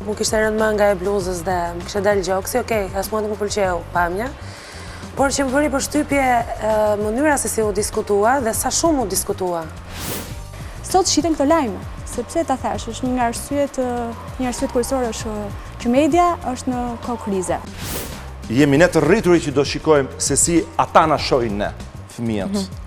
mu kishte rënë mënga e bluzës dhe më kishte dalë gjoksi, okej, as mua të më pëlqeu pamja. Por që më bëri përshtypje mënyra se si u diskutua dhe sa shumë u diskutua. Sot shiten këto lajme, sepse ta thash, është një arsyet kryesore është që media është në kohë krize. Jemi ne të rrituri që do shikojmë se si ata na shohin ne, fëmijët.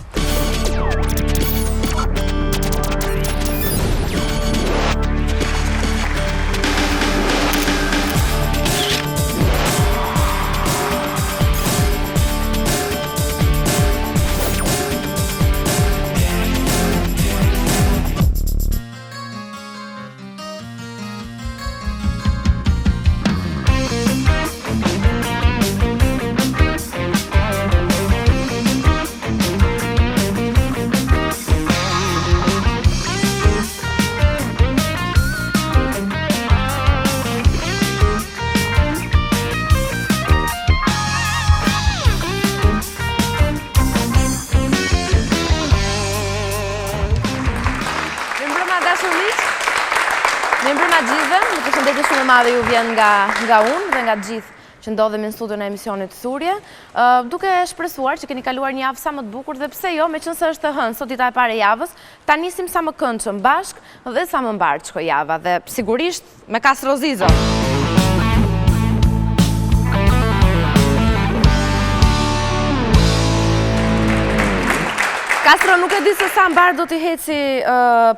Dhe ju vjen nga unë dhe nga gjithë që ndodhemi në studion e emisionit Thurje, duke shpresuar që keni kaluar një javë sa më të bukur dhe pse jo, me qënë se është të hënë, sot dita e pare javës, ta nisim sa më këndshëm bashk dhe sa më mbarë qko java dhe sigurisht me Castro Zizo. Castro, nuk e di se sa mbarë do t'i heci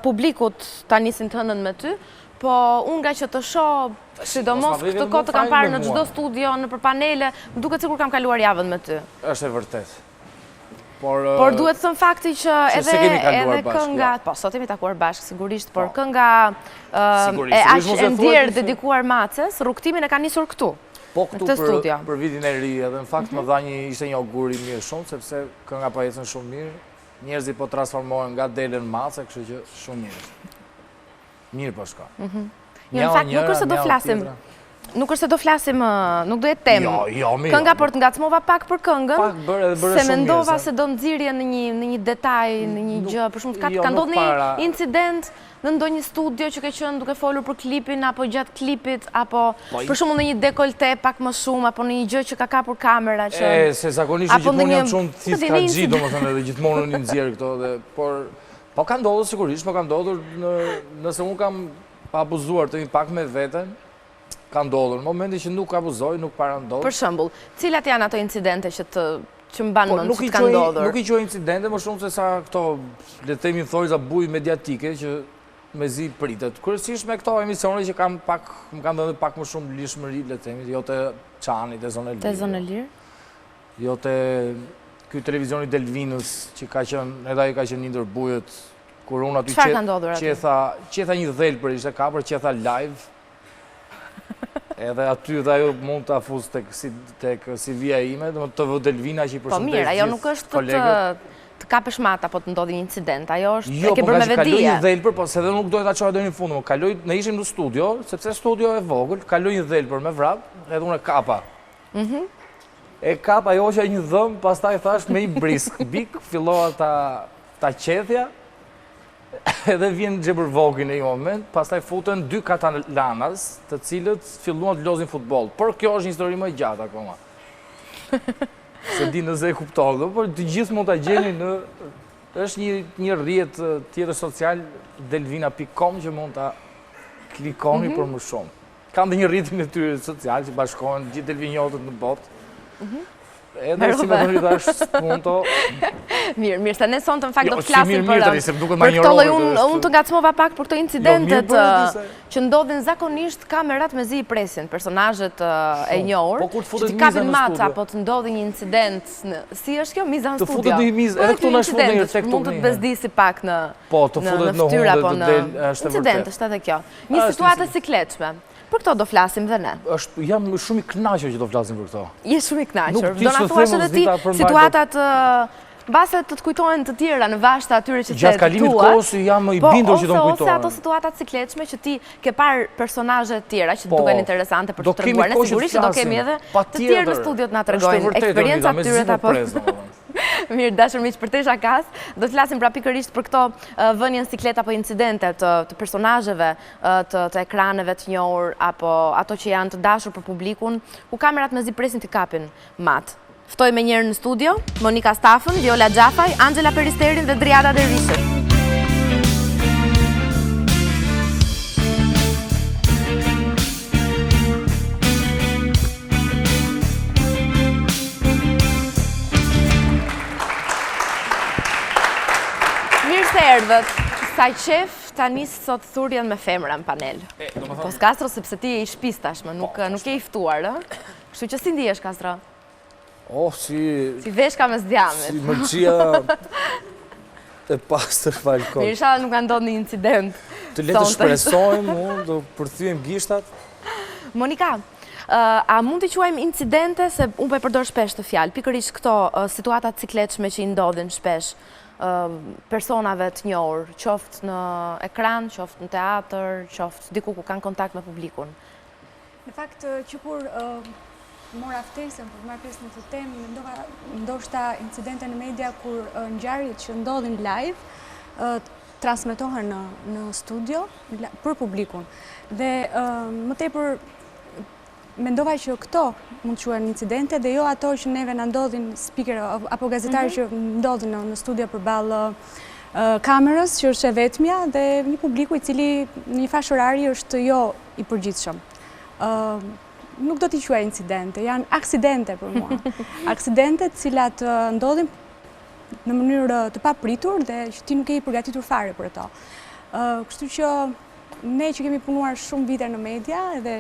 publikut ta nisin të hënën me ty, po unë nga që të shoh, sidomos këtë kohë të kam parë në çdo studio, në për panele, më duket sikur kam kaluar javën me ty. Është e vërtet. Por duhet të thënë fakti që edhe kënga, po sot jemi takuar bashkë sigurisht, por kënga e aq e ndjerë dedikuar Maces, rrugtimin e ka nisur këtu. Po këtu për vitin e ri, edhe në fakt më dha ishte një augur i mirë shumë, sepse kënga po ecën shumë mirë, njerëzit po transformohen nga delen Mace, kështu që shumë mirë. Mirë po shka. Në fakt, nuk është se do flasim, nuk do jetë temë. Kënga, por të ngacmova pak për këngën, se mendova se do nxirje në një detaj, në një gjë, për shumë ka ndodhur një incident në ndonjë studio që ke qenë duke folur për klipin, apo gjatë klipit, apo për shumë në një dekolte pak më shumë, apo në një gjë që ka kapur kamera. Se zakonisht gjithmonë jam shumë thith ka gji, do më thënë edhe gjithmonë në një nxjerë këto, po ka ndodhur sigurisht, po ka ndodhur nëse unë kam abuzuar të një pak me veten, ka ndodhur. Në momentin që nuk abuzoj, nuk para ndodhur. Për shembull, cilat janë ato incidente që mban mend që kanë ndodhur? Nuk i quaj incidente, më shumë se sa këto, le të themi thojza buj mediatike që mezi pritet. Kryesisht me këto emisione që më kanë dhënë pak më shumë lishmëri, le të themi, jo te Çani, te Zonë e Lirë. Te Zonë e Lirë. Jo te ky televizioni Delvinës që ka qenë, edhe ai ka qenë ndër bujët. Kur unë aty qetha një dhelpër, ishte kapër, qetha live, edhe aty dhe ajo mund të afuz tek CV-ja ime, të vë Delvina që i përshëndes gjithë kolegët. Po mirë, ajo nuk është të kapesh mata, po të ndodhi një incident, ajo është e ke bërë me vedije. Jo, po kaloj një dhelpër, po se dhe nuk dojë ta qoja dojë një fundë, ne ishim në studio, sepse studio e vogël, kaloj një dhelpër me vrap, edhe unë e kapa. E kapa, ajo që një dhëmë, pas ta i thash me i brisk, bik, filloha ta qethja, edhe vjen Gjebër Vogin e një moment, pastaj futën 2 katalanas, të cilët filluan të lozin futboll. Por kjo është një histori më gjatë akoma. Se di nëse e kupton, por të gjithë mund ta gjeni është një rrjet tjetër social, delvina.com, që mund ta klikoni për më shumë. Kanë dhe një rrjetin e tyre social që bashkohen gjithë delvinjotët në botë. Edhe si me të rritash punto. Mirë, se ne sonë të në fakt do të flasim për këto lloj, unë të ngacmova pak për këto incidentet që ndodhin zakonisht, kamerat me zi i presin, personazhet e njohur, që t'i kapin maca, po të ndodhi një incident, si është kjo miza në studio? Të futet një mizë, edhe këtu në shfutet një tek mund të të bezdisi pak në fytyra, po në incident është edhe kjo. Një situatë e sikletshme. Për këto do flasim dhe ne. Jam shumë i kënaqur që do flasim për këto. Je shumë i kënaqur. Do na thuash edhe ti situatat mbase të kujtohen të tjera në vashta atyre që gjatë kalimit kohës jam i bindur që do të kujtohen. Ose ato situatat sikletshme që ti ke parë personazhe të tjera që duken interesante për të treguar. Ne sigurisht do kemi edhe të tjerë në studio të na tregojnë eksperjencat tyre apo. Mirë, dashur miq, për te shakas, do të flasim pra pikërisht për këto vënien siklet apo incidente të personazheve të ekraneve të njohur apo ato që janë të dashur për publikun, ku kamerat mezi presin të kapin mat. Ftoj me njerë në studio, Monika Stafën, Viola Gjafaj, Angela Peristerin dhe Driada Dervishën. Erdhët, sa qef ta nisë sot thurjen me femra në panel. Po s'Kastro, sepse ti e i shpis tashme, nuk e i ftuar, kështu që si ndihesh, Kastro? Si veshka mes djamit. Si mërqia e pastër falkon. Mirë shala nuk ka ndodhur një incident. Të le të shpresojmë, do përthyem gishtat. Monika, a mund të quajmë incidente, se unë po e përdor shpesh të fjalë, pikërisht këto situatat cikletshme që i ndodhin shpesh personave të njohur, qoftë në ekran, qoftë në teatr, qoftë diku ku kanë kontakt me publikun? Në fakt, që kur mora ftesën për marrë pjesë në këtë temë, mendova ndoshta incidente në media kur ngjarjet që ndodhin live transmetohen në studio për publikun. Dhe më tepër mendova që këto mund të quhen incidente dhe jo ato që neve na ndodhin speaker apo gazetarë që ndodhin në studio përballë kamerës, që është e vetmja, dhe një publiku i cili në një fashë orari është jo i përgjithshëm. Nuk do t'i quaj incidente, janë aksidente për mua. Aksidente të cilat ndodhin në mënyrë të papritur dhe që ti nuk je i përgatitur fare për ato. Kështu që ne që kemi punuar shumë vite në media edhe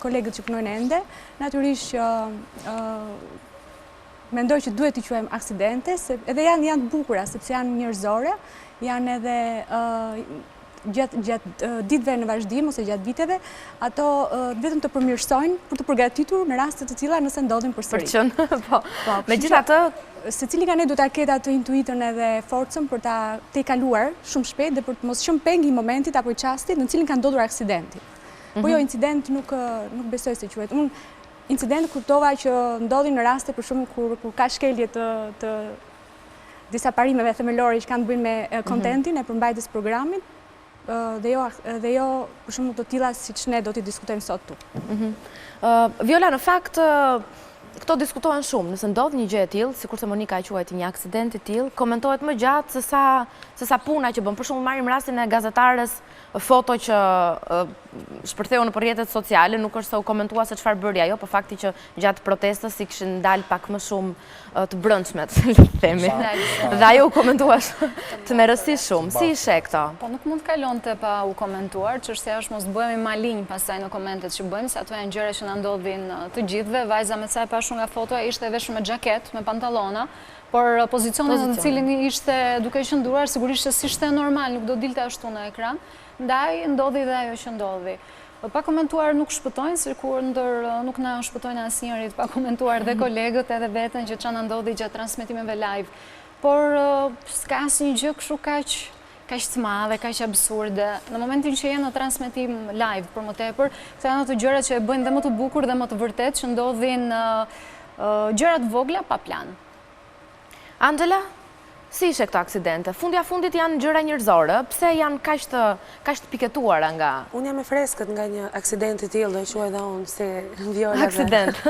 kolegët që punojnë ende, natyrisht që mendoj që duhet t'i quajmë aksidente, edhe janë të bukura, sepse janë njerëzore, janë edhe gjatë ditëve në vazhdim ose gjatë viteve, ato vetëm të përmirësojnë për të përgatitur në rastet të tilla nëse ndodhin përsëri. Për qenë, po. Megjithatë, secili nga ne duhet ta ketë atë intuitën edhe forcën për ta i kaluar shumë shpejt dhe për të mos qenë peng i momentit apo i çastit në cilin ka ndodhur aksidenti. Po jo, incident nuk besoj se quhet. Unë incident kuptova që ndodhin në raste për shembull kur ka shkelje të disa parimeve themelore që kanë të bëjnë me kontentin e përmbajtjes së programit, dhe jo për shembull të tilla siç ne do t'i diskutojmë sot këtu. Viola, në fakt këto diskutohen shumë, nëse ndodh një gjë e tillë, sikurse Monika e quajti një aksident i tillë, komentohet më gjatë se sa puna që bën. Për shembull, marrim rastin e gazetares foto që shpërtheu në rrjetet sociale, nuk është se u komentua se çfarë bëri ajo, por fakti që gjatë protestës i kishin dalë pak më shumë të brëndshmet, le të themi. Dhe ajo u komentua të me rëndësi shumë. Si ishe këto? Po nuk mund të kalonte pa u komentuar, çështja është mos bëhemi malinj pastaj në komentet që bëjmë, se ato janë gjëra që na ndodhin të gjithëve. Vajza me sa e pashun nga fotoja ishte veshur me xhaket, me pantallona, por pozicionin në cilin ishte duke qëndruar sigurisht se s'ishte normal, nuk do dilte ashtu në ekran. Ndaj ndodhi dhe ajo që ndodhi. Pa komentuar nuk shpëtojnë, sikur nuk na shpëtojnë asnjërit, pa komentuar dhe kolegët edhe veten që çana ndodhi gjatë transmetimeve live. Por s'ka asnjë gjë kështu kaq të madhe, kaq absurde. Në momentin që jenë në transmetim live, për më tepër, këto janë ato gjëra që e bëjnë dhe më të bukur dhe më të vërtet, që ndodhin gjërat vogla pa plan. Angela, si ishe këto aksidente? Fundja fundit janë gjëra njerëzore, pse janë kaq të piketuara nga... Unë jam e freskët nga një aksident i tillë, do e quaj dhe unë si Viola. Aksident.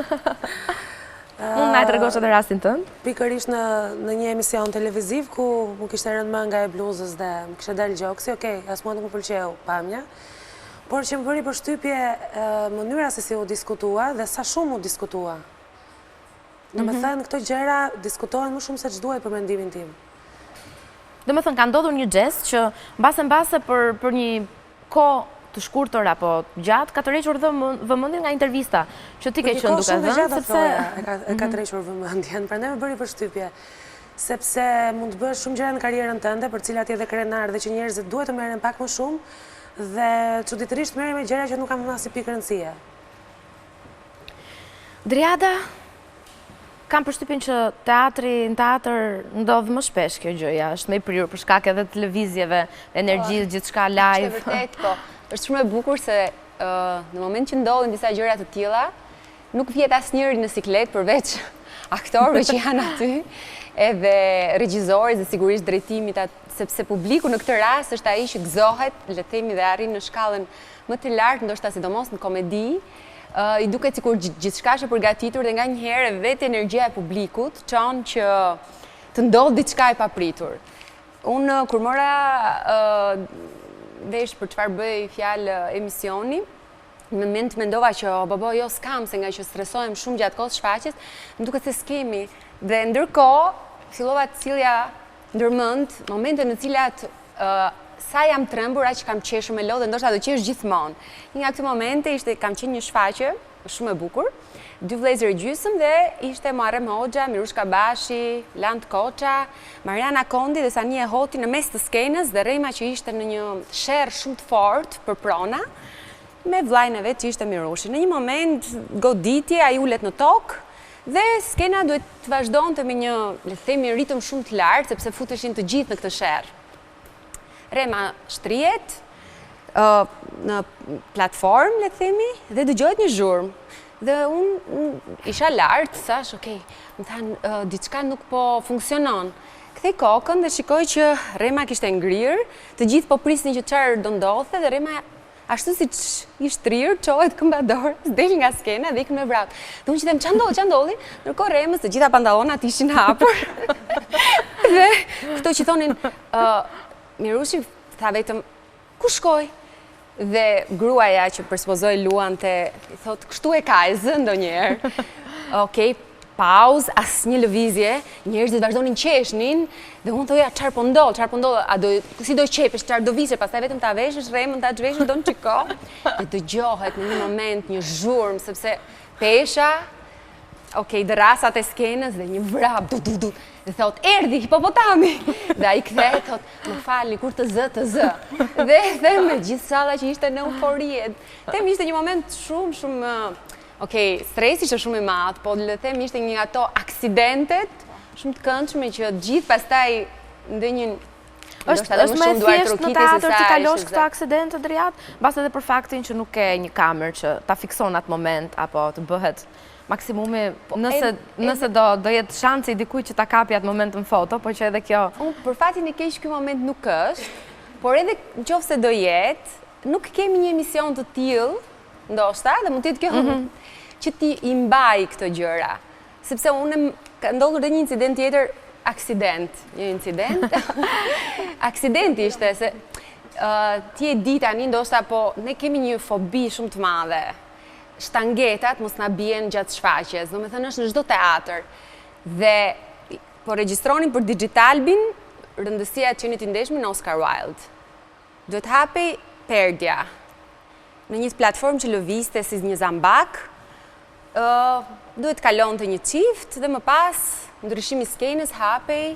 Unë na e tregosh edhe rastin tënd? Pikërisht në një emision televiziv ku më kishte rënë manga e bluzës dhe më kishte dalë gjoksi, okej, as mua nuk më pëlqeu pamja, por që më bëri përshtypje mënyra se si u diskutua dhe sa shumë u diskutua. Në me thënë, këto gjëra diskutohen më shumë se që duaj për mendimin tim. Dhe me thënë, ka ndodhur një gjest që mbase për një kohë të shkurtër apo gjatë, ka të requr dhe vëmendjen nga intervista që ti ke qenë duke dhënë, sepse... E ka të requr vëmendjen, prandaj më bëri përshtypje, sepse mund të bësh shumë gjëra në karrierën tënde, për cilat je dhe krenar dhe që njerëzit duhet të merren pak më shumë, dhe çuditërisht merren me gjëra që nuk kanë asnjë pikë rëndësie. Driada, kam përshtypjen që në teatr ndodh më shpesh kjo gjëja, është më i prirur për shkak edhe televizjeve, energjisë, gjithçka live. Është vërtet, po. Është shumë e bukur se në moment që ndodhin disa gjëra të tilla, nuk vjet asnjëri në siklet përveç aktorëve që janë aty, edhe regjisorës dhe sigurisht drejtimit, sepse publiku në këtë rast është ai që gëzohet, le të themi, dhe arrin në shkallën më të lartë, ndoshta sidomos në komedi, i duket sikur gjithçka është e përgatitur dhe nganjëherë vetë energjia e publikut çon që të ndodhë diçka e papritur. Unë kur mora vesh për çfarë bëj fjalë emisioni, në moment mendova që jo s'kam, se nga që stresohem shumë gjatë kohës shfaqjes, më duket se s'kemi. Dhe ndërkohë fillova të cilja ndërmend momente në cilat sa jam trembur, aq kam qeshur me lodh dhe ndoshta do qesh gjithmonë. Një nga këto momente ishte kam qenë një shfaqje shumë e bukur, 2 vëllezër gjysmë dhe ishte Muharrem Hoxha, Mirushka Bashi, Lant Koça, Mariana Kondi dhe Sania Hoti në mes të skenës dhe Rema që ishte në një sherr shumë të fortë për prona, me vllajën e vet që ishte Mirushi. Në një moment goditje ai ulet në tokë dhe skena duhet të vazhdonte me një, le të themi, ritëm shumë të lartë sepse futeshin të gjithë në këtë sherr. Rema shtrihet në platformë, le të themi, dhe dëgjohet një zhurmë. Dhe unë isha lartë, thash, okej, më thanë, diçka nuk po funksionon. Kthej kokën dhe shikoj që Rema kishte ngrirë, të gjithë po prisnin që çfarë do ndodhte dhe Rema ashtu si i shtrirë, qohet këmba dorës, del nga skena dhe ikën me vrap. Dhe unë që them, qa ndodhi? Nërkohë Remës, të gjitha pantallonat ishin hapur. Dhe këto që thonin, Mirushi tha vetëm, ku shkoj? Dhe gruaja që përspozoi luante, i thot, kështu e ka e zë ndonjëherë. Okej, pauzë, asnjë lëvizje, njerëzit vazhdonin qeshnin, dhe unë thoja, çfarë po ndodh, si do qepesh, çfarë do vishe, pastaj vetëm ta veshësh Remën, ta çveshësh do në çiko. Dhe dëgjohet në një moment një zhurmë, sepse pesha, okej, dërasat e skenës dhe një vrap, du, dhe thot, erdhi hipopotami. Dhe ai kthehet, thot, më falni, kur të zë. Dhe me gjithë salla që ishte në eufori. Temi ishte një moment shumë okej, stresi ishte shumë i madh, po le të them ishte një nga ato aksidentet shumë të këndshme që gjithë pastaj ndonjë është më e thjeshtë në teatr të kalosh këto aksidente drejt, mbas edhe për faktin që nuk ke një kamerë që ta fikson atë moment apo të bëhet maksimumi, nëse do jetë shansi dikujt që ta kapi atë moment në foto, po që edhe kjo. Unë për fatin e keq ky moment nuk është, por edhe nëse do jetë, nuk kemi një emision të tillë, ndoshta, dhe mund të jetë kjo që ti i mbaj këto gjëra. Sepse unë ka ndodhur dhe një incident tjetër, aksidenti ishte, se ti e di tani, ndoshta, po ne kemi një fobi shumë të madhe. Shtangetat mos na bien gjatë shfaqjes, do me thënë është në çdo teatr. Dhe po regjistronin për Digitalbin rëndësia e qenit i ndeshme në Oscar Wilde. Duhet hapej perdja në një platformë që lëvizte si një zambak, duhet kalon të një qift dhe më pas ndryshimi skenës hapej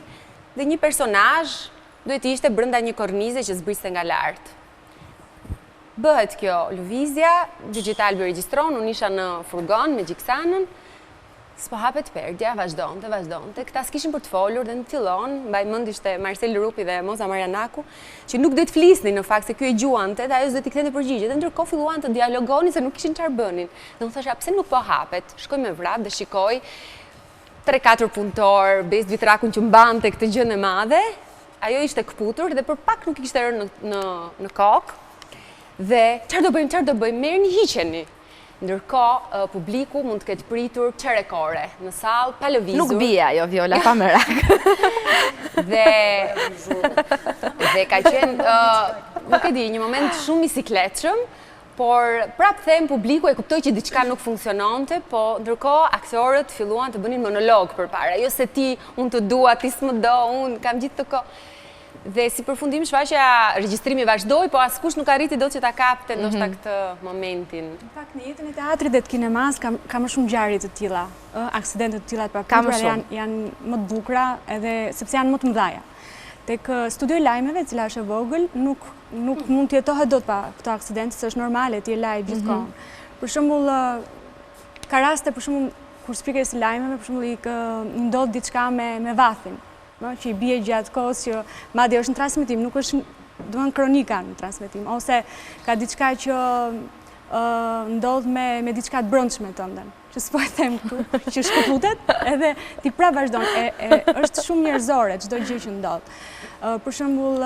dhe një personazh duhet ishte brenda një kornize që zbriste nga lartë. Bëhet kjo lëvizja, Digitalbi regjistron, unë isha në furgon me Gjiksanën, s'po hapet perdja, vazhdonte. Këta s'kishin për të folur dhe në fillon, mbaj mend ishte Marcel Rupi dhe Moza Marianaku, që nuk dhe të flisnin në fakt se kjo e gjuante dhe ajo s'do t'i kthente përgjigje. Dhe ndërkohë filluan të dialogonin se nuk kishin çfarë bënin. Dhe unë thosha, pse nuk po hapet? Shkoj me vrap dhe shikoj 3-4 punëtor, Bes Vitrakun që mbante këtë gjën e madhe. Ajo ishte kputur dhe për pak nuk kishte rënë në kokë. Dhe çfarë do bëjmë? Merrni hiqeni. Ndërkohë, publiku mund të ketë pritur çerekore në sallë, pa lëvizur. Nuk bie ajo, Viola, pa merak. Dhe ka qenë, nuk e di, një moment shumë i sikletshëm, por prap them publiku e kuptoi që diçka nuk funksiononte, po ndërkohë aktorët filluan të bënin monolog përpara. Jo se ti, unë të dua, ti s'më do, unë kam gjithë të kohë. Dhe si përfundim shfaqja regjistrimi vazhdoi, po askush nuk arriti dot që ta kapte ndoshta këtë momentin. Në fakt në jetën e teatrit dhe të kinemas ka më shumë ngjarje të tilla, aksidente të tilla të papritura janë më të bukura edhe sepse janë më të mëdha. Tek studio lajmeve, e cila është e vogël, nuk mund të jetohet dot pa këto aksidente, se është normale ti je live gjithkohon. Për shembull, ka raste për shembull kur speakeris të lajmeve, për shembull i ndodh diçka me vathin. Që i bie gjatë kohës që madje është në transmetim, nuk është duan kronika në transmetim, ose ka diçka që ndodh me diçka të brendshme të ndën, që s'po e them këtu, që shkëputet, edhe ti pra vazhdon. Është shumë njerëzore çdo gjë që ndodh. Për shembull,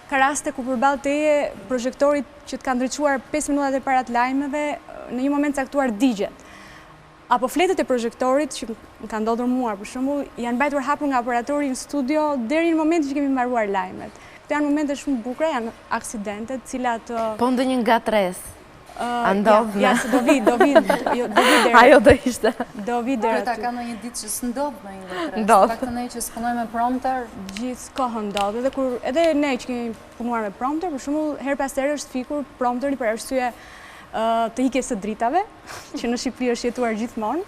ka raste ku përballë teje projektorit që të ka ndriçuar 5 minutat e para të lajmeve, në një moment caktuar digjet. Apo fletët e projektorit që më ka ndodhur mua, për shembull, janë mbajtur hapur nga operatori në studio deri në momentin që kemi mbaruar lajmet. Këto janë momente shumë bukura, janë aksidente, të cilat Po ndonjë ngatres. Andodh ja, se do vi deri. Ajo do ishte. Do vi deri. Ta ka ndonjë ditë që s'ndodh ndonjë ngatres. Ndodh. Pak të ne që s'punoj me prompter, Gjithë kohën ndodh, edhe ne që kemi punuar me prompter, për shembull, her pas here është fikur prompteri për arsye të ikjes së dritave, që në Shqipëri është jetuar gjithmonë,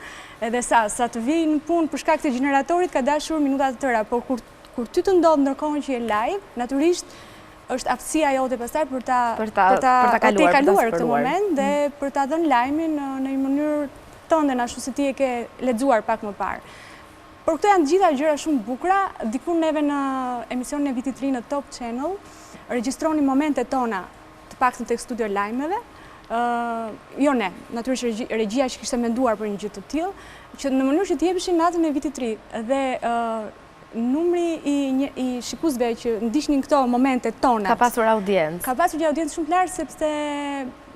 edhe sa të vi në punë për shkak të gjeneratorit ka dashur minuta të tëra, por kur ty të ndodh ndërkohën që je live, natyrisht është aftësia jote pastaj për ta kaluar këtë moment dhe për ta dhënë lajmin në një mënyrë tënde, ashtu si ti e ke lexuar pak më parë. Por këto janë gjitha gjëra shumë bukura. Dikur neve në emisionin e vitit të ri në Top Channel regjistroni momentet tona, të paktën tek studio lajmeve. Jo ne, natyrisht regjia që kishte menduar për një gjë të tillë, që në mënyrë që të jepeshin natën e vitit të ri dhe numri i shikuesve që ndiqnin këto momente tona. Ka pasur audiencë. Ka pasur një audiencë shumë të lartë sepse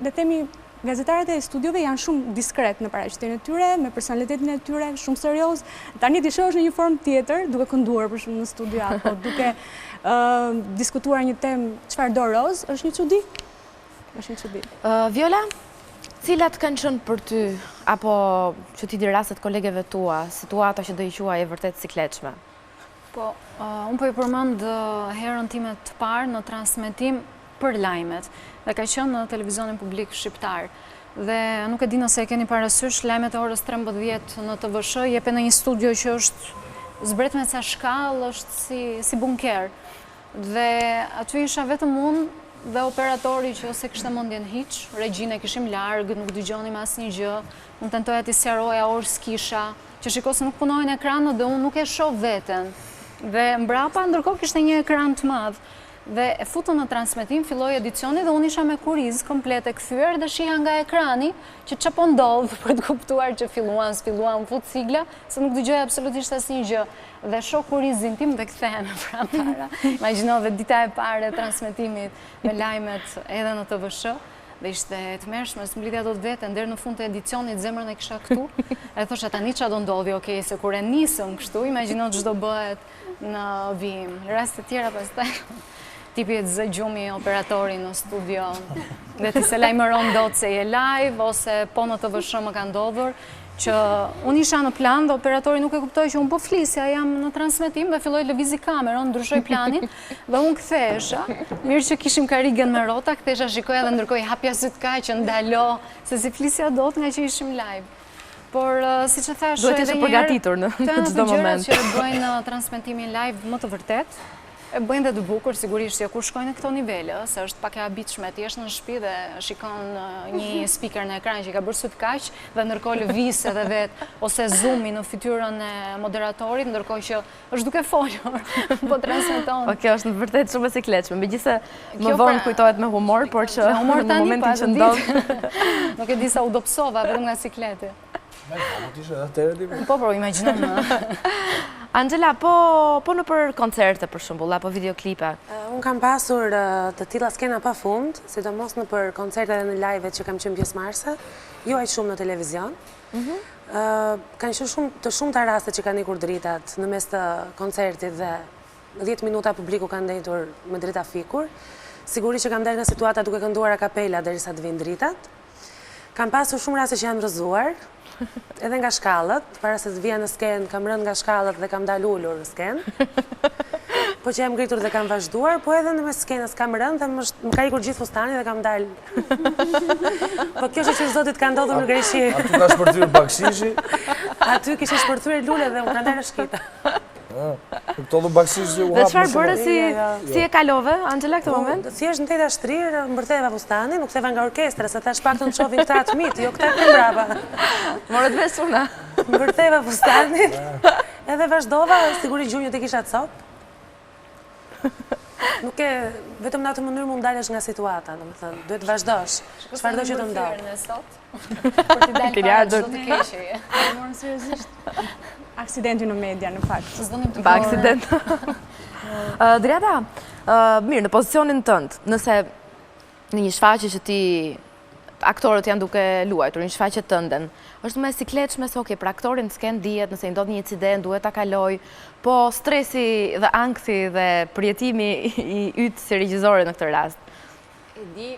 le të themi gazetarët e studiove janë shumë diskret në paraqitjen e tyre, me personalitetin e tyre, shumë serioz. Tani ti shohësh në një formë tjetër, duke kënduar për shembull në studio apo duke diskutuar një temë çfarë do roz, është një çudi. Është një çudi. Viola, cilat kanë qenë për ty apo që ti di rastet kolegeve tua, situata që do i quaj e vërtet sikletshme? Po, unë po i përmend herën time të parë në transmetim për lajmet dhe ka qenë në televizionin publik shqiptar. Dhe nuk e di nëse e keni parasysh, lajmet e orës 13 në TVSH jepen në një studio që është zbret me ca shkallë, është si bunker. Dhe aty isha vetëm unë dhe operatori që ose kishte mendjen hiç, regjin e kishim larg, nuk dëgjonim asnjë gjë. Unë tentoja t'i sqaroja orë s'kisha, që shikoj se nuk punojnë ekranët dhe unë nuk e shoh veten. Dhe mbrapa ndërkohë kishte një ekran të madh. Dhe e futën në transmetim, filloi edicioni dhe unë isha me kuriz komplet e kthyer dhe shija nga ekrani që ç'po ndodh për të kuptuar që filluan fut sigla, se nuk dëgjoja absolutisht asnjë gjë. Dhe shoh kurizin tim dhe kthehem para. Imagjino dhe dita e parë e transmetimit me lajmet edhe në TVSH. Dhe ishte të mërshme, s'mblidja do të veten, deri në fund të edicionit zemrën e kisha këtu. E thosha tani ç'a do ndodhi, okej, se kur e nisëm kështu, imagjino ç'do bëhet në vijim. Raste tjera pastaj tipi e zgjumi operatori në studio dhe ti se lajmëron dot se je live ose po në TVSH më ka ndodhur që unë isha në plan dhe operatori nuk e kuptoi që unë po flisja, jam në transmetim dhe filloi lëvizi kamerën, ndryshoi planin dhe unë kthehesha. Mirë që kishim karigën me rrota, kthehesha shikoja dhe ndërkohë hapja syt kaq që ndalo se si flisja dot nga që ishim live. Por siç e thash edhe një herë, përgatitur në çdo moment. Që bëjnë transmetimin live më të vërtet. E bëjnë dhe të bukur, sigurisht, jo kur shkojnë në këto nivele, se është pak e habitshme, ti jesh në shtëpi dhe shikon një speaker në ekran që ka bërë syt kaq dhe ndërkohë lëviz edhe vet ose zoomi në fytyrën e moderatorit, ndërkohë që është duke folur, po transmeton. Kjo është në vërtet shumë e sikletshme, megjithëse më vonë kujtohet me humor, por që në momentin që ndodh, nuk e di sa u dobësova vetëm nga sikleti. Po, imagjino. Angela, po në për koncerte për shembull apo videoklipe? Unë kam pasur të tilla skena pafund, sidomos në për koncerte dhe në live që kam qenë pjesëmarrëse, jo aq shumë në televizion. Kanë qenë të shumta raste që kanë ikur dritat në mes të koncertit dhe në 10 minuta publiku ka ndetur me drita fikur. Sigurisht që kam dalë nga situata duke kënduar a kapela derisa të vinë dritat. Kam pasur shumë raste që janë rrëzuar, edhe nga shkallët, para se të vija në skenë, kam rënë nga shkallët dhe kam dalë ullur në skenë. Po që jam ngritur dhe kam vazhduar, po edhe në mes skenës kam rënë dhe më ka ikur gjithë fustani dhe kam dalë. Po kjo që zotit ka ndodhur në Greqi. Aty ka shpërthyer bakshishi? Aty kishte shpërthyer lule dhe unë kam dalë shkita. Këto dhe bakshish që u hapë. Dhe çfarë bëre si e kalove, Angela, këtë moment? Thjesht në teta shtrirë, mbërtheva fustani, nuk theva nga orkestra, se thash paktën shohin këta të mit, jo këta këtu mbrapa. Morët vesuna. Mbërtheva fustanin, edhe vazhdova, sigurisht gjunjët e kisha cop. nuk e vetëm në atë mënyrë mund dalësh nga situata, domethënë, duhet vazhdosh. Çfarëdo që të ndodhë. Për t'i dalë para çdo të keqe. Morën seriozisht aksidentin në media në fakt. Pa aksident. Driada, mirë, në pozicionin tënd, nëse në një shfaqje që ti aktorët janë duke luajtur, një shfaqje tënden, është më e sikletshme se okej, për aktorin s'ken dihet nëse i ndodh një incident, duhet ta kaloj, po stresi dhe ankthi dhe përjetimi i yt si regjizore në këtë rast. E di,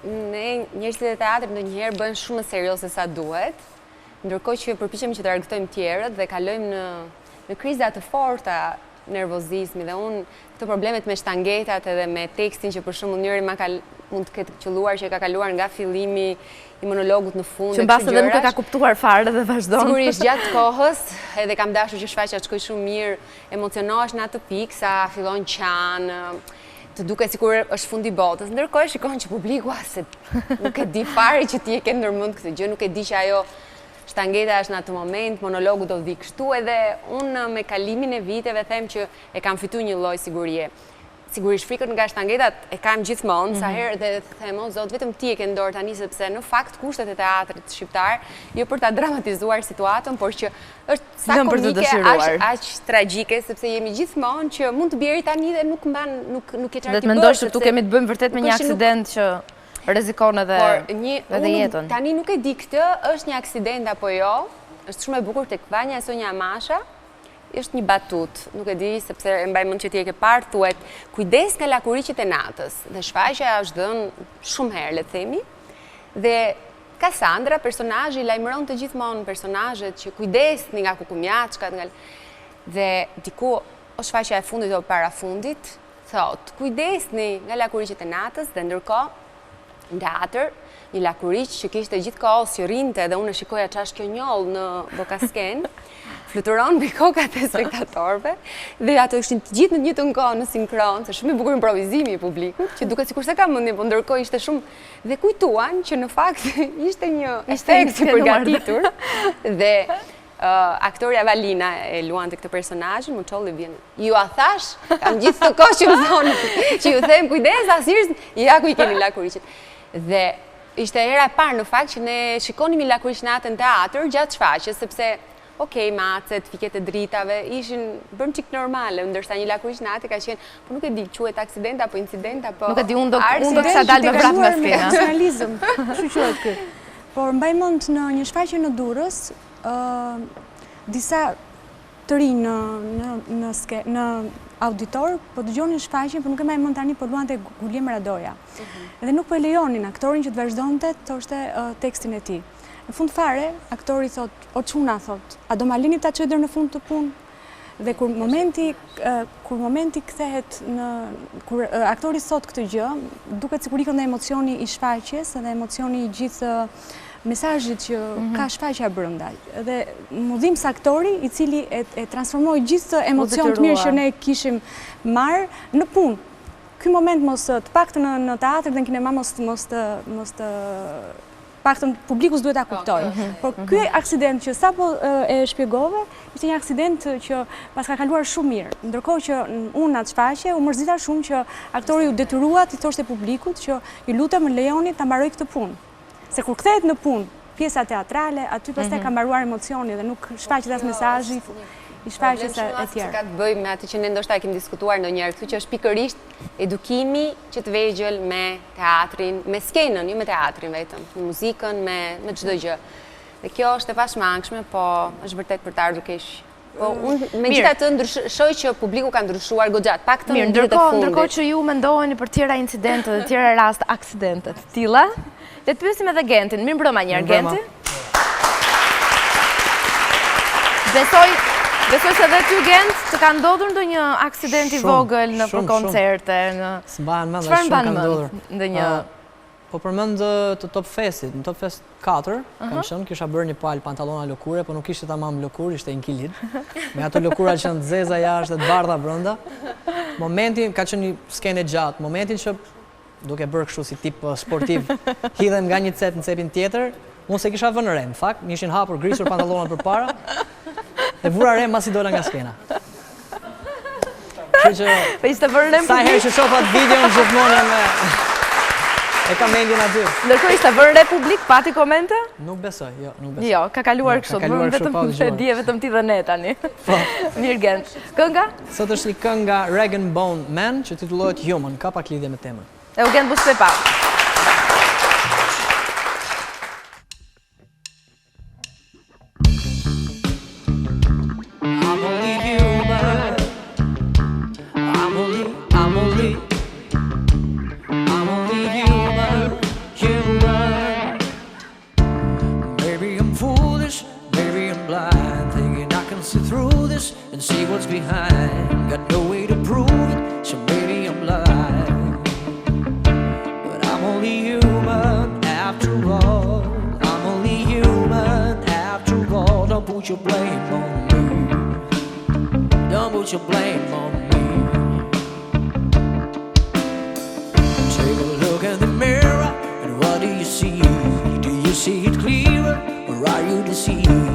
ne njerëzit e teatrit ndonjëherë bëhen shumë më serioze se sa duhet, ndërkohë që përpiqemi që të argëtojmë tjerët dhe kalojmë në kriza të forta nervozizmi dhe unë këto problemet me shtangetat edhe me tekstin që për shembull njëri mund të ketë qelluar që ka kaluar nga fillimi i monologut në fund. Që mbas edhe nuk e ka kuptuar fare dhe vazhdon. Sigurisht gjatë kohës, edhe kam dashur që shfaqja të shkojë shumë mirë, emocionohesh në atë pikë sa fillon qan, të duket sikur është fundi botës. Ndërkohë shikon që publiku se nuk e di fare që ti e ke ndërmend këtë gjë, nuk e di që ajo shtangeta është në atë moment, monologu do vi kështu edhe unë me kalimin e viteve them që e kam fitu një lloj sigurie. Sigurisht frikën nga shtangetat e kam gjithmonë, sa herë dhe them, o Zot, vetëm ti e ke në dorë tani sepse në fakt kushtet e teatrit shqiptar, jo për ta dramatizuar situatën, por që është sa komike, aq tragjike, sepse jemi gjithmonë që mund të bjeri tani dhe nuk mban, nuk e çartë. Dhe të mendosh se tu kemi të bëjmë vërtet me një aksident që rrezikon edhe jetën. Tani nuk e di këtë, është një aksident apo jo, është shumë e bukur tek Vanja e Sonja Amasha, është një batut, nuk e di sepse e mbaj mend që ti e ke parë, thuhet kujdes nga lakuriqit e natës. Dhe shfaqja është dhënë shumë herë, le të themi. Dhe Kassandra, personazhi, lajmëron të gjithmonë personazhet që kujdesni nga kukumjaçkat, dhe diku o shfaqja e fundit o para fundit, thot kujdesni nga lakuriqit e natës dhe ndërkohë në teatr, një lakuriq që kishte gjithkohë si rrinte dhe unë shikoja ç'është kjo njoll në Bokasken, fluturon mbi kokat e spektatorëve dhe ato ishin të gjithë në një njëjtën kohë në sinkron, se shumë i bukur improvizimi i publikut, që duket sikur se ka mendje, por ndërkohë ishte shumë dhe kujtuan që në fakt ishte një efekt i përgatitur dhe aktoria Valina e luante këtë personazhin, më çolli vjen. Ju a thash, kam gjithë të kohë që më thonë, që ju them kujdes, asnjërs, ja ku i keni lakuriqit. Dhe ishte hera e parë në fakt që ne shikonim një lakuriq natën në teatr gjatë shfaqjes, sepse okej, macet, fiket e dritave, ishin bërë çik normale, ndërsa një lakuriq natë ka qenë, po nuk e di, quhet aksident apo incident apo nuk e di, unë do kisha dalë me vrap nga skena. Nacionalizëm, kështu quhet ky. Por mbaj mend në një shfaqje në Durrës, disa të rinj në auditor, po dëgjonin shfaqjen, por nuk e mbaj mend tani, po luante Guliem Radoja. Dhe nuk po e lejonin aktorin që të vazhdonte të thoshte tekstin e tij. Në fund fare, aktori thot, o çuna thot, a do ma lini ta çoj deri në fund të punë? Dhe kur momenti kthehet kur aktori thot këtë gjë, duket sikur ikën nga emocioni i shfaqjes dhe emocioni i gjithë mesazhit që ka shfaqja brenda. Dhe mundhim se aktori i cili e transformoi gjithë emocion të mirë që ne kishim marr në punë. Ky moment mos të paktën në teatr dhe në kinema mos të paktën publikus duhet ta kuptoj. Por ky aksident që sapo e shpjegove, ishte një aksident që pas ka kaluar shumë mirë. Ndërkohë që unë atë shfaqje u mërzita shumë që aktori u detyrua të thoshte publikut që ju lutem më lejoni ta mbaroj këtë punë. Se kur kthehet në punë pjesa teatrale, aty pastaj ka mbaruar emocioni dhe nuk shfaqet as mesazhi i shfaqjes e tjerë. Ka të bëjë me atë që ne ndoshta e kemi diskutuar ndonjëherë këtu, që është pikërisht edukimi që të vegjël me teatrin, me skenën, jo me teatrin vetëm, me muzikën, me çdo gjë. Dhe kjo është e pashmangshme, po është vërtet për të ardhur keq. Po unë megjithatë ndryshoj që publiku ka ndryshuar goxhat, paktën në ditët e fundit. Ndërkohë që ju mendoheni për tjera incidente dhe tjera rast aksidente të tilla, le të pyesim edhe Gentin. Mirëmbrëma një herë Genti. Besoj se dhe ty, Gent, të ka ndodhur ndonjë aksident i vogël në për koncerte, çfarë mban mend ndonjë? Po përmend të Top Festit, në Top Fest 4, kam qenë, kisha bërë një palë pantallona lëkure, po nuk ishte tamam lëkur, ishte inkilid. Me ato lëkura që janë të zeza jashtë dhe të bardha brenda. Momentin ka qenë një skenë gjatë, momentin që duke bërë kështu si tip sportiv, hidhem nga një cep në cepin tjetër, unë se kisha vënë re, në fakt, më ishin hapur grisur pantallonat përpara, dhe vura re masi dola nga skena. Po ishte vërë në Sa herë që shofa të videon gjithmonë me... E ka mendjen aty. Ndërkohë ishte vërë në publik, pati komente? Nuk besoj, jo, nuk besoj. Jo, ka kaluar kështu, vetëm ti dhe ne tani. Mirë Gent. Kënga? Sot është një këngë nga Rag & Bone Man që titullohet Human, ka pak lidhje me temën. Eugen Buspepa. See through this and see what's behind. Got no way to prove it, so maybe I'm lying. But I'm only human after all. I'm only human after all. Don't put your blame on me. Don't put your blame on me. Take a look in the mirror, and what do you see? Do you see it clearer, or are you deceived?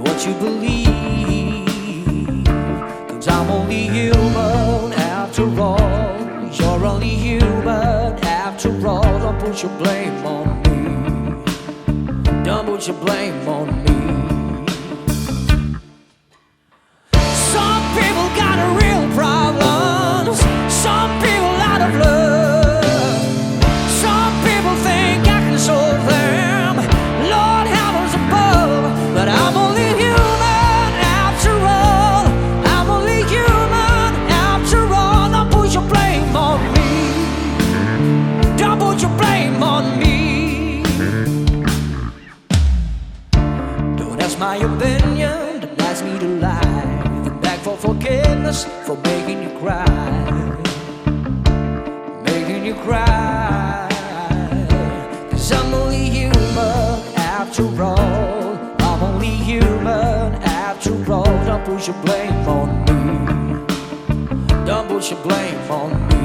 What you believe, 'cause I'm only human after all. You're only human after all. Don't put your blame on me. Don't put your blame on me. Some people got real problems. Some people out of love. Some people think I can solve them. Lord heavens above, but I'm only my opinion, don't ask me to lie. Then beg for forgiveness for making you cry. Making you cry. 'Cause I'm only human after all. I'm only human after all. Don't put your blame on me. Don't put your blame on me.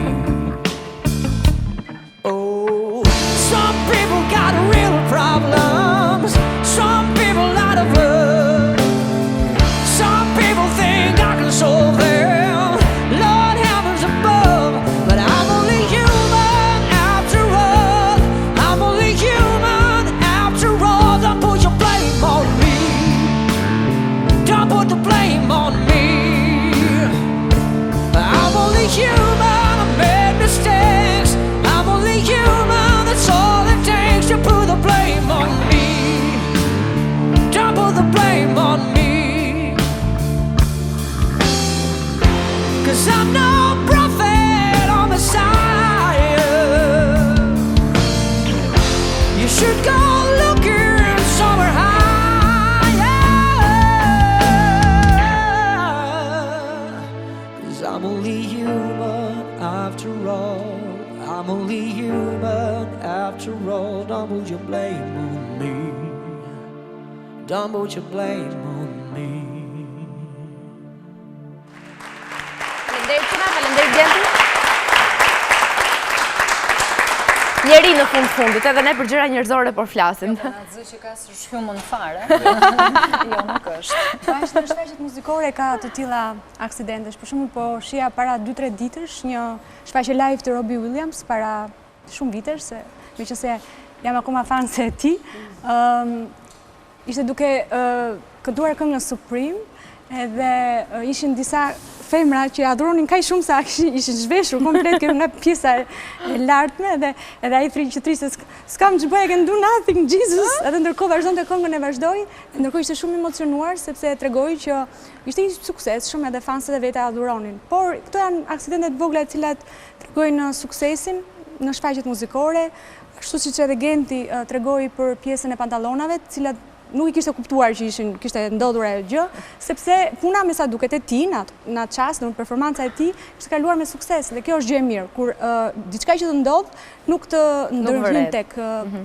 Oh, some people got real problems. Some people out of love. Some people think I can solve them. Lord heavens above, but I'm only human after all. I'm only human after all. Don't put your blame on me. Don't put the blame on me. I'm only human, I made mistakes. I'm only human, that's all it takes to put the blame on me. Don't put the blame on me. 'Cause I'm no prophet or Messiah. You should go looking somewhere higher. 'Cause I'm only human after all. I'm only human after all. Don't put your blame on me. Don't put your blame on me. Faleminderit Tuna, faleminderit Genti. Njeri në fundit, edhe ne për gjëra njerëzore por flasim. Jo, na zë që ka së shhumun fare. Jo, nuk është. Në shfaqjet muzikore ka të tilla aksidentesh. Për shembull, po shija para 2-3 ditësh një shfaqje live të Robbie Williams para shumë vitesh, se meqense jam akoma fanse e tij. Ishte duke kënduar këngën Supreme, edhe ishin disa femra që adhuronin kaq shumë sa ishin zhveshur komplet nga pjesa e lartme, edhe ai frikëtri se s'kam që bëj, I can do nothing, Jesus. Edhe ndërkohë vazhdonte këngën e vazhdoi, ndërkohë ishte shumë emocionuar sepse tregoi që ishte një sukses shumë edhe fansët e vetë adhuronin. Por këto janë aksidentet vogla të cilat tregojnë suksesin në shfaqjet muzikore, ashtu siç edhe Genti tregoi për pjesën e pantallonave, të cilat nuk I kishte kuptuar që kishte ndodhur ajo gjë, sepse puna me sa duket e tij në atë çast, në performanca e tij, kishte kaluar me sukses dhe kjo është gjë e mirë, kur diçka që të ndodh nuk të ndërvjen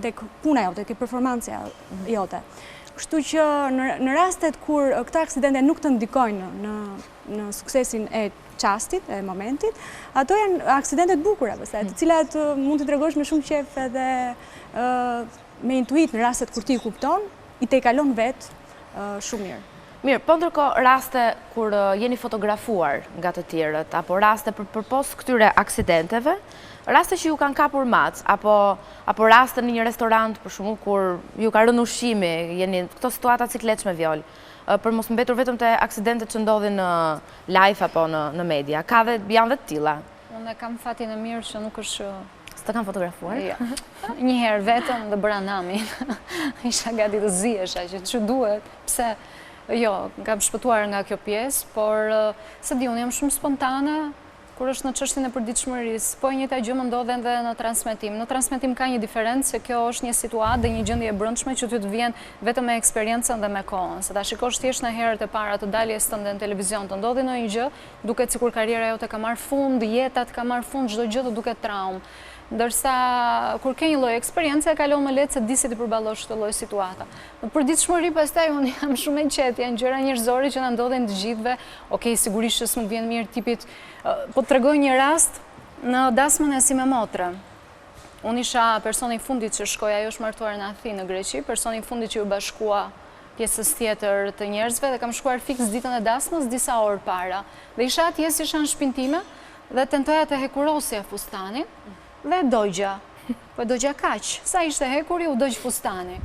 tek puna jote, tek performanca jote. Kështu që në rastet kur këta aksidente nuk të ndikojnë në suksesin e çastit, e momentit, ato janë aksidente të bukura, të cilat mund të tregosh me shumë qejf edhe me intuit në rastet kur ti kupton, I te kalon vetë shumë mirë. Mirë, po ndërkohë raste kur jeni fotografuar nga të tjerët, apo raste përpos këtyre aksidenteve, raste që ju kanë kapur mac, apo raste në një restorant, për shembull, kur ju ka rënë ushqimi, jeni këto situata cikletshme Vjol, për mos mbetur vetëm te aksidentet që ndodhin në live apo në media. Janë dhe të tilla. Unë kam fatin e mirë që nuk është... Së të kam fotografuar? Ja. Njëherë vetëm dhe bëra namin. Isha gati të ziesha që që duhet. Pse, jo, kam shpëtuar nga kjo pjesë, por se di, unë jam shumë spontane, kur është në çështjen e përditshmërisë, po e njëjta gjë më ndodh edhe në transmetim. Në transmetim ka një diferencë se kjo është një situatë dhe një gjendje e brendshme që ty të vjen vetëm me eksperiencën dhe me kohën. Se ta shikosh thjesht në herët e para të daljes tënde në televizion, të ndodhi ndonjë gjë, duket sikur karriera jote ka marrë fund, jeta të ka marrë fund, çdo gjë të duket traumë. Ndërsa, kur ke një lloj eksperience, e kalon më lehtë se di si të përballosh këtë lloj situata. Në përditshmëri pastaj unë jam shumë e qetë, janë gjëra njerëzore që na ndodhin të gjithëve. Okej, sigurisht që s'më vjen mirë tipit. Po të tregoj një rast në dasmën e Si me motre. Unë isha personi i fundit që shkoi, ajo është martuar në Athinë në Greqi, personi i fundit që u bashkua pjesës tjetër të njerëzve dhe kam shkuar fiks ditën e dasmës disa orë para. Dhe isha atje si isha në shtëpinë time dhe tentoja të hekurosja fustanin. Dhe dojgja, po dojgja kaq, sa ishte hekuri u dojgj fustani.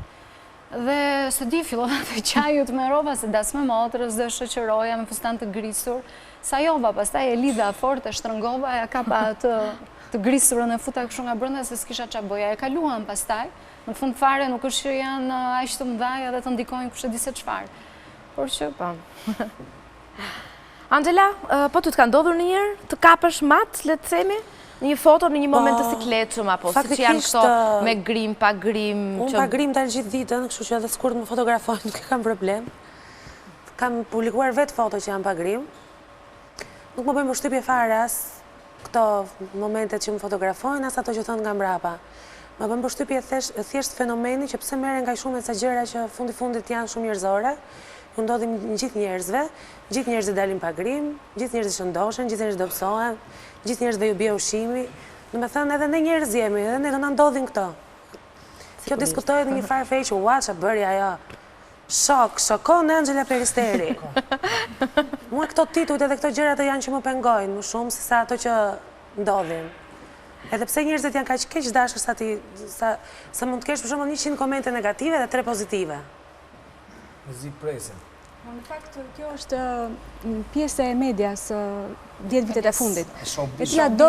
Dhe së di fillova të qajut me rova se dasme motrës dhe shoqëroja me fustan të grisur. Sa jova, pastaj e lidha fort, e shtrëngova, e kapa të grisurën e futa kështu nga brenda se s'kisha qa bëja. E kaluan pastaj, në fund fare nuk është që janë aq të mëdhaja dhe të ndikojnë kush e di se çfarë. Por që po. Angela, po të ka ndodhur ndonjëherë të kapësh mat, le të themi? Një foto në një moment të sikletshëm, apo si që janë këto me grim, pa grim? Unë pa grim dalë gjithë ditën, kështu që edhe s'kur të më fotografojnë, nuk kam problem. Kam publikuar vetë foto që janë pa grim. Nuk më bëjmë përshtypje fare as këto momentet që më fotografojnë, as ato që thonë nga mbrapa. Më bëjmë përshtypje thjesht fenomeni që pse merren nga shumë ca gjëra që fundit janë shumë njerëzore, ju ndodhin gjithë njerëzve, gjithë njerëzit dalin pa grim, gjithë njerëzit shëndoshen, gjithë njerëzit dobësohen, gjithë njerëzve ju bie ushqimi. Do të thënë edhe ne njerëz jemi, edhe ne na ndodhin këto. Kjo diskutohet në një farë fej që ua ç'a bëri ajo. Shokon Angela Peristeri. Mua këto titujt edhe këto gjërat janë që më pengojnë më shumë se sa ato që ndodhin. Edhe pse njerëzit janë kaq keq dashur sa mund të kesh për shembull 100 komente negative dhe 3 pozitive. Zi presin. Në fakt, kjo është pjesë e medias 10 vitet e fundit. E cila do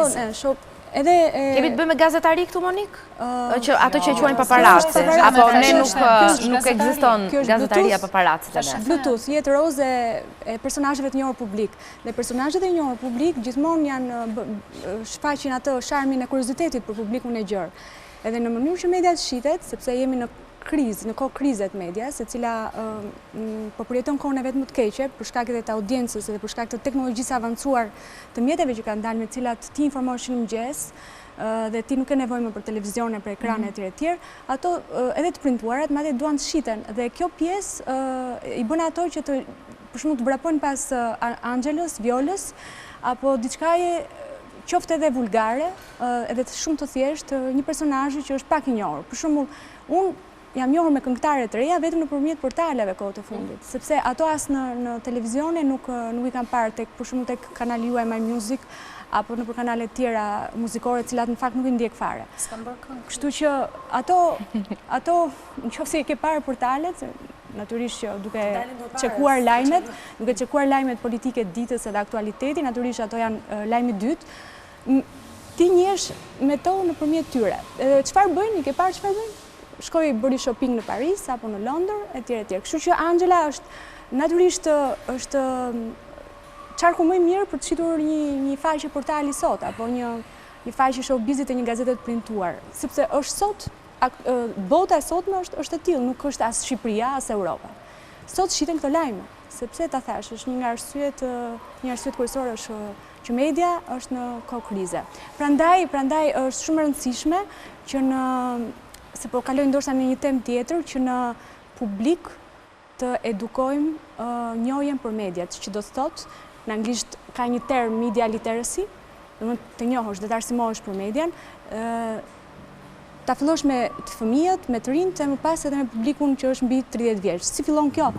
edhe kemi të bëjmë me gazetari këtu, Monik? Ato që e quajnë paparazzi, apo ne nuk ekziston gazetaria paparazzi të ne? Bluetooth, jetë roze e personazheve të njohur publik. Dhe personazhet e njohur publik gjithmonë janë shfaqin atë sharmin e kuriozitetit për publikun e gjerë. Edhe në mënyrë që media shitet, sepse jemi në krizë, në kohë krizet media, se cila po përjeton kohën e vetë më të keqe, për shkak edhe të audiencës dhe për shkak të teknologjisë avancuar të mjeteve që kanë dalë me cilat ti informohesh në mëngjes, dhe ti nuk ke nevojë më për televizione, për ekrane etj. Ato edhe të printuarat madje duan të shiten dhe kjo pjesë i bën ato që të për shembull të vrapojnë pas Angelës, Violës apo diçkaje qoftë edhe vulgare, edhe shumë të thjeshtë, një personazh që është pak i njohur. Për shembull, unë jam njohur me këngëtare të reja vetëm nëpërmjet portaleve kohët e fundit, sepse ato as në televizione nuk i kam parë për shembull tek kanali juaj My Music apo nëpër kanale të tjera muzikore, të cilat në fakt nuk i ndjek fare. S'kam bërë këngë. Kështu që ato nëse i ke parë portalet, natyrisht që duke çekuar lajmet politike të ditës edhe aktualiteti, natyrisht ato janë lajmi i dytë. Ti njesh me to nëpërmjet tyre. Çfarë bëjnë? I ke parë çfarë bëjnë? Shkoj bëri shopping në Paris apo në Londër etj. Kështu që Angela është natyrisht është çarku më i mirë për të shitur një faqe portali sot apo një faqe showbizit e një gazete të printuar, sepse është sot bota e sotme është e tillë, nuk është as Shqipëria as Europa. Sot shiten këto lajme, sepse ta thash, është një nga arsyet kryesore është që media është në kohë krize. Prandaj është shumë e rëndësishme që se po kaloj ndoshta në një temë tjetër, që në publik të edukojmë njohjen për mediat, që do të thotë, në anglisht ka një term media literacy, të njohësh dhe të arsimohesh për median, ta fillosh me të fëmijët, me të rinjt, e më pas edhe me publikun që është mbi 30 vjeç. Si fillon kjo?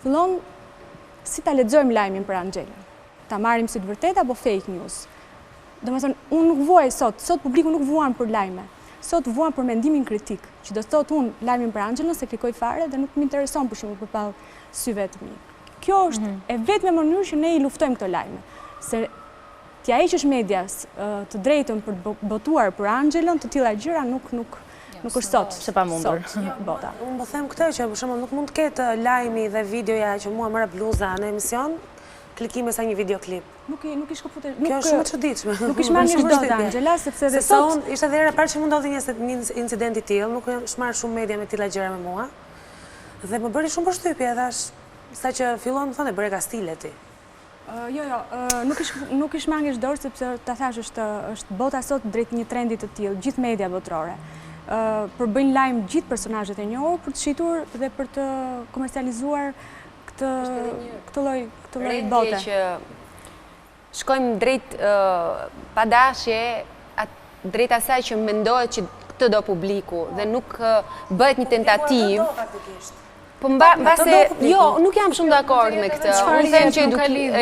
Fillon si ta lexojmë lajmin për Angela. Ta marrim si të vërtetë apo fake news. Domethënë, unë nuk vuaj sot publiku nuk vuan për lajme. Sot vuan për mendimin kritik, që do të thotë unë lajmin për Angelën se klikoj fare dhe nuk më intereson për shembull përpall syve të mi. Kjo është e vetme mënyrë që ne i luftojmë këto lajme. Se t'ja heqësh medias të drejtën për të botuar për Angelën, të tilla gjëra nuk është sot. Se pa mundur. Bota. Unë po them këtë që për shembull nuk mund të ketë lajmi dhe videoja që mua mëra bluza në emision, klikime sa një videoklip. Nuk i shkëputet. Kjo është shumë e çuditshme. Nuk i shmangesh dot Angela, sepse dhe sot ishte edhe hera parë që më ndodhi një incident i tillë, nuk është marrë shumë media me tilla gjëra me mua. Dhe më bëri shumë përshtypje, thash, saqë fillon të thonë bëre ka stile ti. Jo, nuk i shmangesh dorë sepse ta thash është bota sot drejt një trendi të tillë, gjithë media botërore. Përbëjnë lajm gjithë personazhet e njohur për të shitur dhe për të komercializuar këtë lloj bote. Që shkojmë drejt padashje, drejt asaj që mendohet që këtë do publiku dhe nuk bëhet një tentativë. Po mbase, jo, nuk jam shumë dakord me këtë. Unë them që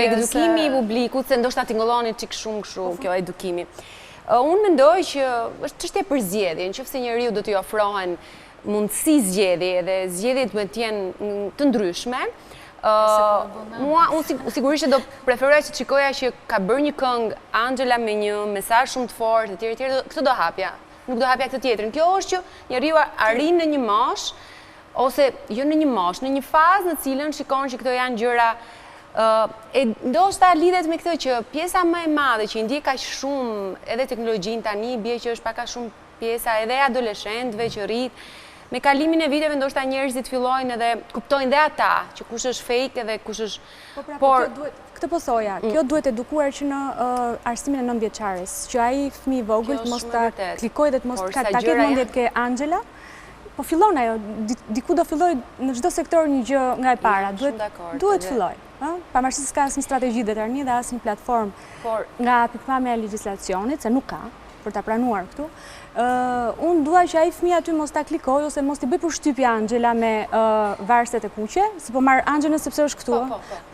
edukimi i publikut, se ndoshta tingëlloni çik shumë kështu kjo edukimi. Unë mendoj që është çështje për zgjedhje, nëse njeriu do t'i ofrohen mundësi zgjedhje dhe zgjedhjet duhet të jenë të ndryshme. Unë sigurisht do preferoja që shikoja që ka bërë një këngë Angela me një mesazh shumë të fortë, etj, këtë do hapja. Nuk do hapja këtë tjetrën. Kjo është që njeriu arrin në një moshë, ose jo në një moshë, në një fazë në cilën shikon që këto janë gjëra ndoshta lidhet me këtë që pjesa më e madhe që i ndjek kaq shumë edhe teknologjinë tani bie që është pak a shumë pjesa edhe e adoleshentëve që rrit. Me kalimin e viteve ndoshta njerëzit fillojnë edhe kuptojnë dhe ata që kush është fake edhe kush është. Por këtë po thoja, kjo duhet edukuar që në arsimin e 9 vjeçares, që ai fëmijë i vogël mos ta klikojë dhe të mos ta ketë mendje ke Angela. Po fillon ajo, diku do filloj në çdo sektor një gjë nga e para, duhet filloj. Pavarësisht se ka asnjë strategji detyrimit dhe asnjë platformë nga pikpamja e legjislacionit, se nuk ka për ta pranuar këtu. Unë dua që ai fëmijë aty mos ta klikoj ose mos t'i bëj përshtypje Angela me varset e kuqe, se po marr Angelën sepse është këtu.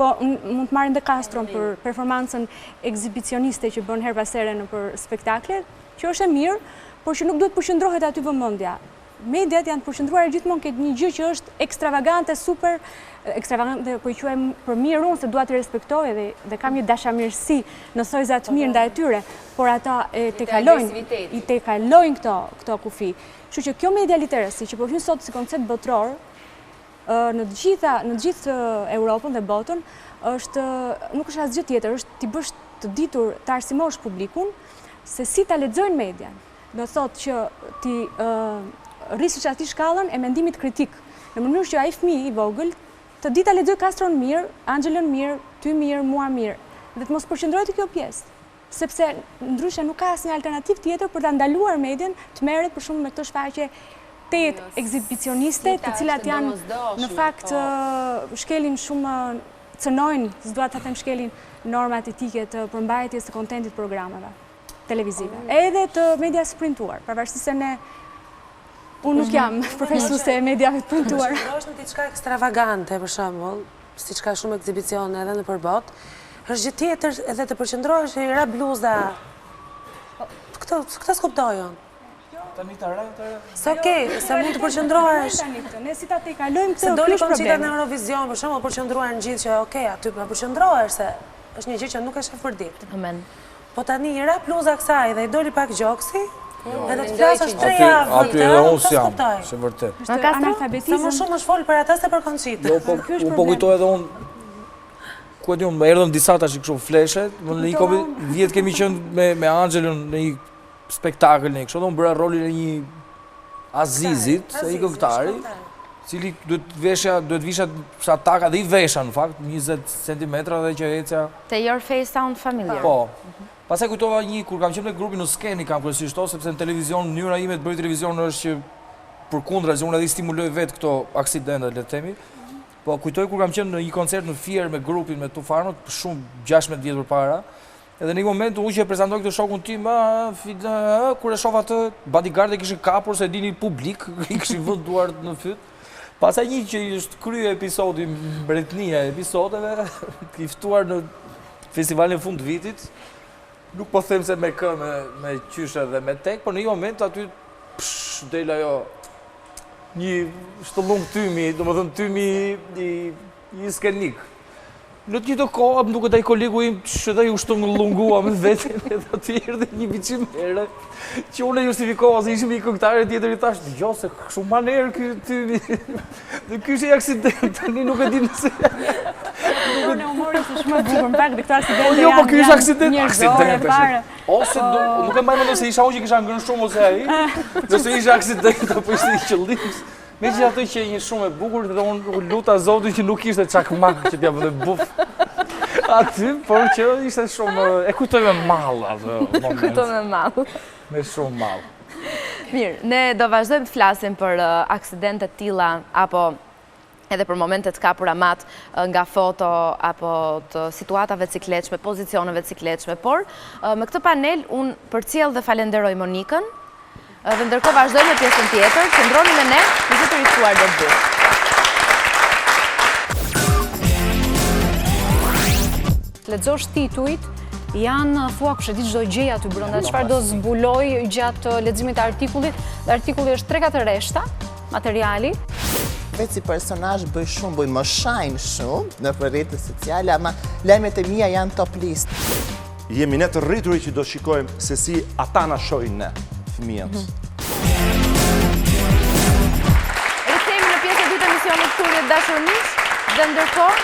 Po mund të marrim dhe Castron për performancën ekzibicioniste që bën her pas here nëpër spektakle, që është e mirë, por që nuk duhet përqendrohet aty vëmendja. Mediat janë të përqendruar gjithmonë ke një gjë që është ekstravagante, super ekstravagante, po i quajmë për mirë unë se dua të respektoj dhe kam një dashamirësi në thojza të mirë ndaj tyre, por ata i tekalojnë këto kufi. Kështu që kjo media literacy që po hyn sot si koncept botror në të gjithë Europën dhe botën nuk është asgjë tjetër, është t'i bësh të ditur të arsimosh publikun se si ta lexojnë median. Do thotë që ti rrisësh aty shkallën e mendimit kritik, në mënyrë që ai fëmijë i vogël të di ta lexoj Castron mirë, Angelën mirë, ty mirë, mua mirë, dhe të mos përqendrohet te kjo pjesë, sepse ndryshe nuk ka asnjë alternativë tjetër për ta ndaluar median të merret për shembull me këtë shfaqje tetë ekzibicioniste, të cilat janë në fakt shkelin shumë cënojnë, s'dua ta them shkelin normat etike të përmbajtjes të kontentit programeve televizive, edhe të medias printuar, pavarësisht se unë nuk jam profesuese e mediave të printuar. Është në diçka ekstravagante, për shembull, siç ka shumë ekzibicione edhe nëpër botë, është gjë tjetër edhe të përqendrohesh në ra bluza. Këtë s'kuptojnë. Tani të re. Se okej, se mund të përqendrohesh. Ne si ta tekalojmë këtë, se doli koncita në Eurovision, për shembull, përqendruar në gjithë që okej, aty po përqendrohesh se është një gjë që nuk e shef për ditë. Amen. Po tani ra bluza kësaj dhe i doli pak gjoksi. Edhe të flasësh 3 javë. Aty edhe unë s'jam, se vërtet. Sa më shumë është folë për ata se për Koncita. Jo, po kujtoj edhe unë, ku e di unë, erdhën disa tash kështu fleshe, në një Covid vjet kemi qenë me Angelën në një spektakël në kështu, unë bëra rolin e një Azizit, se i këngëtari, cili duhet visha sa taka dhe i vesha në fakt, 20 cm dhe që ecja. Te Your Face Sound Familiar. Po. Pastaj kujtova kur kam qenë në grupin në skeni kam kryesisht sepse në televizion mënyra ime të bëj televizion është që përkundra që unë edhe stimuloj vetë këto aksidente le të themi. Po kujtoj kur kam qenë në një koncert në Fier me grupin me Tufanot shumë 16 vjet përpara. Edhe në një moment unë që e prezantoj këtë shokun tim, kur e shoh atë bodyguard e kishin kapur se dini publik, i kishin vënë duart në fyt. Pastaj një që është kryer episodi mbretënia e episodeve, i ftuar në festivalin fund vitit, nuk po them se me këmbë, me qyshe dhe me tek, por në një moment aty del ajo një shtollung tymi, domethënë tymi i skenik. Në të njëjtën kohë më duket ai kolegu im shëdai u shtollungua me veten edhe aty erdhi një biçimere që unë justifikova se ishim një këngëtar e tjetër i thash, "Jo, se shumë maner ky tymi." Dhe ky ishte aksident, tani nuk e di nëse. Unë humorit është shumë e bukur, në fakt këto aksidente Jo, po ky ishte aksident. njerëzore fare. Ose nuk e mbaj mend se isha unë që kisha ngrënë shumë ose ai. Nëse ishte aksident apo ishte i qëllimsh. Megjithatë që një shumë e bukur dhe unë luta Zotin që nuk ishte çakmak që t'ja vënë buf. Aty, por që ishte shumë e kujtoj me mall atë moment. Kujtoj me mall. Me shumë mall. Mirë, ne do vazhdojmë të flasim për aksidente të tilla apo edhe për momente të kapura mat nga foto apo të situatave të cikletshme, pozicioneve të cikletshme, por me këtë panel unë përcjell dhe falenderoj Monikën. Dhe ndërkohë vazhdojmë me pjesën tjetër, qëndroni me ne, në të rituar do të dy. Lexosh titujt, janë thua kush e di çdo gjë aty brenda, çfarë do zbuloj gjatë leximit të artikullit. Dhe artikulli është 3-4 rreshta, materiali. Vetë si personazh bëj shumë, bëj më shajnë shumë në rrjetet sociale, ama lajmet e mia janë top list. Jemi ne të rriturit që do shikojmë se si ata na shohin ne, fëmijët. Rikthehemi në pjesën e dytë të emisionit Turit Dashurisë dhe ndërkohë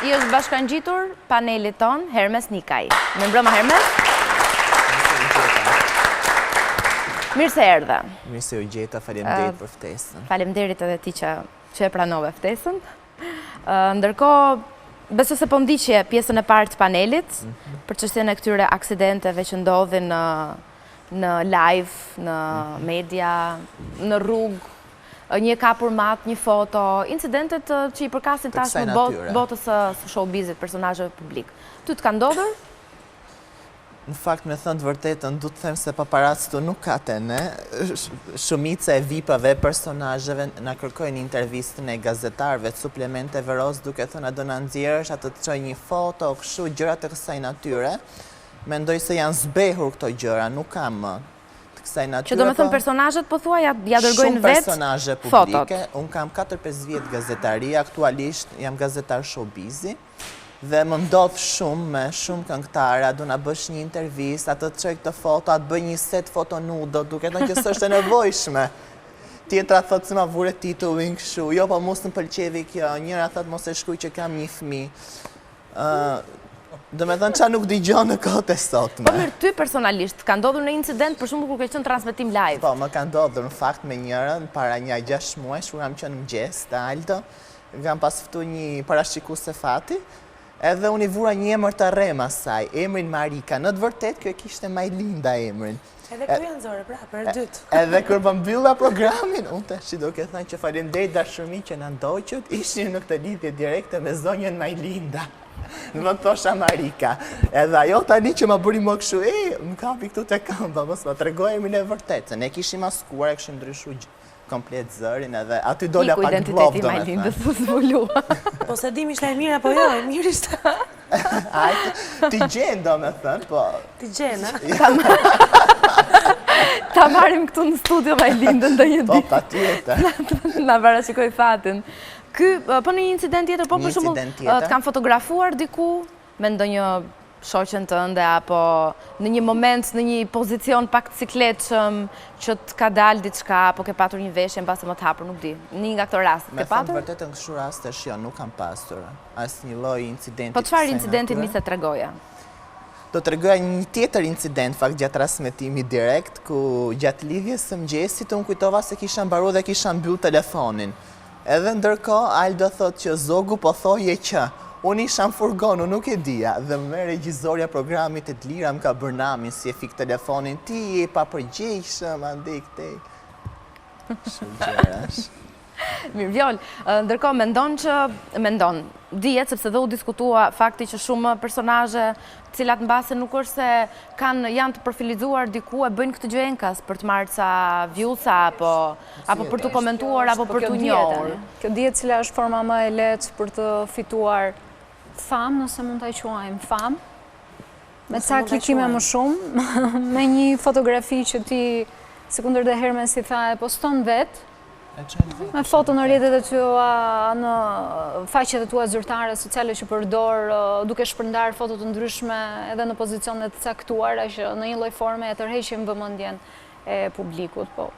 i është bashkangjitur panelit ton Hermes Nikaj. Mirëmbrëma Hermes. Mirë se erdhe. Mirë se u gjeta, faleminderit për ftesën. Faleminderit edhe ti që e pranove ftesën. Ndërkohë, besoj se po ndiqje pjesën e parë të panelit për çështjen e këtyre aksidenteve që ndodhin në live, në media, në rrugë, një kapur mat, një foto, incidentet që i përkasin tash në botës së showbizit, personazheve publik. Ty të ka ndodhur? Në fakt, me thënë të vërtetën, du të them se paparazzi nuk ka të ne. Shumica e VIP-ave, personazheve na kërkojnë intervistën e gazetarëve, suplementeve roz, duke thënë a do na nxjerrësh atë të çoj një foto, kështu gjëra të kësaj natyre. Mendoj se janë zbehur këto gjëra, nuk kam të kësaj natyre. Që do me thënë personazhet po thua ja dërgojnë shumë vetë personazhe publike. Unë kam 4-5 vjet gazetari, aktualisht jam gazetar showbizi. Dhe më ndodh shumë me shumë këngëtare, du na bësh një intervistë, atë të çoj këtë foto, atë bëj një set foto nudo, duke thënë që s'është e nevojshme. Tjetra thotë se ma vure titullin kështu, jo po mos më pëlqevi kjo, njëra thotë mos e shkruaj që kam një fëmijë. Do me thënë qa nuk digjon në kohët e sotme. Po mirë, ty personalisht, ka ndodhur në incident për shembull kur ke qenë transmetim live? Po, më ka ndodhur në fakt me njërën, para një 6 muajsh, kur kam qenë mëngjes të Aldo, kam pas ftu një parashikuese fati, edhe unë i vura një emër të rrem asaj, emrin Marika. Në të vërtet, kjo e kishte Majlinda emrin. Edhe kjo janë zore, pra, për dytë. Edhe kur më mbylla programin, unë të shi duke thënë që faleminderit dashurmi që në ndoqët, ishim në këtë lidhje direkte me zonjën Majlinda. Në më thosha Marika. Edhe ajo tani që më bëri më këshu, më kapi këtu të këmba, mos më tregoj emrin e vërtet, se ne kishim maskuar, e kishim ndryshu komplet zërin edhe aty dola pak blov, do me thënë. Identiteti Majlindës u zbulua. Po se dim ishte e mirë apo jo, e mirë ishte. Ti gjenë, do me thënë, po... Ti gjenë, a? Ta marim këtu në studio Majlindën dhe një ditë. Po, pa tjetër. Na parashikoj fatin. Po në një incident tjetër, po për shembull të kam fotografuar diku me ndonjë shoqen tënde apo në një moment, në një pozicion pak cikletshëm që të ka dalë diçka apo ke patur një veshje mbase më të hapur, nuk di. Një nga këto raste ke patur? Me thënë vërtetën kështu rastesh jo, nuk kam pasur asnjë lloj incidenti. Po çfarë incidenti mi se tregoja? Do të tregoja një tjetër incident fakt gjatë transmetimit direkt ku gjatë lidhjes së mëngjesit unë kujtova se kisha mbaruar dhe kisha mbyll telefonin. Edhe ndërkohë Aldo thotë që Zogu po thoje që unë isha në furgon, unë nuk e dija, dhe me regjizorja programit e Lira më ka bërë namin si e fik telefonin, ti e pa përgjeshëm, ande i këtej. Shumë gjerash. Mirë, Vjol, ndërkohë dihet, sepse dhe u diskutua fakti që shumë personazhe cilat në base nuk është se janë të profilizuar diku e bëjnë këtë gjë enkas për të marrë ca vjusa apo për të komentuar apo për të njohur. Kjo dihet cila është forma më e lehtë për të fituar famë, nëse mund ta quajmë famë. Me ca klikime më shumë, me një fotografi që ti sekundër dhe herme si tha e poston vetë, me foto në rrjetet e tua, në faqet e tua zyrtare sociale që përdor, duke shpërndar foto të ndryshme edhe në pozicione të caktuara që në një lloj forme e tërheqin vëmendjen e publikut, po.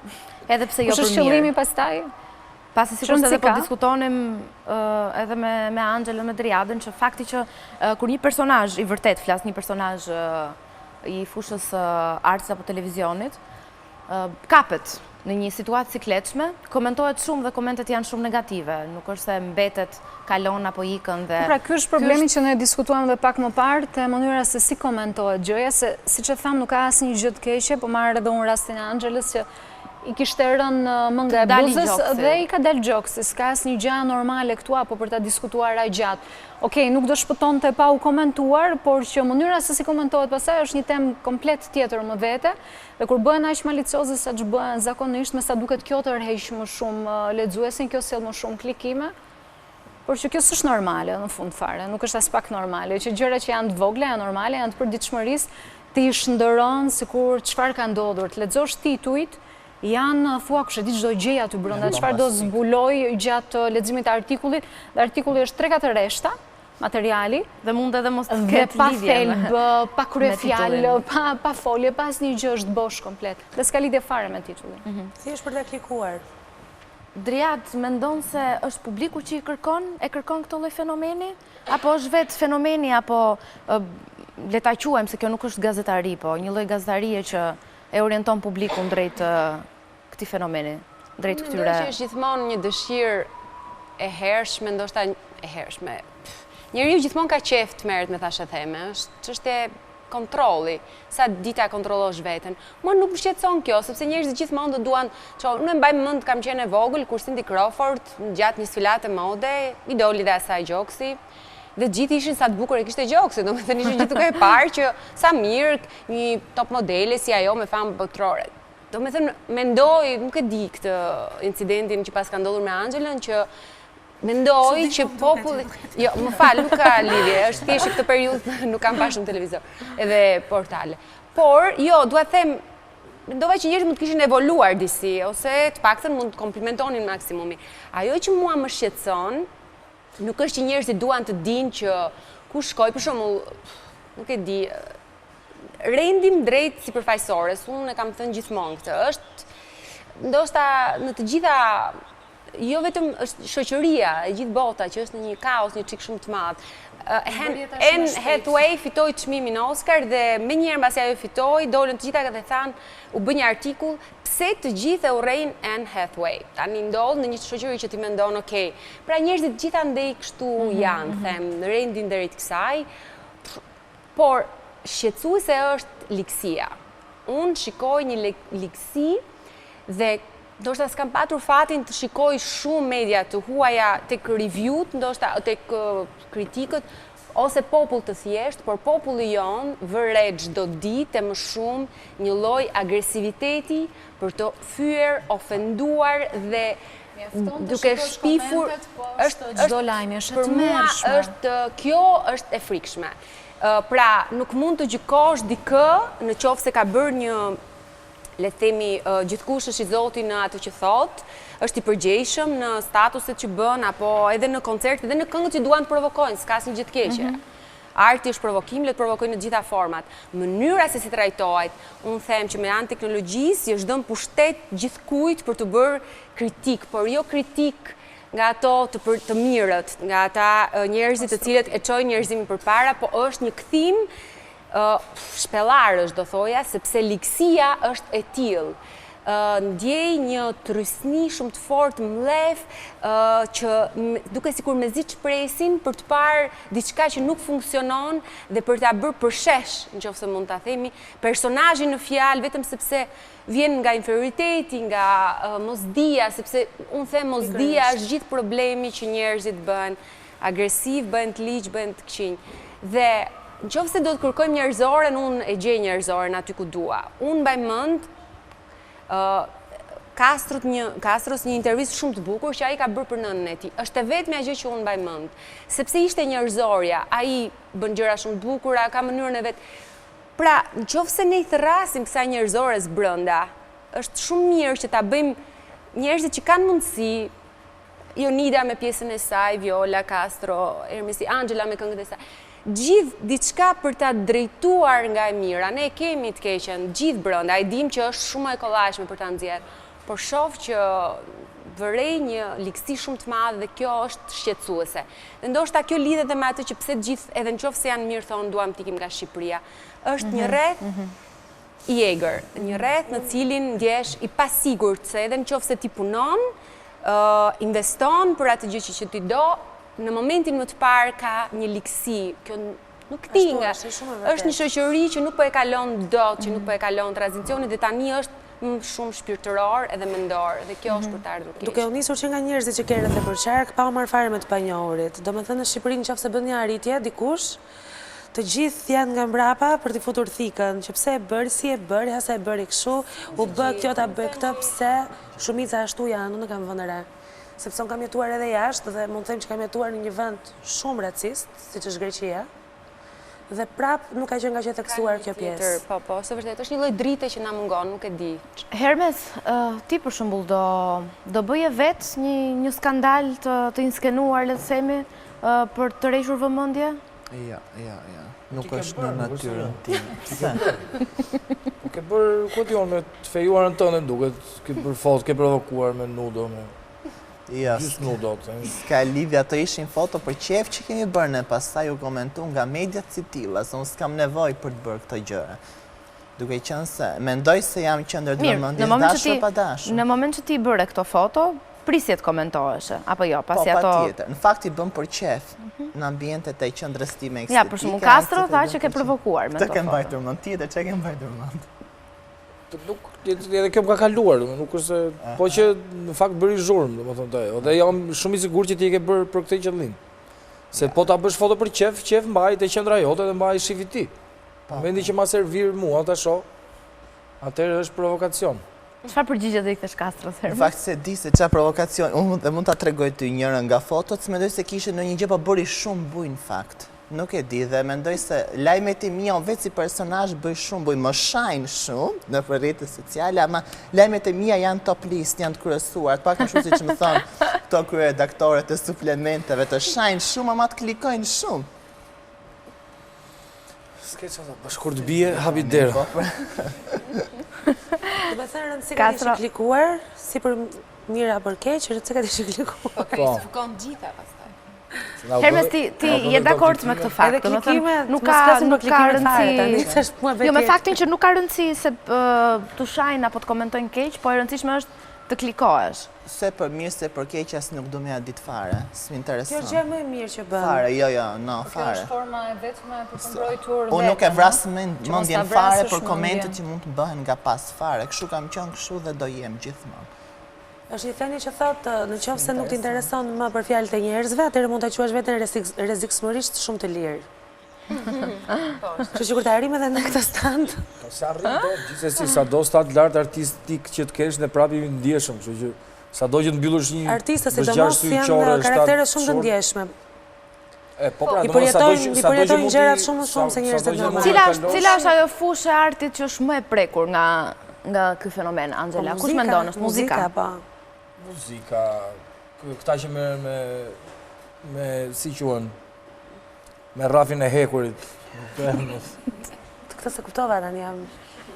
Edhe pse jo për mirë. Është qëllimi pastaj? Pasi sikur edhe po diskutonim edhe me Anxhelën, me Driadën, që fakti që kur një personazh i vërtet flas, një personazh i fushës artës apo televizionit, kapet në një situatë sikletshme, komentohet shumë dhe komentet janë shumë negative. Nuk është se mbetet, kalon apo ikën dhe... Pra, ky është problemi që ne diskutuam dhe pak më parë, te mënyra se si komentohet gjëja, se si që thamë nuk ka asnjë gjë të keqe, po marrë edhe unë rastin e Anxhelës që i kishte rënë mënga e bluzës dhe i ka dalë gjoksi, s'ka asnjë gjë normale këtu apo për ta diskutuar aq gjatë. Okej, nuk do shpëtonte pa u komentuar, por që mënyra se si komentohet pastaj është një temë komplet tjetër më vete, dhe kur bëhen aq malicioze sa që bëhen zakonisht, me sa duket kjo të rrheq më shumë lexuesin, kjo sjell më shumë klikime, por që kjo s'është normale në fund fare, nuk është as pak normale, që gjëra që janë të vogla, janë normale, janë të përditshmërisë, ti shndëron sikur çfarë ka ndodhur, të lexosh titujt, janë thua kush e di çdo gjë aty brenda, çfarë do zbuloj gjatë leximit të artikullit, dhe artikulli është 3-4 rreshta materiali dhe mund edhe mos të ketë pa thelb, pa kryefjalë, pa folje, pa asnjë gjë, është bosh komplet. Dhe s'ka lidhje fare me titullin. Si është për të klikuar? Driad mendon se është publiku që e kërkon këtë lloj fenomeni, apo është vetë fenomeni, apo le ta quajmë se kjo nuk është gazetari, po një lloj gazetarie që e orienton publikun drejt këtij fenomeni, drejt këtyre. Mendoj që është gjithmonë një dëshirë e hershme, ndoshta e hershme. Njeriu gjithmonë ka qejf të merret me thashë theme, është çështje kontrolli, sa dita kontrollosh veten. Mua nuk më shqetëson kjo, sepse njerëzit gjithmonë do duan, unë e mbaj mend kam qenë e vogël kur Cindy Crawford gjatë një sfilate mode, idoli dhe asaj gjoksi. Dhe gjithë ishin sa të bukur e kishte gjoksi, do me thënë ishin gjithë duke e parë që sa mirë një top modele si ajo me famë botërore. Do me thënë, mendoj, nuk e di këtë incidentin që pas ka ndodhur me Anxhelën, që mendoj që populli... Jo, më falë, nuk ka lidhje, është thjesht këtë periudhë nuk kam pa shumë televizor edhe portale. Por, jo, duhet them, mendova që njerëzit mund të kishin evoluar disi, ose të paktën mund të komplimentonin maksimumi. Ajo që mua më shqetëson, nuk është që njerëzit duan të dinë që ku shkoj, për shembull, nuk e di, rendim drejt sipërfaqësores, unë e kam thënë gjithmonë këtë, është ndoshta në të gjitha, jo vetëm është shoqëria, e gjithë bota që është në një kaos, një çik shumë të madh. Anne Hathaway fitoi çmimin Oscar dhe menjëherë mbasi ajo fitoi, dolën të gjitha dhe thanë, u bë një artikull pse të gjithë e urrejnë Anne Hathaway. Tani ndodh në një shoqëri që ti mendon, okay, pra njerëzit gjithandej kështu janë, them, rendin drejt kësaj, por shqetësuese është likësia. Unë shikoj një likësi dhe ndoshta s'kam patur fatin të shikoj shumë media të huaja tek review-t, ndoshta tek kritikët, ose popull të thjesht, por populli jonë vëre çdo ditë më shumë një lloj agresiviteti për të fyer, ofenduar dhe duke shpifur, çdo lajm është e tmerrshme. Kjo është e frikshme. Pra, nuk mund të gjykosh dikë në qoftë se ka bërë një, le të themi, gjithkush është i zoti në atë që thot, është i përgjegjshëm në statuset që bën, apo edhe në koncert, edhe në këngët që duan të provokojnë, s'ka asnjë gjë të keqe. Arti është provokim, le të provokojnë në gjitha format. Mënyra se si trajtohet, unë them që me anë teknologjisë i është dhënë pushtet gjithkujt për të bërë kritik, por jo kritik nga ato të mirët, nga ata njerëzit të cilët e çojnë njerëzimin përpara, po është një kthim shpellarësh, do thoja, sepse likësia është e tillë. ndjej një trysni shumë të fortë mlef, që duke sikur me zi shpresin për të parë diçka që nuk funksionon dhe për ta bërë përshesh, nëse mund ta themi, personazhin në fjalë vetëm sepse vjen nga inferioriteti, nga mosdia, sepse unë them mosdia është gjithë problemi që njerëzit bëhen agresiv, bëhen të ligjë, bëhen të këqinj. Dhe nëse do të kërkojmë njerëzoren, unë e gjej njerëzoren aty ku dua. Unë mbaj mend Kastros një intervistë shumë të bukur që ai ka bërë për nënën e tij. Është e vetmja gjë që unë mbaj mend, sepse ishte njerëzorja, ai bën gjëra shumë të bukura, ka mënyrën e vet. Pra, nëse ne i thrasim kësaj njerëzores brenda, është shumë mirë që ta bëjmë njerëzit që kanë mundësi, Jonida me pjesën e saj, Viola, Castro, Ermesi, Angela me këngët e saj. Gjithë diçka për ta drejtuar nga e mira. Ne kemi të keqen, gjithë brenda, e dim që është shumë e kollajshme për ta nxjerrë, por shoh që vërej një ligësi shumë të madhe dhe kjo është shqetësuese. Dhe ndoshta kjo lidhet edhe me atë që pse të gjithë, edhe nëse janë mirë thonë duam të ikim nga Shqipëria. Është një rreth i egër, një rreth në cilin ndjesh i pasigurt se edhe nëse ti punon, investon për atë gjë që ti do, në momentin më të parë ka një ligësi, kjo nuk tinga, është një shoqëri që nuk po e kalon dot, që nuk po e kalon tranzicionin dhe tani është shumë shpirtëror edhe mendor, dhe kjo është për të ardhur keq. Duke u nisur që nga njerëzit që kenë rreth e përqark, pa u marrë fare me të panjohurit. Domethënë në Shqipëri nëse bën një arritje dikush, të gjithë janë nga mbrapa për t'i futur thikën, që pse e bëri, si e bëri, sa e bëri kështu, u bë kjo ta bëj këtë, pse shumica ashtu janë, unë kam vënë re. Sepse unë kam jetuar edhe jashtë dhe mund të them që kam jetuar në një vend shumë racist, siç është Greqia, dhe prap nuk ka qenë nga që e theksuar kjo pjesë. Po, së vërtet, është një lloj drite që na mungon, nuk e di. Hermes, ti për shembull do bëje vetë një skandal të inskenuar, le të themi, për të rreshur vëmendje? Ja. Nuk është në natyrën time. Pse? Po ke bërë kution me të fejuarën tënde duket, ke bërë foto, ke provokuar me nudo, me gjysë nudo. Ska lidhja, të ishin foto për qef që kemi bërë ne, pastaj u komentu nga mediat si tilla, se unë s'kam nevojë për të bërë këto gjëra. Duke qenë se mendoj se jam qendër vëmendjes dashur pa dashur. Në moment që ti bëre këto foto, prisje të komentoheshe, apo jo, pasi ato... Po, patjetër. Në fakt i bëm për qef në ambientet e qendrës time estetike. Ja, për shembull Castro tha që ke provokuar me këto foto. Të kem mbajtur mend tjetër, çka kem mbajtur mend. Nuk, edhe kjo më ka kaluar, nuk është se... Po që në fakt bëri zhurmë, domethënë të ajo. Dhe jam shumë i sigurt që ti e ke bërë për këtë qëllim. Se po ta bësh foto për qef mbaj te qendra jote dhe mbaj shifi ti. Vendi që ma servir mua ta shoh, atëherë është provokacion. Çfarë përgjigje do i kthesh Castro? Në fakt se di se çfarë provokacion, unë dhe mund ta tregoj ty njërin nga fotot, mendoj se kishte ndonjë gjë, po bëri shumë buj në fakt. Nuk e di dhe mendoj se lajmet e mia unë vetë si personazh bëj shumë buj, më shajnë shumë në rrjetet sociale, ama lajmet e mia janë top list, janë të kryesuar, pak më shumë siç më thon këto kryeredaktorët e suplementeve, të shajnë shumë, ama të klikojnë shumë. S'ke çfarë, bash kur të bie hapi derë. Do të thënë rëndësi ka të klikuar, si për mira për keq, rëndësi ka të klikuar. Po, ka i sfukon gjitha pastaj. Hermes, ti je dakord me këtë fakt, do të thënë nuk ka rëndësi. Jo, me faktin që nuk ka rëndësi se të shajnë apo të komentojnë keq, po e rëndësishme është të klikohesh. Se për mirë, se për keq as nuk do më ja ditë fare, s'më intereson. Kjo është gjë më e mirë që bën. Fare, jo, no, fare. Kjo është forma e vetme për të mbrojtur vetën. Unë nuk e vras mendjen fare për komentet që mund të bëhen nga pas fare. Kështu kam qenë kështu dhe do jem gjithmonë. Është një thënie që thotë, në qoftë se nuk t'intereson më për fjalët e njerëzve, atëherë mund ta quash veten rrezikshmërisht shumë të lirë. Kështu që kur të arrim edhe në këtë stand. Po sa arrim do, gjithsesi sado stat lart artistik që të kesh ne prapë i ndjeshëm, kështu që sado që të mbyllësh një artistët sidomos janë karaktere shumë të ndjeshëm. Po pra, i përjetojnë gjërat shumë se njerëzit normalisht. Cila është ajo fushë e artit që është më e prekur nga ky fenomen, Angela? Kush mendon është muzika? Muzika, këta që me si quhen, me rrafin e hekurit. Këtë se kuptova tani jam,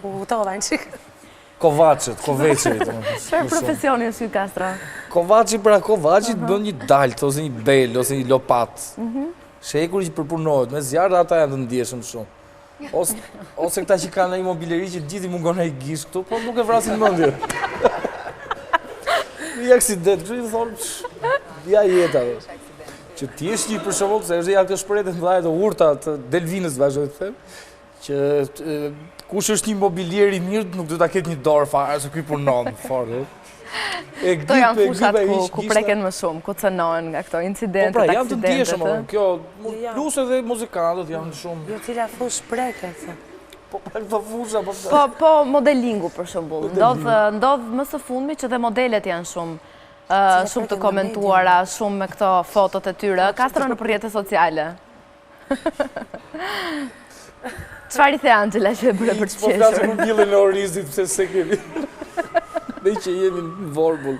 u kuptova në qikë. Kovacët, koveqërit. Çfarë profesioni është ky Castro? Kovaçi pra Kovacit bën një dalt, ose një bel, ose një lopat. Shekuri që përpunohet, me zjarë ata janë të ndjeshëm shumë. Ose këta që kanë një mobileri që gjithi mungon ai gish këtu, po nuk e vrasin mendje. Një aksident, kështu i thonë, ja jeta. Që ti jesh një për shembull, se është ja këtë shprehje të mëdha të urta të Delvinës vazhdoj të them, që kush është një mobilier i mirë nuk do ta ketë një dorë fare, se ky punon fort. Këto janë fushat ku preken më shumë, ku cënohen nga këto incidentet, aksidentet. Po pra, janë të ndjeshëm, kjo plus edhe muzikantët janë shumë. Jo, cila fush preket. Po pra këto fusha, po modelingu për shembull. Ndodh më së fundmi që dhe modelet janë shumë të komentuara, shumë me këto fotot e tyre, kastrën nëpër rrjetet sociale. Çfarë i the Angela që e bëre për të qeshur? Po flasim për billën e Orizit, pse se kemi. Ne që jemi në vorbull.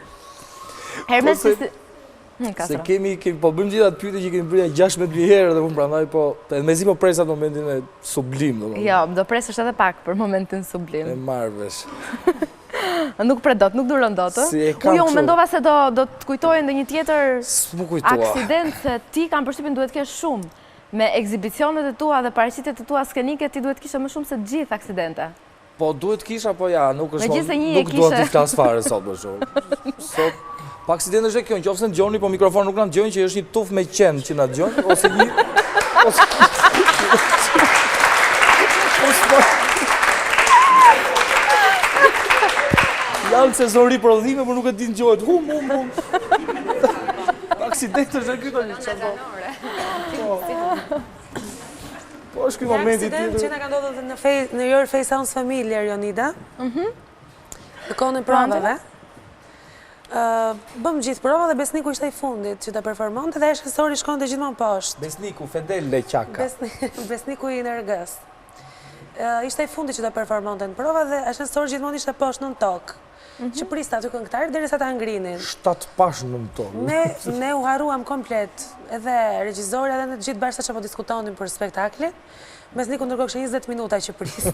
Hermes, se kemi, po bëjmë gjitha të pyetje që kemi bërë 16 herë dhe unë prandaj po, mezi po presa në momentin e sublim. Jo, do presësh edhe pak për momentin sublim. E marrë vesh. Nuk pret dot, nuk duron dot, Unë mendova se do të kujtojnë dhe një tjetër aksident, se ti kam përshtypjen duhet kesh shumë. Me ekzibicionet e tua dhe paraqitjet e tua skenike, ti duhet kishe më shumë se të gjithë aksidente. Po duhet kisha, po ja, nuk duhet t'i flas fare sot për shumë. Sot, pa aksident është e kjo, nëse dëgjoni, po mikrofon nuk na dëgjojnë, që është një tuf me qenë që na dëgjon, ose një... Janë sezori prodhime, por nuk e din gjohet. Hum. Aksident është e kjo një qëndo. Po është këj momenti tjetër. Aksident që nga ka ndodhur në Your Face Sounds Familiar, Jonida. Në kohën e provave. Bëm gjithë prova dhe Besniku ishte i fundit që të performonte dhe shkësori shkonte gjithmonë poshtë. Besniku, Fedel Leqaka. Besniku i Nergës. Ishte i fundit që të performonte në prova dhe shkësori gjithmonë ishte poshtë në tokë. Që prista aty këngëtarë derisa ta ngrinin. 7 pash në tokë. Ne u harruam komplet, edhe regjizorja dhe në të gjithë bashkë që po diskutonim për spektaklin. Besniku ndërkohë kishte 20 minuta që priste.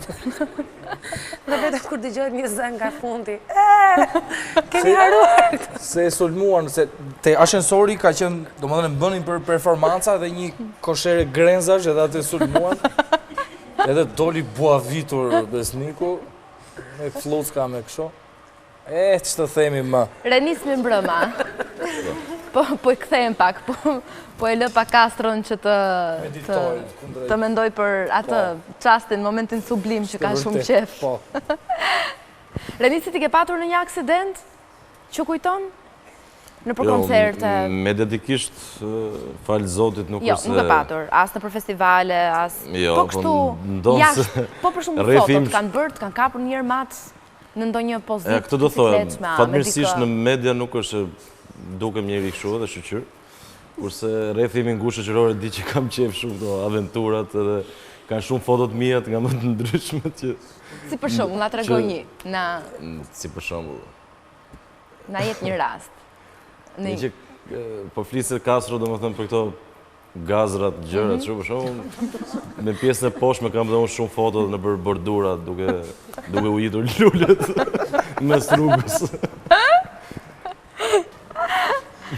Dhe vetëm kur dëgjojmë një zëng nga fundi. Keni harruar! Se e sulmuan, se te ashensori ka qenë, domethënë bënin për performanca dhe një koshere grenzash edhe atë sulmuan. Edhe doli buavitur Besniku, me flucka me kësho. Që të themi më. Renis me mbrëma. Po i kthejmë pak, po e lë pa Kastron që të mendoj për atë çastin, momentin sublim që ka shumë qef. Renisi, ti ke patur në një aksident që kujton? Në për koncerte? Me dedikisht, falë zotit, nuk është... Jo, nuk e patur, as në për festivale, as... Po kështu, jashtë, po për shumë fotot, kanë bërë, kanë kapur një matë në ndonjë pozitë këtë do thojmë, fatmirësisht në media nuk është dukem njeri kështu dhe shqyqyr, kurse rrethimi ngushtë shoqërore di që kam qef shumë këto aventurat edhe kanë shumë fotot mijat nga më të ndryshme që... Si për shumë, nga të regoj një, na... Si për shumë... Na jetë një rast. Një që po flisë Kastro, do më thëmë për këto gazrat, gjërat, shumë për shumë, me pjesën e poshme kam dhe unë shumë foto në për bordurat duke ujitur lullet mes rrugës.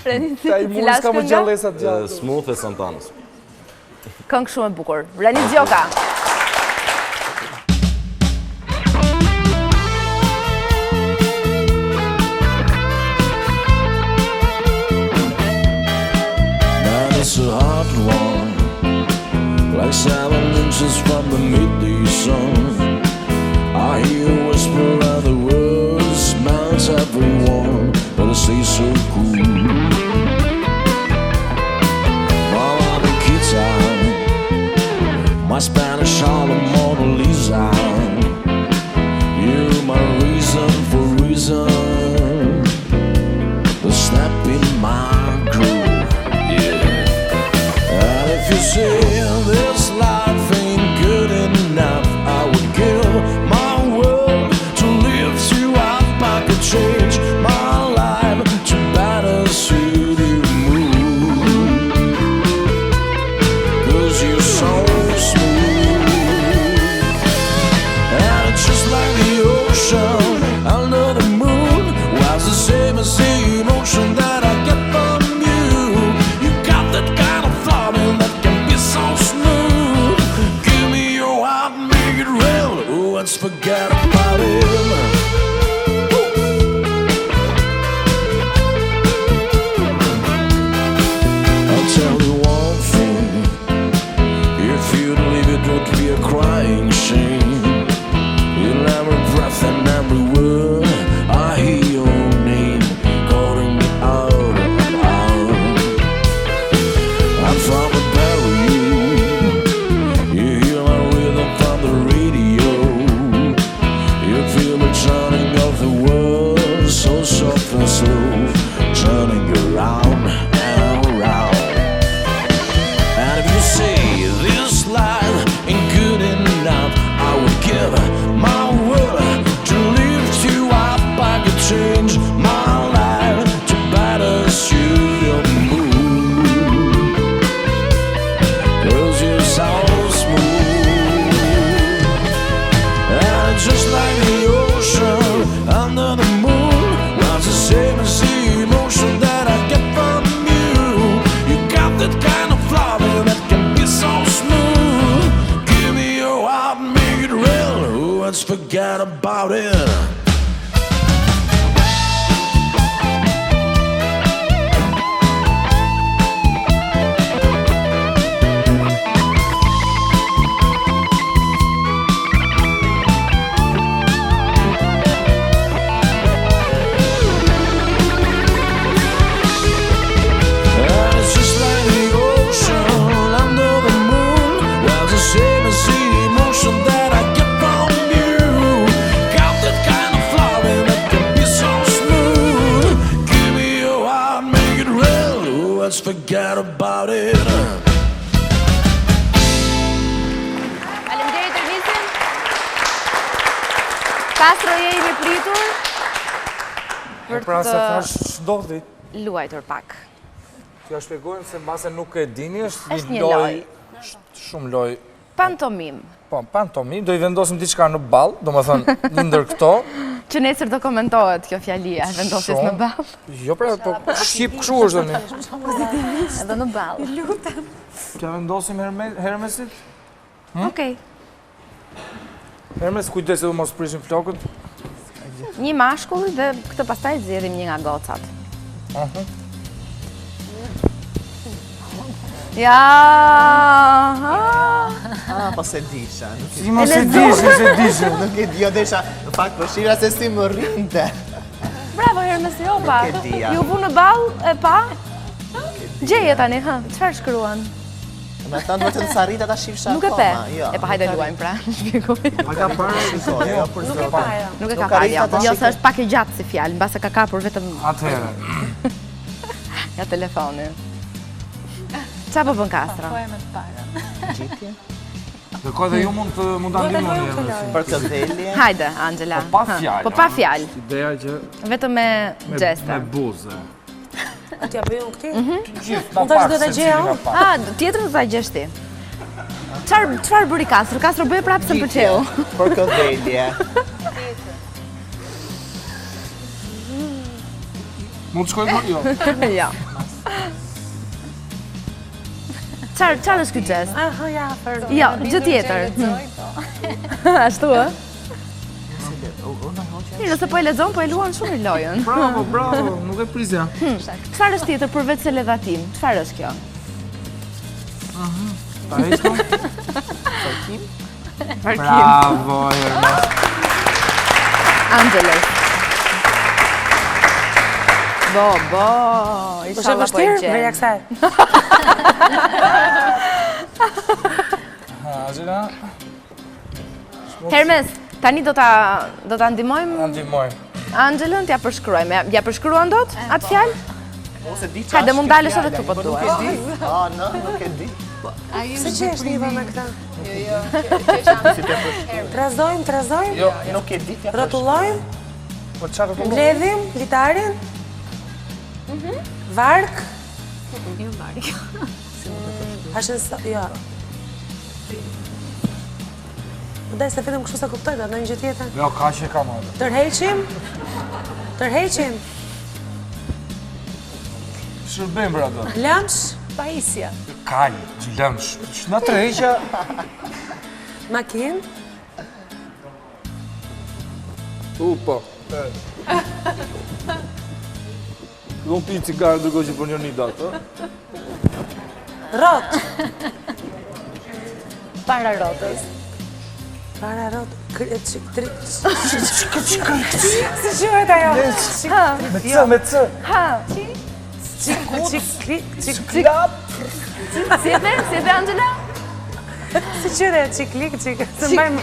Ka i mundës ka më gjallesat gjallë. Smooth e Santanës. Këngë shumë e bukur. Reni Gjoka. It's a hot one, like 7 inches from the midday sun. I hear a whisper of the words, melts everyone, but it stays so cool. While the kids out, my Spanish Harlem Mona Lisa. You're my reason for reason, the snap in my groove. If you say this life ain't good enough, I would give my world to live you up. I could change my life to better suit you mood. 'Cause you're so smooth, and it's just like the ocean under the moon. Was the same as the emotion that I get from you. You got that kind of thought in that so smooth. Give me your heart change my life to better suit your mood. 'Cause you're so smooth, and just like the ocean under the moon, was the same as the emotion that I get from you. You got that kind of loving that can be so smooth. Give me your heart, make it real. Let's forget about it. Let's forget about it. Faleminderit Ermisin. Castro je i pritur për Pra se të thash ç'ndodhi. luajtur pak. T'ja shpjegojmë se mbase nuk e dini, Është është një një loj, lojë. shumë loj. Pantomim. Po, pantomim, do i vendosim diçka në ball, domethënë një ndër këto. Që nesër do komentohet kjo fjalia, e vendosjes në ball. Jo pra, po shqip kështu është tani. Edhe në ball. T'ja vendosim Hermesit? Okej. Hermes, kujdes se du mos prishim flokët. Një mashkull dhe këtë pastaj zgjedhim një nga gocat. Ja. Po se disha. Si mos e dishe, se dishe. Nuk e di, jo desha, në fakt përshira se si më rrinte. Bravo Hermes, jo pa. Nuk e dija. Ju vu në ball e pa? Gjeje tani, hë, çfarë shkruan? Me thënë duhet të s'arrita ta shifsha Nuk e akoma. pe. Jo. E pa hajde luajmë pra, shpjegoj. Ma ka parë Shikoj, jo për Nuk e zot. paja. Nuk e ka parë, jo, se është pak e gjatë si fjalë, mbase ka kapur vetëm Atëherë. nga telefoni. Qa po bën Castro? Kërkoj dhe ju mund ta ndihmoni Hermesin. Për këtë dhelje. Hajde, Angela. Po pa fjalë. Po pa fjalë, Ideja që vetëm me me gjeste. buzë. T'ja bëjmë këti? Gjithë Unë tash do ta gjeja unë. Tjetër do ta gjesh ti. Çfarë bëri Castro? Castro bëj prapë se më pëlqeu. Për këtë dhelje. Mund të shkojmë më? Jo. Jo. Çfarë është ky gjest? Aha, ja, për... Jo, gjë tjetër. Ashtu ë? Nëse po e lexon, po e luan shumë lojën. Bravo, bravo, nuk e prisja. Çfarë është tjetër përveç se ledhatim? Çfarë është kjo? Ta heqëm? Parkim. Bravo, Hermes. Angeles. Bo, Është e vështirë? Verja kësaj. Angela, Hermes, tani do ta ndihmojmë ndihmoj. Angelën, t'ja përshkruajmë. Ja përshkruan dot atë fjalë? Ose di Hajde, mund dalësh edhe këtu po duaj. Nuk e di. Nuk e di. Se që është një me këta? Trazojmë? Jo, Nuk e di. Rrotullojmë? po çfarë do? Mbledhim litarin? Vark? Jo vark. Jo. Po daj se vetëm kështu sa kuptoj, do në një gjë tjetër. Jo, ka që e kam atë. Tërheqim? Shërbim për atë. Lamsh? Paisja. Kalj, gjilëmsh. Shna të reqja. Makinë? Po. Këllon pi cigarë ndërkohë që për një datë, Rot? Para rotës. Para rot? Si quhet ajo? Me C. Ciklap. Si e the Angela? Si quhet çiklik? Se mbajmë.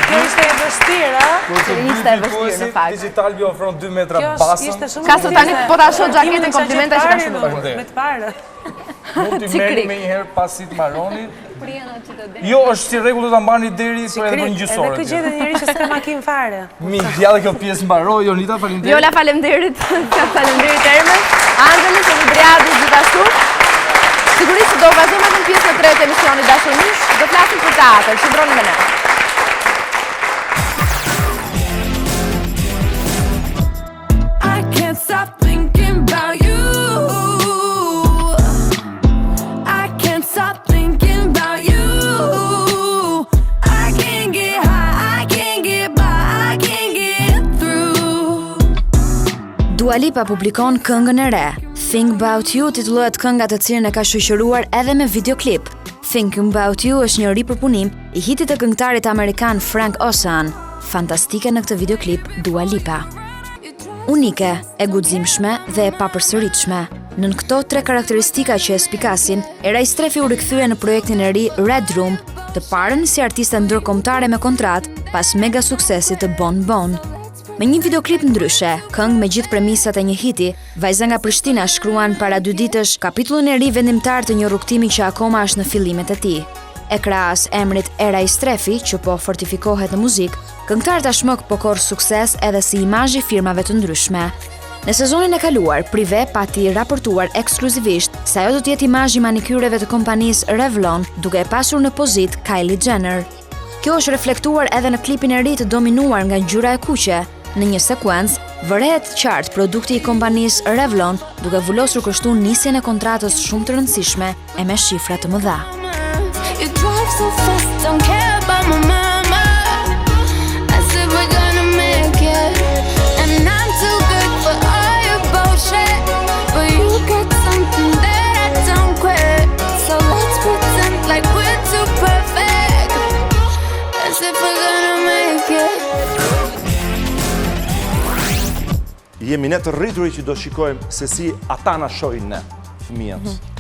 Kjo ishte e vështirë, a? Ishte e vështirë në fakt. Digital bi ofron 2 metra Kjo basën. ishte shumë Castro tani po ta shoh xhaketën, komplimenta që ka shumë. Me të parë. Mund t'i merri me njëherë pasit maroni, prien aty të deri. Jo, është si rregull ta mbani deri për një gjysore. Edhe këtë gjetë njëri që s'ka makinë fare. Ja dhe kjo pjesë mbaroi, Jonita, faleminderit. Jola, faleminderit. Faleminderit Ermes. Anxhelës dhe Driadis gjithashtu. Sigurisht do vazhdojmë në pjesën e tretë të emisionit Dashurish, do flasim për teatr, qëndroni me ne. I can't stop thinking about you. I can't stop thinking about you. I can't get high, I can't get by, I can't get through. Dua Lipa publikon këngën e re. Think About You titullohet kënga të cilën e ka shoqëruar edhe me videoklip. Thinking About You është një ripërpunim i hitit të këngëtarit amerikan Frank Ocean. Fantastike në këtë videoklip Dua Lipa. Unike, e guximshme dhe e papërsëritshme. Nën këto tre karakteristika që e spikasin, Eraj Strefi u rikthye në projektin e ri Red Room, të parën si artiste ndërkombëtare me kontratë pas mega suksesit të Bon Bon. Me një videoklip ndryshe, këngë me gjithë premisat e një hiti, vajza nga Prishtina shkruan para 2 ditësh kapitullin e ri vendimtar të një rrugtimi që akoma është në fillimet e tij. E krahas emrit Eraj Strefi, që po fortifikohet në muzikë, këngëtar tashmë po korr sukses edhe si imazh i firmave të ndryshme. Në sezonin e kaluar, Prive pati raportuar ekskluzivisht se ajo do të jetë imazhi i manikyreve të kompanisë Revlon, duke e pasur në pozitë Kylie Jenner. Kjo është reflektuar edhe në klipin e ri të dominuar nga ngjyra e kuqe. Në një sekuencë, vërehet qartë produkti i kompanisë Revlon, duke vullosur kështu nisjen e kontratës shumë të rëndësishme e me shifra të mëdha. You drive so fast, don't care about my mama. I said we're gonna make it, and I'm too good for all your bullshit, but you got something that I don't quit. So let's pretend like we're too perfect, as if we're gonna make it. Jemi ne të rrituri që do shikojmë se si ata na shohin ne, fëmijët.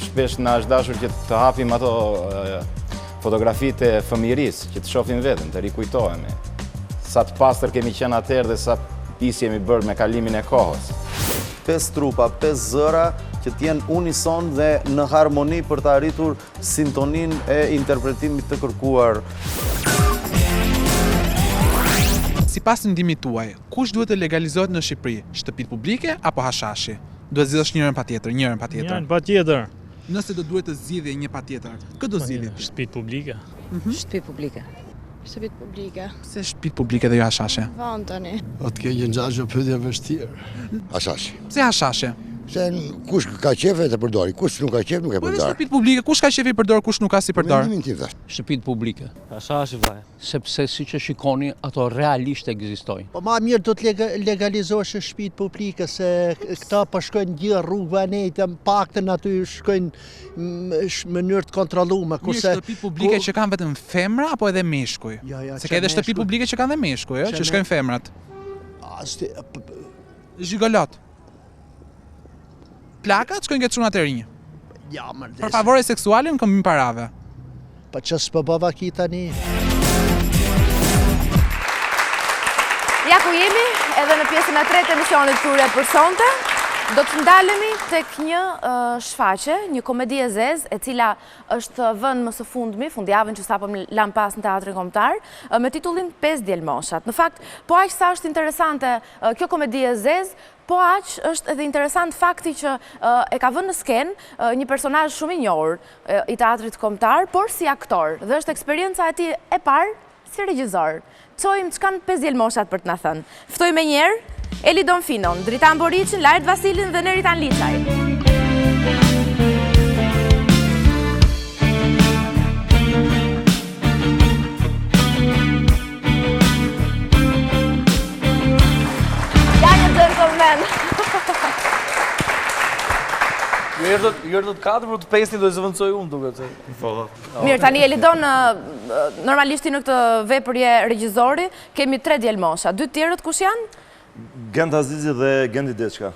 Shpesh na është dashur që të hapim ato fotografitë e fëmijërisë, që të shohim veten, të rikujtohemi. Sa të pastër kemi qenë atëherë dhe sa pis jemi bërë me kalimin e kohës. 5 trupa, 5 zëra që t'jenë unison dhe në harmoni për të arritur sintonin e interpretimit të kërkuar. Sipas ndimit tuaj, kush duhet të legalizohet në Shqipëri? Shtëpitë publike apo hashashi? Duhet zgjidhësh njërin patjetër. Njërin patjetër. Nëse do duhet të zgjidhje një patjetër, kë do zgjidhni? Shtëpitë publike. Shtëpi publike. Shtëpitë publike. Se shtëpitë publike dhe jo hashashe? Van tani. O të ke një nxashë pyetje vështirë. Hashashi. Pse hashashe? Se kush ka qefe të përdori, kush nuk ka qef nuk e përdor. Po shtëpitë publike, kush ka qefi përdor, kush nuk ka si përdor? Mendimin tim thash. Shtëpitë publike. Hashashi vaj. Sepse siç e shikoni, ato realisht ekzistojnë. Po ma mirë do të legalizosh shtëpitë publike se këta po shkojnë gjithë rrugëve anë, paktën aty shkojnë në mënyrë të kontrolluar, kurse shtëpitë publike që kanë vetëm femra apo edhe meshkuj? Se ka edhe shtëpi publike që kanë edhe meshkuj, që shkojnë femrat. Zhigolot. Plakat shkojnë këtë çunat e rinj. Ja, më për favore seksuale në këmbim parave. Po që s'po bëva ki tani. Ja ku jemi, edhe në pjesën e tretë e emisionit Kurrë për sonte, do të ndalemi tek një shfaqje, një komedi e zezë, e cila është vënë më së fundmi, fundjavën që sapo lam pas në Teatrin Kombëtar, me titullin 5 djelmoshat. Në fakt, po aq sa është interesante kjo komedi e zezë, po aq është edhe interesant fakti që e ka vënë në skenë një personazh shumë i njohur i Teatrit Kombëtar, por si aktor, dhe është eksperienca e tij e parë si regjisor. Çojmë çka në 5 djelmoshat për të na thënë. Ftoj me njerë Eli Donfinon, Dritan Boricin, Lajt Vasilin dhe Neritan Liçaj. Ja një gentleman. Jo erdhët 4, por të 5 do të zëvendësoj unë duke të. Mirë, tani Elidon, normalisht në këtë vepër je regjizori, kemi 3 djelmosha. 2 tjerët kush janë? Gent Azizi dhe Gendi Deçka.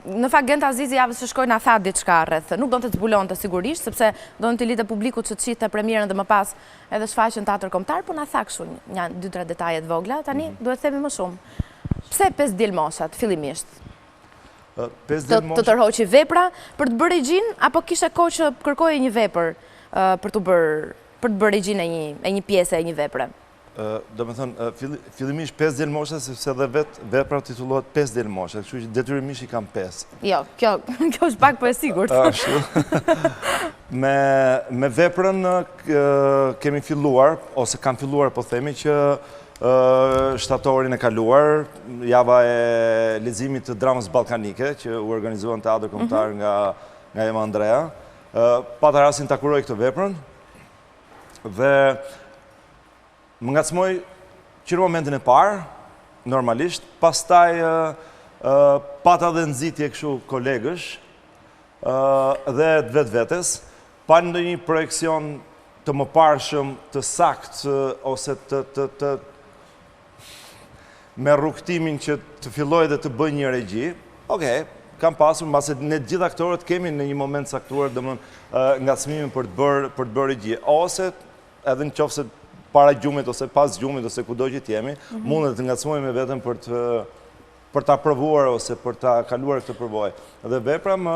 Në fakt Gent Azizi javës që shkoj na tha diçka rreth. Nuk do të zbulonte sigurisht, sepse do të lidte publikut që të shihte premierën dhe më pas edhe shfaqjen Teatr Kombëtar, por na tha kështu një 2-3 detaje të vogla. Tani duhet të themi më shumë. Pse 5 djelmoshat fillimisht? Të tërhoqi vepra për të bërë regjin, apo kishe kohë që kërkoje një vepër për të bërë regjin e një pjesë e një vepre? Do me thënë, fillimisht 5 djelë mosha, sepse dhe vetë vepra titullohet 5 djelë mosha, kështu që detyrimisht i kam 5. Jo, kjo është pak për e sigurt. Me veprën kemi filluar, ose kam filluar po themi që shtatorin e kaluar, java e leximit të dramës balkanike, që u organizuan teatër kombëtar nga Ema Andrea, pata rastin ta kuroj këtë veprën, dhe më ngacmoj që në momentin e parë, normalisht, pastaj pata dhe nxitje kështu kolegësh dhe vetes, pa ndonjë projekcion të mëparshëm, të saktë ose të me rrugtimin që të filloj dhe të bëj një regji. Okej, kam pasur, mbase ne gjithë aktorët kemi në një moment saktuar ngacmimin për të bërë regji, ose edhe në qoftë se para gjumit ose pas gjumit ose kudo që t'jemi, mundet të ngacmojmë vetëm për ta provuar ose për ta kaluar këtë përvojë. Dhe vepra më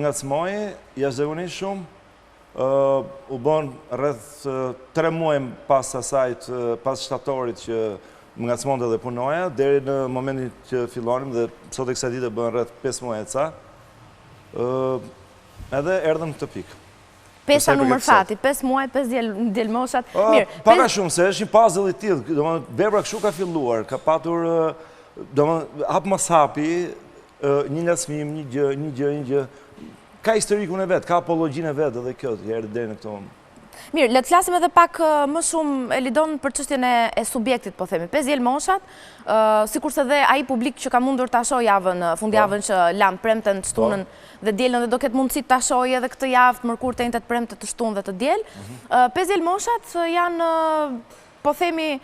ngacmoi jashtëzakonisht shumë, u bën rreth 3 muaj pas asajt, pas shtatorit që më ngacmonte dhe punoja, deri në momentin që fillonim dhe sot e kësaj dite bën rreth 5 muaj e ca, edhe erdhëm këtë pikë. Pesa numër fati, 5 muaj, 5 djelmoshat. Paka shumë, se është një puzzle i tillë. Vepra kështu ka filluar, ka patur, hap mas hapi, një ngacmim, një gjë. Ka historikun e vetë, ka apologjinë e vetë, edhe kjo, herë deri në këto. Mirë, le të flasim edhe pak më shumë, Elidon, për çështjen e subjektit, po themi. 5 djelmoshat, sikurse dhe ai publik që ka mundur ta shohë fundjavën që lan premten, të shtunën dhe dielën, dhe do ketë mundësi ta shohë edhe këtë javë të mërkurë, të premte, të shtunë dhe të diel. 5 djelmoshat janë, po themi,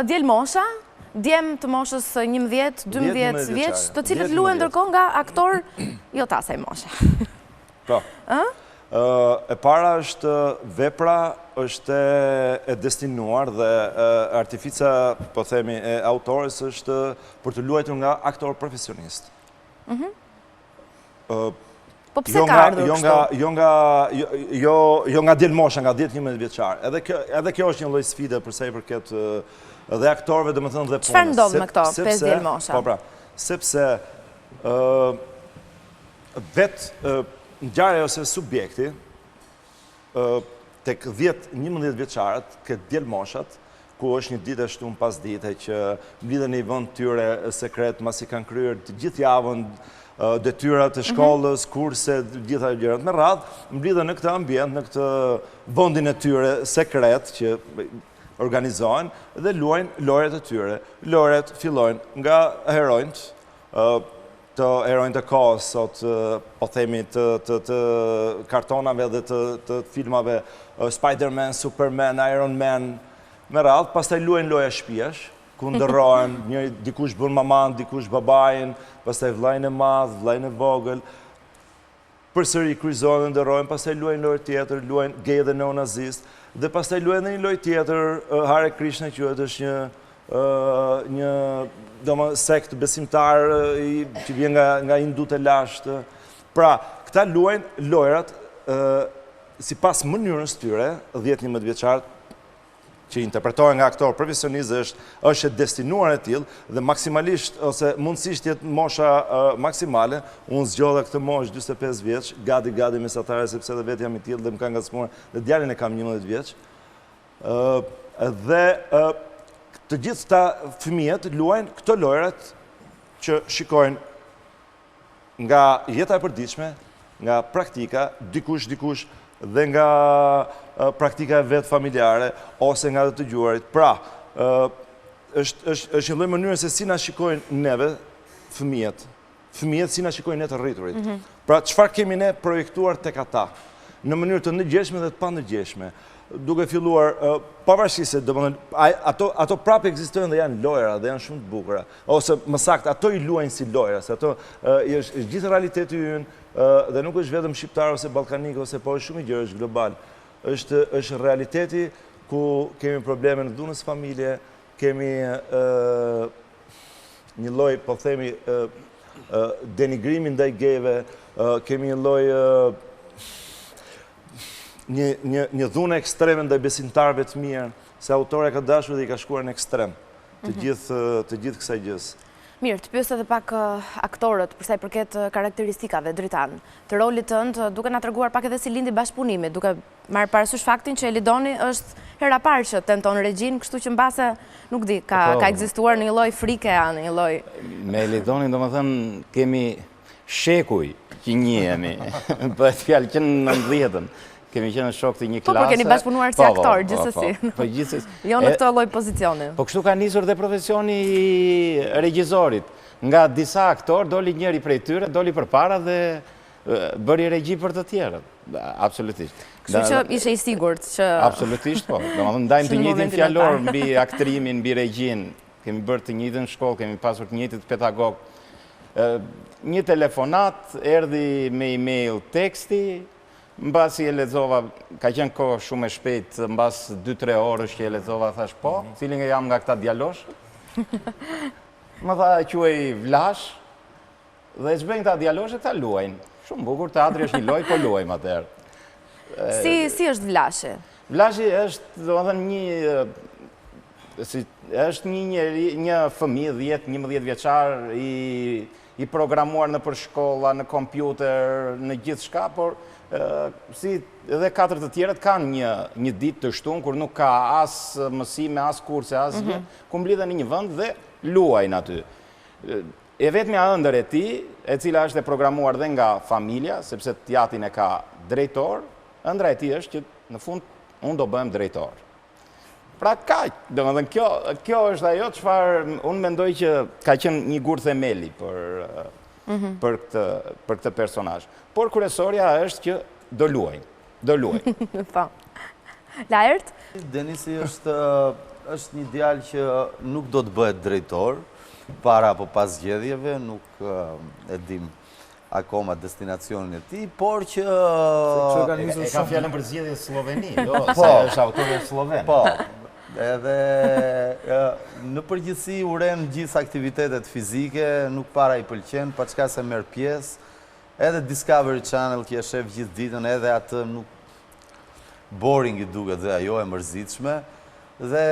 djelmosha, djem të moshës 11, 12 vjeç, të cilët luhen ndërkohë nga aktor jo të asaj moshe. Po. E para është vepra, është e destinuar dhe artifica, po themi, e autores është për të luajtur nga aktor profesionist. Po pse ka ardhur kështu? Jo nga djelmosha, nga 10-11 vjeçar. Edhe kjo është një lloj sfide përsa i përket dhe aktorëve, domethënë dhe punës. Çfarë ndodh me këto 5 djelmosha? Po pra, sepse vetë ngjarja ose subjekti tek 10-11 vjeçarët, këtë djelmoshat, ku është një ditë e shtunë pas dite që mblidhen në një vend tyre sekret, masi kanë kryer të gjithë javën detyrat e shkollës, kurse, gjitha gjërat me radhë, mblidhen në këtë ambient, në këtë vendin e tyre sekret që organizohen dhe luajnë lojët e tyre. Lojët fillojnë nga heronjt, të heronjt e kohës, sot po themi të kartonave dhe të filmave Spider-Man, Superman, Iron Man, me radhë, pastaj luajnë loja shtëpiash, ku ndërrohen, dikush bën maman, dikush babajin, pastaj vllajën e madh, vllajën e vogël, përsëri kryqëzohen, ndërrohen, pastaj luajnë lojë tjetër, luajnë gay dhe neonazist, dhe pastaj luajnë edhe një lojë tjetër, Hare Krishna, quhet, është një sekt besimtar që vjen nga hindut e lashtë. Pra, këta luajnë lojrat sipas mënyrës tyre, 10-11 vjeçar, që interpretohen nga aktor profesionist, është e destinuar e tillë dhe maksimalisht ose mundësisht jetë mosha maksimale. Unë zgjodha këtë moshë 45 vjeç, gati mesatare, sepse edhe vetë jam i tillë dhe më ka ngacmuar, dhe djalin e kam 11 vjeç. Dhe të gjithë ta fëmijët luajnë këto lojrat që shikojnë nga jeta e përditshme, nga praktika, dikush dhe nga praktika e vetë familjare, ose nga të dëgjuarit. Pra, është një lloj mënyre se si na shikojnë neve fëmijët si na shikojnë ne të rriturit. Pra, çfarë kemi ne projektuar tek ata, në mënyrë të ndëgjeshme dhe të pandëgjeshme. Duke filluar, pavarësisht se ato prapë ekzistojnë dhe janë lojra dhe janë shumë të bukura, ose më saktë, ato i luajnë si lojra, se ato është gjithë realiteti ynë dhe nuk është vetëm shqiptar ose ballkanik ose po është shumë i gjerë, është global. Është realiteti ku kemi probleme në dhunës familje, kemi një lloj, po themi, denigrimi ndaj gejve, kemi një lloj një dhunë ekstreme ndaj besimtarëve të mirë, se autori ka dashur dhe i ka shkuar në ekstrem të gjithë kësaj gjës. Mirë, të pyes edhe pak aktorët përsa i përket karakteristikave, Dritan, të rolit tënd, duke na treguar pak edhe si lindi bashkëpunimi, duke marrë parasysh faktin që Elidoni është hera parë që tenton regjin, kështu që mbase, nuk di, ka ekzistuar një lloj frike, një lloj. Me Elidonin, domethënë, kemi shekuj që njihemi, bëhet fjalë që në 90-ën. Kemi qenë shok të një klase. Po, keni bashkëpunuar si aktor, gjithsesi. Po, gjithsesi. Jo në këtë lloj pozicioni. Po, kështu ka nisur dhe profesioni i regjizorit. Nga disa aktor, doli njëri prej tyre, doli përpara dhe bëri regji për të tjerët. Absolutisht. Kështu që ishe i sigurt që... Absolutisht, po. Domethënë ndajmë të njëjtin fjalor mbi aktrimin, mbi regjin. Kemi bërë të njëjtën shkollë, kemi pasur të njëjtit pedagog. Një telefonat, erdhi me email teksti, mbasi e lexova, ka qenë kohë shumë e shpejt, mbas 2-3 orësh që e lexova, thash po, cilin nga jam nga këta djalosh. Më tha, quaj Vlash, dhe çbëjnë këta djaloshe, ta luajnë. Shumë bukur, teatri është një lojë, po luajmë atëherë. Si është Vlashi? Vlashi është, domethënë, është një fëmijë 10-11 vjeçar i programuar në për shkolla, në kompjuter, në gjithë shka, por si edhe 4 të tjerët kanë një ditë të shtunë, kur nuk ka as mësime, as kurse, as gjë, ku mblidhen në një vend dhe luajnë aty. E vetmja ëndër e tij, e cila është e programuar dhe nga familja, sepse teatrin e ka drejtor, ëndra e tij është që në fund unë do bëhem drejtor. Pra kaq, domethënë kjo është ajo çfarë unë mendoj që ka qenë një gur themeli për këtë personazh. Por kryesorja është që do luaj. Po. Lajert? Denisi është një djalë që nuk do të bëhet drejtor para apo pas zgjedhjeve, nuk e dim akoma destinacionin e tij, por që... E ka fjalën për zgjedhje Sloveni, jo, se është autori sloven. Po, edhe në përgjithësi uren gjithë aktivitetet fizike, nuk para i pëlqen, pa çka se merr pjesë, edhe Discovery Channel që e shef gjithë ditën, edhe atë nuk boring i duket dhe ajo e mërzitshme, dhe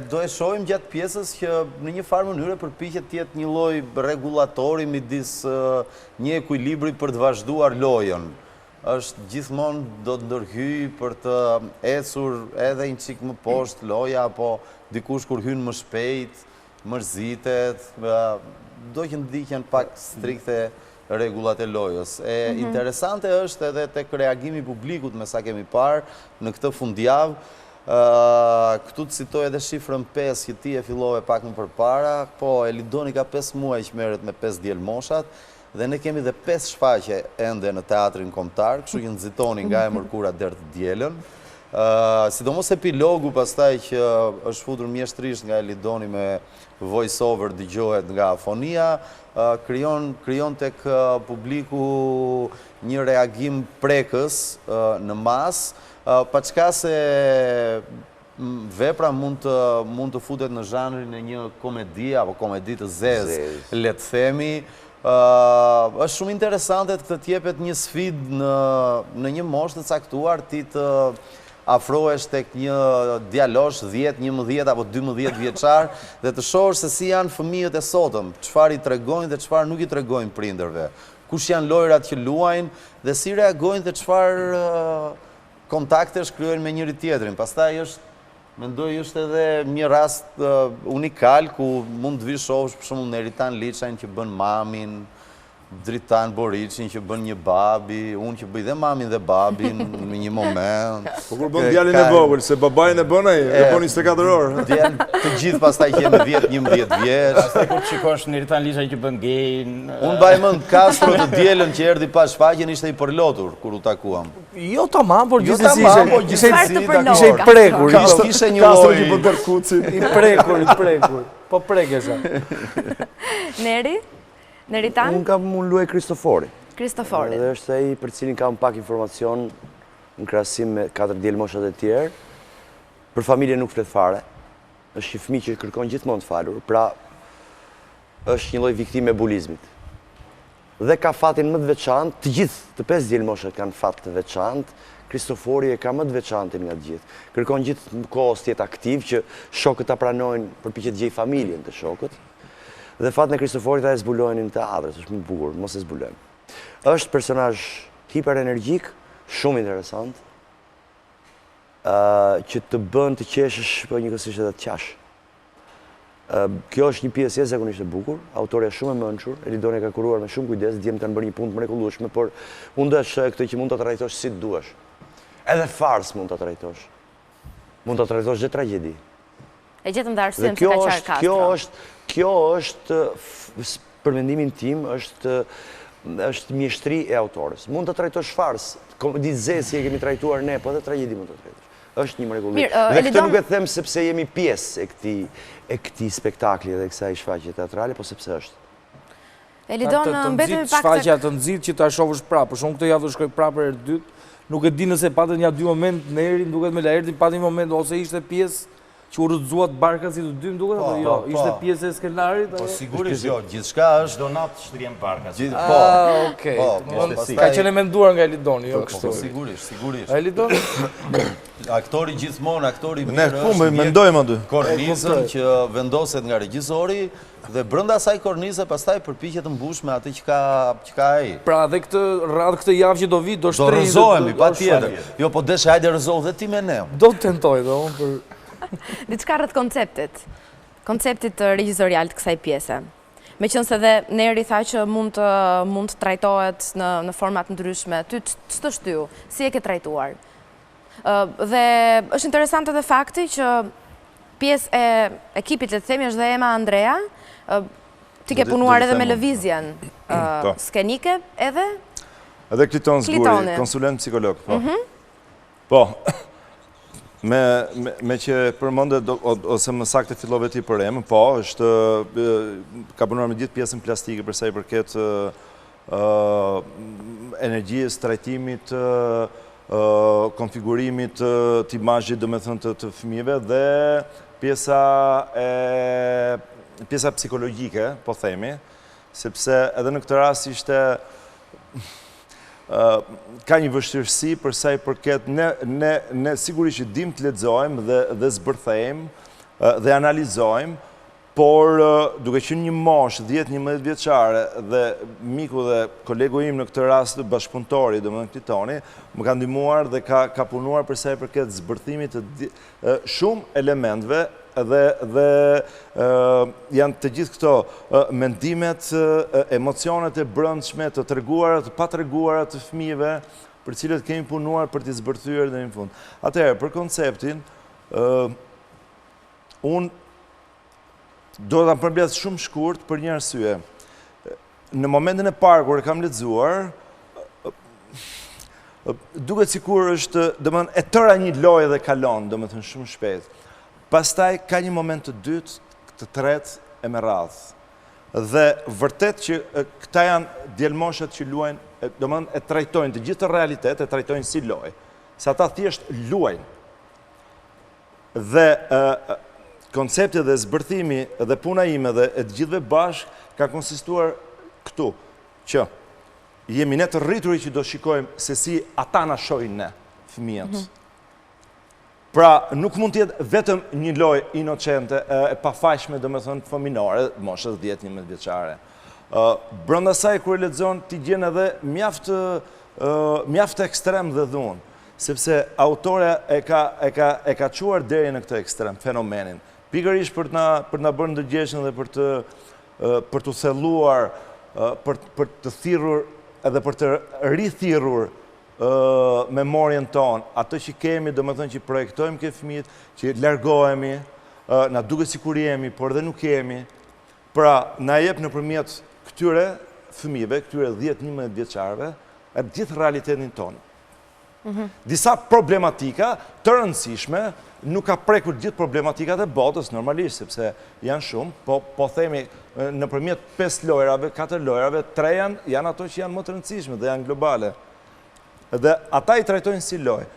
do e shohim gjatë pjesës që në një farë mënyre përpiqet të jetë një lloj rregullatori midis një ekuilibri për të vazhduar lojën. Është gjithmonë do të ndërhyj për të ecur edhe një çik më poshtë loja, apo dikush kur hyn më shpejt, mërzitet, do që ndiqen pak strikte rregullat e lojës. Interesante është edhe tek reagimi i publikut me sa kemi parë në këtë fundjavë. Këtu të citoj edhe shifrën 5 që ti e fillove pak më përpara, po Elidoni ka 5 muaj që merret me 5 djelmoshat, dhe ne kemi dhe 5 shfaqe ende në teatrin kombëtar, kështu që nxitoni nga e mërkura deri të dielën. Sidomos epilogu pastaj që është futur mjeshtrisht nga Elidoni me voice over dëgjohet nga fonia, krijon tek publiku një reagim prekës në masë, pa çka se vepra mund të futet në zhanrin e një komedi apo komedi të zezë, le të themi. Është shumë interesante të t'jepet një sfidë në një moshë të caktuar, ti të afrohesh tek një djalosh 10, 11 apo 12 vjeçar dhe të shohësh se si janë fëmijët e sotëm, çfarë i tregojnë dhe çfarë nuk i tregojnë prindërve, kush janë lojrat që luajnë dhe si reagojnë dhe çfarë kontaktesh kryojnë me njëri tjetrin. Pastaj mendoj është edhe një rast unikal ku mund të vi shohësh për shembull Neritan Liçajn që bën mamin, Dritan Boriçin që bën një babi, unë që bëj dhe mamin dhe babin në një moment. Po kur bën djalin e vogël, se babajin e bën ai, e bën 24 orë. Të gjithë pastaj që jemi 10-11 vjeç. Pastaj kur shikosh Neritan Liçajn që bën gejin. Unë mbaj mend Castro të dielën që erdhi pas shfaqjen ishte i përlotur kur u takuam. Jo tamam, por gjithsesi ishte i prekur. Ishte një lloj që bën Derkucin. I prekur. Po prekesha. Neritan? Unë kam unë luaj Kristofori. Kristofori. Dhe është ai për cilin kam pak informacion në krahasim me 4 djelmoshat e tjerë. Për familje nuk flet fare. Është një fëmijë që kërkon gjithmonë të falur, pra është një lloj viktime e bulizmit. dhe ka fatin më të veçantë, të gjithë të 5 djelmoshat kanë fat të veçantë, Kristofori e ka më të veçantin nga të gjithë. Kërkon gjithë kohës të jetë aktiv që shokët ta pranojnë, përpiqet gjej familjen të shokët. Dhe fatin e Kristoforit ta e zbulojnë në teatr, është më bukur, mos e zbulojmë. Është personazh hiperenergjik, shumë interesant, që të bën të qeshësh, po njëkohësisht edhe të qash. Kjo është një pjesë jashtëzakonisht e bukur, autorja shumë e mençur, Elidonia ka kuruar me shumë kujdes, djemt kanë bërë një punë të mrekullueshme, por unë do të shoh këtë që mund ta trajtosh si të duash. Edhe fars mund ta trajtosh. Mund ta trajtosh dhe tragjedi. E gjetëm dhe arsyen se ka qarë Castro. Kjo është, për mendimin tim, është mjeshtri e autores. Mund të trajtosh fars, ditë zesi e kemi trajtuar ne, po edhe tragjedi mund të trajtosh. Është një mrekullim. Dhe këtë nuk e them sepse jemi pjesë e këtij spektakli dhe kësaj shfaqje teatrale, po sepse është. Elidon, mbetemi pak shfaqja të nxit që ta shohësh prapë. Për shkak këtë javë do shkoj prapë herë dytë. Nuk e di nëse patën ja 2 moment në erin, duket me Laertin pati një moment ose ishte pjesë që u rrëzuat barka si të dy, duket apo jo? Ishte pjesë e skenarit? Po sigurisht jo, gjithçka është donat shtriem barka. Okej. Ka qenë menduar nga Elidoni, jo kështu. Sigurisht. Elidon? Aktori gjithmonë, aktori mirë. Ne ku mendojmë aty. Kornizën që vendoset nga regjisori dhe brenda asaj kornize pastaj përpiqet të mbush me atë që ka ai. Pra dhe këtë javë që do vi, do shtrim. Do rrezohemi patjetër. Jo, po desh hajde rrezoh dhe ti me ne. Do të tentoj dhe unë për diçka rreth konceptit regjizorial të kësaj pjese. Meqense dhe Neri tha që mund të trajtohet në format ndryshme, ty ç'të shtyu, si e ke trajtuar? Dhe është interesante edhe fakti që pjesë e ekipit, le të themi, është dhe Ema Andrea. Ti ke punuar edhe me lëvizjen skenike edhe? Edhe Kliton Zguri, konsulent psikolog. Po, me që përmëndet, ose më saktë fillove ti për Emën, po, ka punuar me gjithë pjesën plastike përsa i përket energjisë, trajtimit, konfigurimit të imazhit, do me thënë të fëmijëve, dhe pjesa psikologjike, po themi, sepse edhe në këtë rast ishte ka një vështirësi përsa i përket ne sigurisht që dim të lexojmë dhe zbërthejmë dhe analizojmë, por duke qenë një moshë 10-11 vjeçare dhe miku dhe kolegu im në këtë rast bashkëpunëtori, domethënë Klitoni, më ka ndihmuar dhe ka punuar përsa i përket zbërthimit të shumë elementëve dhe janë të gjithë këto mendimet, emocionet e brendshme, të treguara, të pa treguara të fëmijëve, për cilët kemi punuar për t'i zbërthyer deri në fund. Atëherë, për konceptin, unë do ta përmbledh shumë shkurt për një arsye. Në momentin e parë kur e kam lexuar, duket sikur është, domethënë, e tëra një lojë dhe kalon, domethënë shumë shpejt. Pastaj ka një moment të dytë, të tretë e me radhë. Dhe vërtet që këta janë djelmoshat që luajnë, domethënë e trajtojnë të gjithë realitet, e trajtojnë si lojë. Se ata thjesht luajnë. Dhe koncepti dhe zbërthimi dhe puna ime dhe e të gjithëve bashkë ka konsistuar këtu, që jemi ne të rrituri që do shikojmë se si ata na shohin ne, fëmijët. Pra, nuk mund t'jetë vetëm një lojë inocente e pafajshme, domethënë fëminore, moshës 10-11 vjeçare. Brenda saj kur e lexon ti gjen edhe mjaft ekstrem dhe dhunë, sepse autorja e ka çuar deri në këtë ekstrem fenomenin. Pikërisht për të na bërë ndërgjegjshëm dhe për të thelluar, për të thirrur edhe për të rithirrur memorien tonë, atë që kemi, do më thënë që projektojmë këtë fëmijët, që largohemi, na duke si kur jemi, por dhe nuk jemi, pra na jep nëpërmjet këtyre fëmijëve, këtyre 10-11 vjeçarëve, e gjithë realitetin tonë. Disa problematika të rëndësishme, nuk ka prekur gjithë problematikat e botës, normalisht, sepse janë shumë, po themi nëpërmjet 5 lojrave, 4 lojrave, 3 janë ato që janë më të rëndësishme dhe janë globale. Dhe ata i trajtojnë si lojë.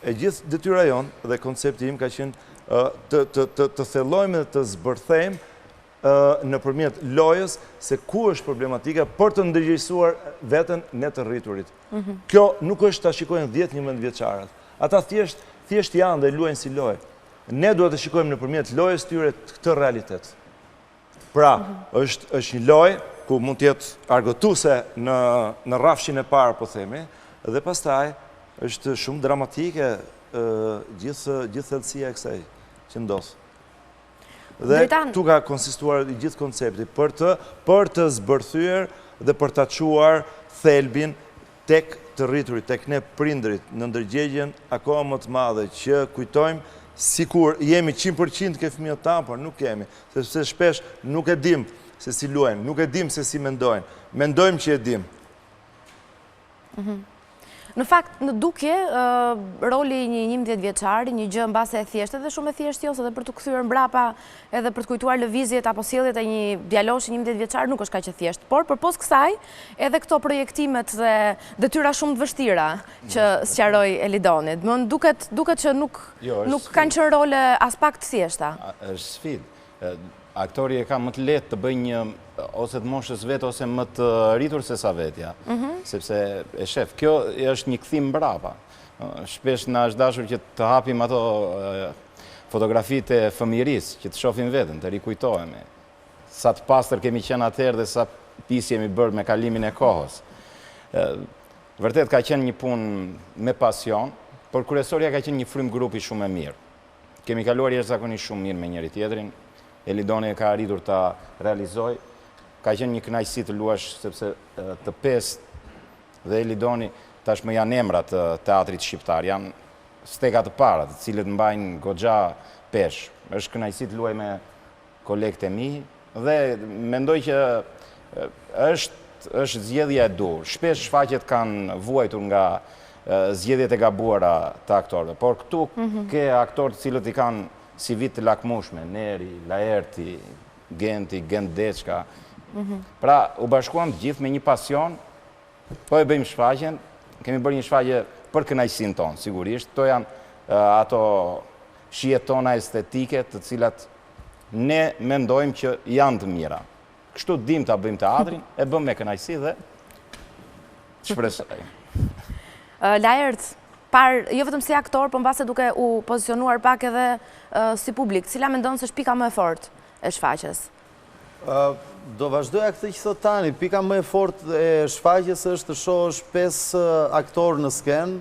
E gjithë detyra jonë dhe koncepti im ka qenë të thellojmë dhe të zbërthejmë nëpërmjet lojës se ku është problematika për të ndërgjegjësuar veten ne të rriturit. Kjo nuk është ta shikojnë 10-11 vjeçarat. Ata thjesht janë dhe luajnë si lojë. Ne duhet të shikojmë nëpërmjet lojës tyre këtë realitet. Pra, është një lojë ku mund të jetë argëtuese në rrafshin e parë, po themi, dhe pastaj është shumë dramatike gjithë thellësia e kësaj që ndodh. Dhe tu ka konsistuar i gjithë koncepti për të zbërthyer dhe për ta çuar thelbin tek të rriturit, tek ne prindërit, në ndërgjegjen akoma më të madhe që kujtojmë sikur jemi 100% ke fëmijët tanë, por nuk kemi, sepse shpesh nuk e dim se si luajnë, nuk e dim se si mendojnë. Mendojmë që e dim. Në fakt, në dukje, roli një 11 vjeçari, një gjë mbase e thjeshtë dhe shumë e thjeshtë jo, se dhe për të kthyer mbrapa edhe për të kujtuar lëvizjet apo sjelljet e një djaloshi 11 vjeçar nuk është kaq e thjeshtë. Por përpos kësaj, edhe këto projektimet dhe detyra shumë të vështira që sqaroi Elidoni. Më duket që nuk kanë qenë role as pak të thjeshta. Është sfidë. Aktori e ka më të lehtë të bëjë një ose të moshës vetë ose më të rritur se sa vetja, sepse e shef, kjo është një kthim mbrapa. Shpesh na është dashur që të hapim ato fotografitë e fëmijërisë, që të shohim veten, të rikujtohemi. Sa të pastër kemi qenë atëherë dhe sa pis jemi bërë me kalimin e kohës. Vërtet ka qenë një punë me pasion, por kryesorja ka qenë një frym grupi shumë e mirë. Kemi kaluar jashtëzakonisht shumë mirë me njëri tjetrin. Elidoni e ka arritur ta realizoj. Ka qenë një kënaqësi të luash, sepse të pesë dhe Elidoni tashmë janë emra të teatrit shqiptar, janë steka të para, të cilët mbajnë goxha pesh. Është kënaqësi të luaj me kolegët e mi dhe mendoj që është zgjedhja e dur. Shpesh shfaqjet kanë vuajtur nga zgjedhjet e gabuara të aktorëve, por këtu ke aktorë të cilët i kanë si vit të lakmushme, Neri, Laerti, Genti, Gendeçka. Pra, u bashkuam gjithë me një pasion, po e bëjmë shfaqjen, kemi bërë një shfaqje për kënaqësinë tonë, sigurisht. To janë ato shijet tona estetike, të cilat ne mendojmë që janë të mira. Kështu dim ta bëjmë teatrin, e bëjmë me kënaqësi dhe shpresoj. Laert, jo vetëm si aktor, por mbase duke u pozicionuar pak edhe si publik, cila mendon se është pika më e fortë e shfaqjes? Do vazhdoja këtë që thot tani, pika më e fortë e shfaqjes është të shohësh 5 aktorë në skenë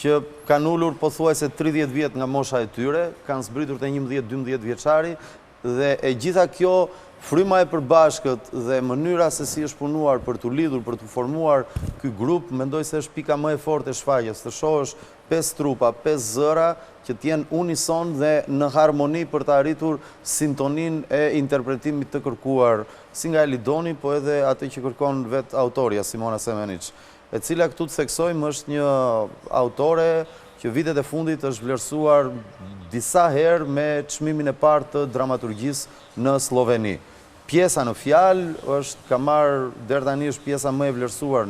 që kanë ullur pothuajse 30 vjet nga mosha e tyre, kanë zbritur te 11-12 vjeçari dhe e gjitha kjo fryma e përbashkët dhe mënyra se si është punuar për të lidhur, për të formuar ky grup, mendoj se është pika më e fortë e shfaqjes, të shohësh 5 trupa, 5 zëra që t'jenë unison dhe në harmoni për të arritur sintonin e interpretimit të kërkuar si nga Elidoni, po edhe atë që kërkon vetë autoria, Simona Semenic, e cila këtu të theksojmë është një autore që vitet e fundit është vlerësuar disa herë me çmimin e parë të dramaturgjisë në Sloveni. Pjesa në fjalë ka marrë deri tani është pjesa më e vlerësuar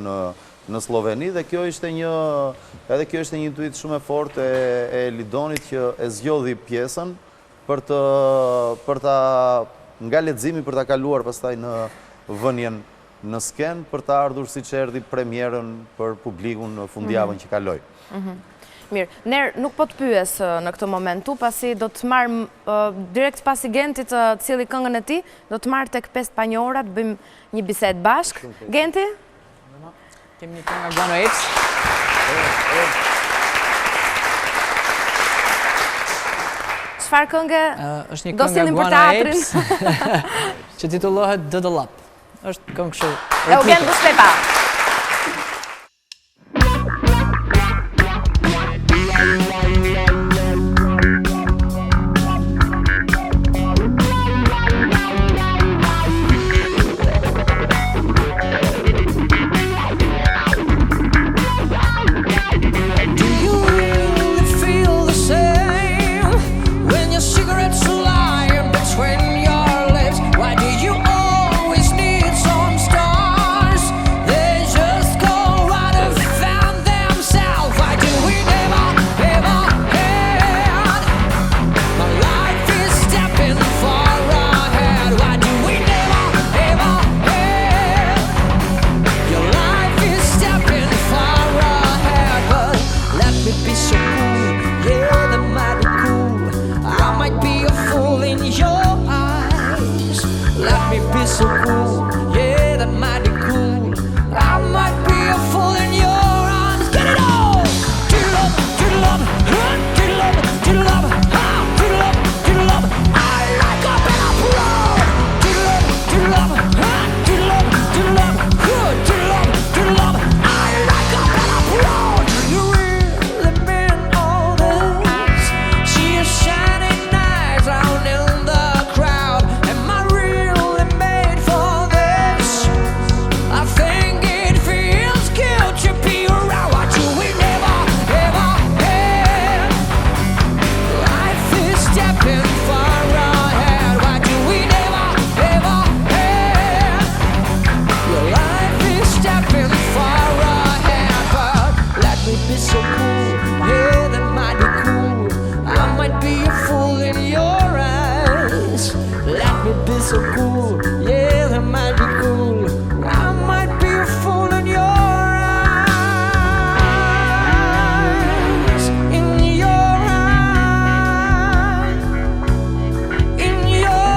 në Sloveni dhe kjo ishte një intuit shumë e fortë e Elidonit që e zgjodhi pjesën për ta nga leximi për ta kaluar pastaj në vënien në skenë për të ardhur siç erdhi premierën për publikun në fundjavën që kaloi. Mirë, Ner, nuk po të pyes në këtë momentu, pasi do të marrë direkt pasi Genti të cili këngën e tij, do të marrë tek 5 panjora, të bëjmë një bisedë bashk. Genti? Kemi një këngë nga Guano Apes. Çfarë këngë? Është një këngë nga Guano Apes që titullohet Dëdë Lap. Është këngë kështu. Eugen Buslepa. There your eyes. Let me be so cool, yeah, that might be cool. I might be a fool in your arms. Get it on! To love, to love, to love, to love, to love, to love. I like a better pro. To love, to love, to love, to love, to love, to love. I like a better pro. Do you really mean all this? See you shining eyes out in the crowd. Am I really made for this? I think it feels good to be around what you will never, ever had. Life is stepping far ahead. What do we never, ever had? Your life is stepping far ahead, but let me be so cool. Yeah, that might be cool. I might be a fool in your eyes. Let me be so cool. Yeah, that might be cool. I might be a fool in your eyes. In your eyes. In your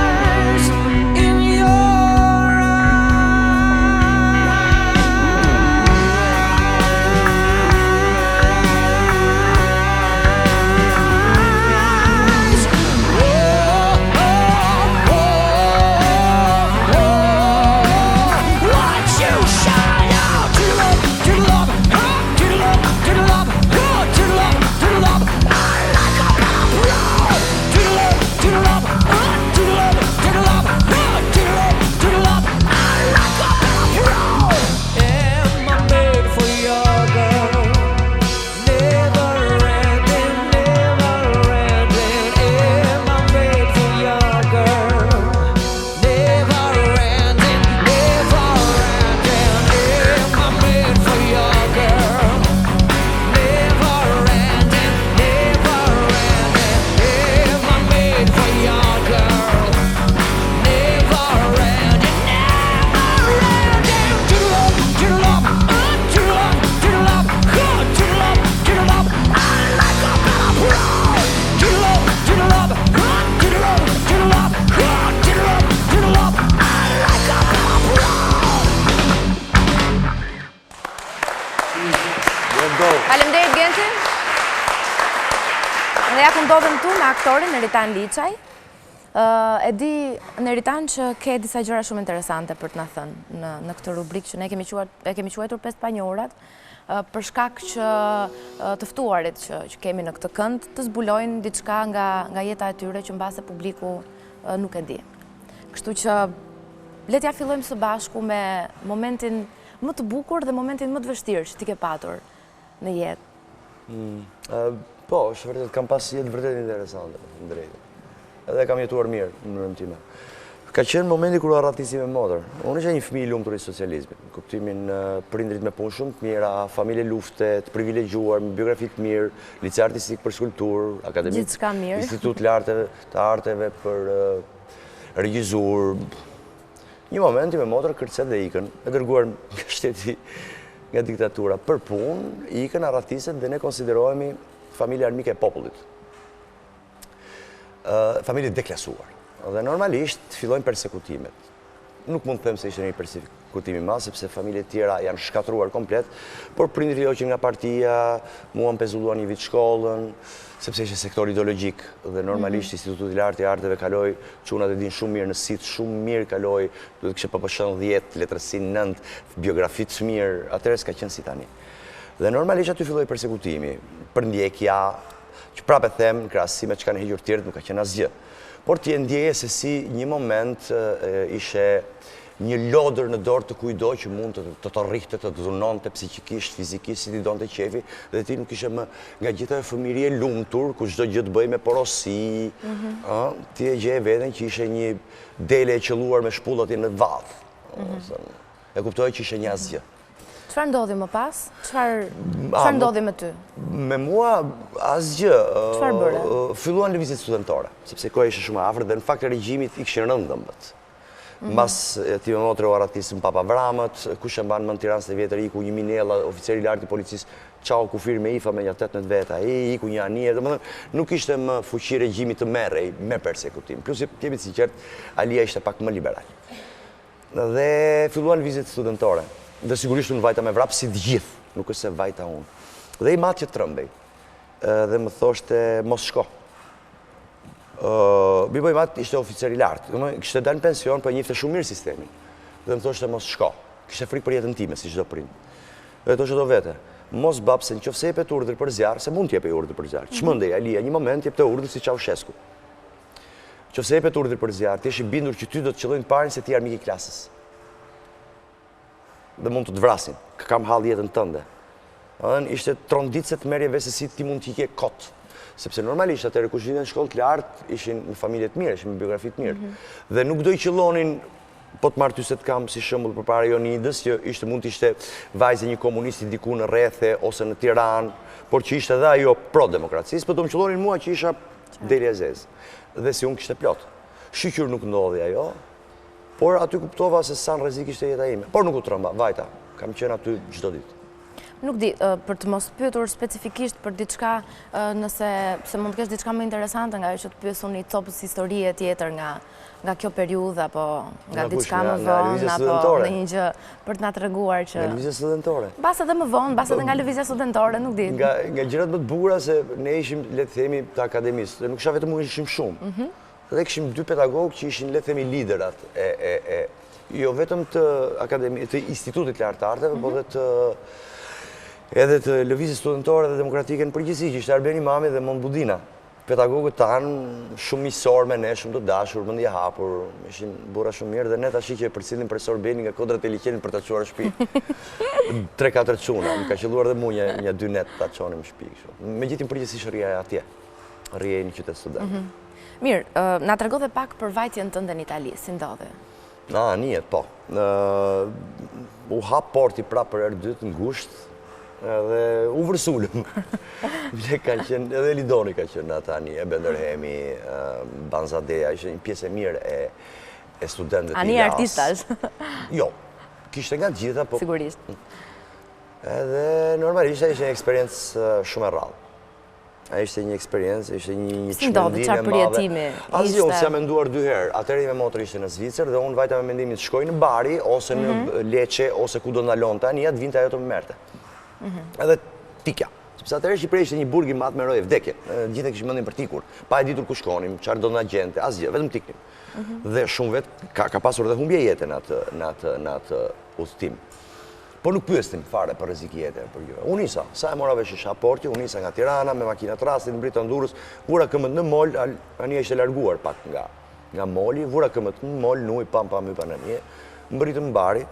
eyes. In your eyes. Watch you shine out. To love, to love, to love, to love, to love, to love. I like a better pro. To love, to love, to love, to love, to love, to love. I like a better pro. Am I made for your girl? Never ending, never ending. Am I made for your girl? Never ending, never ending. Am I made for your girl? Never ending, never ending. Am I made for your girl? Never ending, never ending. To love, to love, to love, to love, to love, to love. I like a better pro. To love, to love, to love, to love, to love, to love. I like a better pro. Faleminderit Genti. Dhe ja ku ndodhem tu me aktorin Neritan Liçaj. E di Neritan që ke disa gjëra shumë interesante për të na thënë në këtë rubrikë që ne kemi quajtur 5 panjorat, për shkak që të ftuarit që kemi në këtë kënd të zbulojnë diçka nga jeta e tyre që mbase publiku nuk e di. Kështu që le t'ja fillojmë së bashku me momentin më të bukur dhe momentin më të vështirë që ti ke patur në jetë. Po, është vërtet, kam pas jetë vërtet interesante, në drejtë. Edhe kam jetuar mirë në mënyrën time. Ka qenë momenti kur u arratisi me motër. Unë isha një fëmijë i lumtur i socializmit, në kuptimin prindrit me punë shumë të mira, familje lufte, të privilegjuar, me biografi të mirë, lice artistik për skulpturë, akademi, institut të arteve për regjizur. Një momenti me motër kërcet dhe ikën, e dërguar nga shteti, nga diktatura për punë, ikën arratiset dhe ne konsiderohemi familje armike e popullit. Familje deklasuar. Dhe normalisht fillojnë persekutimet. Nuk mund të them se ishte një persekutimi ma, sepse familje tjera janë shkatruar komplet, por prindri fillojnë nga partia, mua më pezulluan një vit shkollën, sepse ishte sektor ideologjik dhe normalisht Instituti i Lartë i Arteve kaloi, çunat e din shumë mirë në sit, shumë mirë kaloi, duhet të kishe PPSH 10, letërsi 9, biografi të mirë, atëherë s'ka qenë si tani. Dhe normalisht aty filloi persekutimi, përndjekja, që prapë them, në krahasim me çka kanë hequr tjerët, nuk ka qenë asgjë. Por t'je ndjeje se si një moment ishe një lodër në dorë të kujdo që mund të rrihte, të dhunonte psikikisht, fizikisht, si ti donte qefi, dhe ti nuk ishe më nga gjitha e fëmiri e lumtur, ku çdo gjë të bëj me porosi, ti e gje veten që ishe një dele e qelluar me shpullat në vath. E kuptoj që ishe një asgjë. Çfarë ndodhi më pas? Çfarë ndodhi me ty? Me mua asgjë. Çfarë bëre? Filluan lëvizjet studentore, sepse koha ishte shumë afër dhe në fakt e regjimit i kishin rënë dhëmbët. Mbas aty më motre u arratisën Papa Vramët, kush e mban mend Tiranës së vjetër iku një Minella, oficer i lartë i policisë, çau kufir me IFA me një 18 veta, iku një anier, domethënë nuk ishte më fuqi regjimi të merrej me persekutim. Plus jemi sinqert, Alia ishte pak më liberal. Dhe filluan vizitë studentore. Dhe sigurisht unë vajta me vrap si të gjithë, nuk është se vajta unë. Dhe i matë që trëmbej, dhe më thoshte mos shko. Bibo i matë ishte oficer i lartë, kishte dalë në pension, po e njifte shumë mirë sistemin. Dhe më thoshte mos shko, kishte frikë për jetën time, si çdo prind. Dhe thoshte do vete, mos bab se nëse jepet urdhër për zjarr, se mund t'jepej urdhër për zjarr. Çmendej Alia, një moment jepte urdhër si Ceaușescu. Nëse jepet urdhër për zjarr, ti je i bindur që ty do të qellojnë parin se ti je armik i klasës. Dhe mund të të vrasin, kam hall jetën tënde. Ishte tronditse të merje vesh se si ti mund t'ike kot. Sepse normalisht atëherë kush ishin në shkollë të lartë, ishin në familje të mirë, ishin me biografi të mirë. Dhe nuk do i qellonin po të marr ty se të kam si shembull përpara Jonidës, që mund të ishte vajzë një komunisti diku në Rrethe ose në Tiranë, por që ishte edhe ajo pro-demokracisë, po do më qellonin mua që isha deri Azez. Dhe si unë kishte plot. Shiqur nuk ndodhi ajo, por aty kuptova se sa në rrezik ishte jeta ime. Por nuk u trëmba, vajta, kam qenë aty çdo ditë. Nuk di, për të mos pyetur specifikisht për diçka, nëse mund të kesh diçka më interesante nga ajo që të pyesuni copës historie tjetër nga kjo periudhë, apo nga diçka më vonë, apo në një gjë për të na treguar që... Nga lëvizja studentore. Bas edhe më vonë, bas edhe nga lëvizja studentore, nuk di. Nga gjërat më të bukura se ne ishim, le të themi, të akademistë, dhe nuk isha vetëm unë ishim shumë. Dhe kishim 2 pedagogë që ishin, le të themi, liderat jo vetëm të institutit lartë të arteve, po edhe të lëvizjes studentore dhe demokratike në përgjithësi, që ishte Arben Imami dhe Mon Budina. Pedagogët tanë shumë miqësor me ne, shumë të dashur, mendje hapur, ishin burra shumë mirë dhe ne tash që përcjellim profesor Beni nga kodrat e liçenit për ta çuar në shtëpi. 3-4 çuna, më ka qelluar dhe mua një 2 net ta çonim në shtëpi kështu. Megjithëse përgjithsisht rrija atje. Rrija në qytet student. Mirë, na tregove pak për vajtjen tënde në Itali, si ndodhi? Njet, po. U hap porti prapë për herë dytë ngushtë. Edhe u vërsulëm. Edhe Lidoni ka qenë ata një, e Benderhemi, Banzadeja, ishte një pjesë e mirë e studentët i Ani artistash? Jo, kishte nga gjitha, po... Sigurisht. Edhe normalisht ishte një eksperiencë shumë e rrallë. Ishte një eksperiencë, ishte një çmendim e madhe. Si ndodhi, çfarë përjetimi? Asgjë, unë s'jam menduar 2 herë. Atëherë me motor ishte në Zvicër dhe unë vajta me mendimin të shkoj në Bari, ose në Lecce, ose ku do ndalonte, anja të vinte ajo të më merte. Edhe tikja. Sepse atëherë Shqipëria ishte një burg i madh me rojë vdekje. Gjithë kishim mendin për tikur. Pa e ditur ku shkonim, çfarë do na gjente, asgjë, vetëm tiknim. Dhe shumë vet ka pasur dhe humbje jete në atë udhtim. Po nuk pyestim fare për rrezik jete për gjë. Unë isa, sa e mora vesh isha porti, unë isa nga Tirana me makinat rastit në Britë Durrës, vura këmbët në mol, ania ishte larguar pak nga moli, vura këmbët në mol, nuj pam hypa në një, mbritëm në Bari,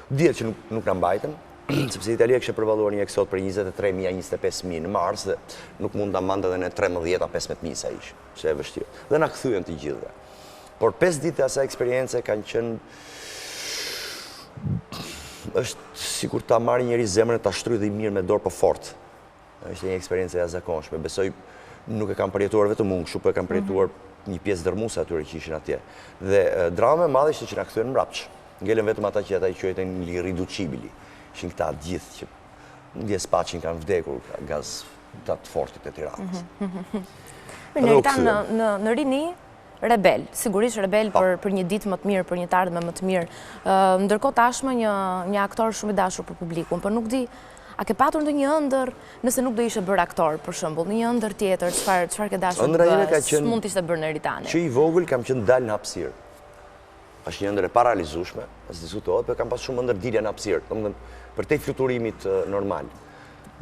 dihet që nuk na mbajtën. Sepse Italia kishte përvalluar një eksot për 23.000-25.000 në mars dhe nuk mund ta mande edhe në 13-15.000 sa ish, që e vështirë. Dhe na kthyen të gjithëve. Por 5 ditë asaj eksperience kanë qenë është sikur ta marrë njëri zemrën e ta shtrydhë dhe i mirë me dorë po fort. Është një eksperiencë e jashtëzakonshme. Besoj nuk e kam përjetuar vetëm unë, kështu po e kam përjetuar një pjesë dërmuese atyre që ishin atje. Dhe drama e madhe ishte që na kthyen mbrapsht. Ngelen vetëm ata që ata i quajtën irriducibili. Ishin këta gjithë që ndje spaqin kanë vdekur gaz të fortit e Tiranës. Në Tiranë në rini, rebel, sigurisht rebel për një ditë më të mirë, për një të ardhme më të mirë. Ndërkohë tashmë një aktor shumë i dashur për publikun, por nuk di, a ke patur ndonjë ëndër nëse nuk do ishe bërë aktor, për shembull, një ëndër tjetër, çfarë ke dashur të bësh, mund të ishte bërë në Eritane? Që i vogël kam qenë dalë në hapësirë. Është një ëndër e paralizueshme, as diskutohet, por kam pas shumë ëndër dilja në hapësirë, domethënë për te fluturimit normal,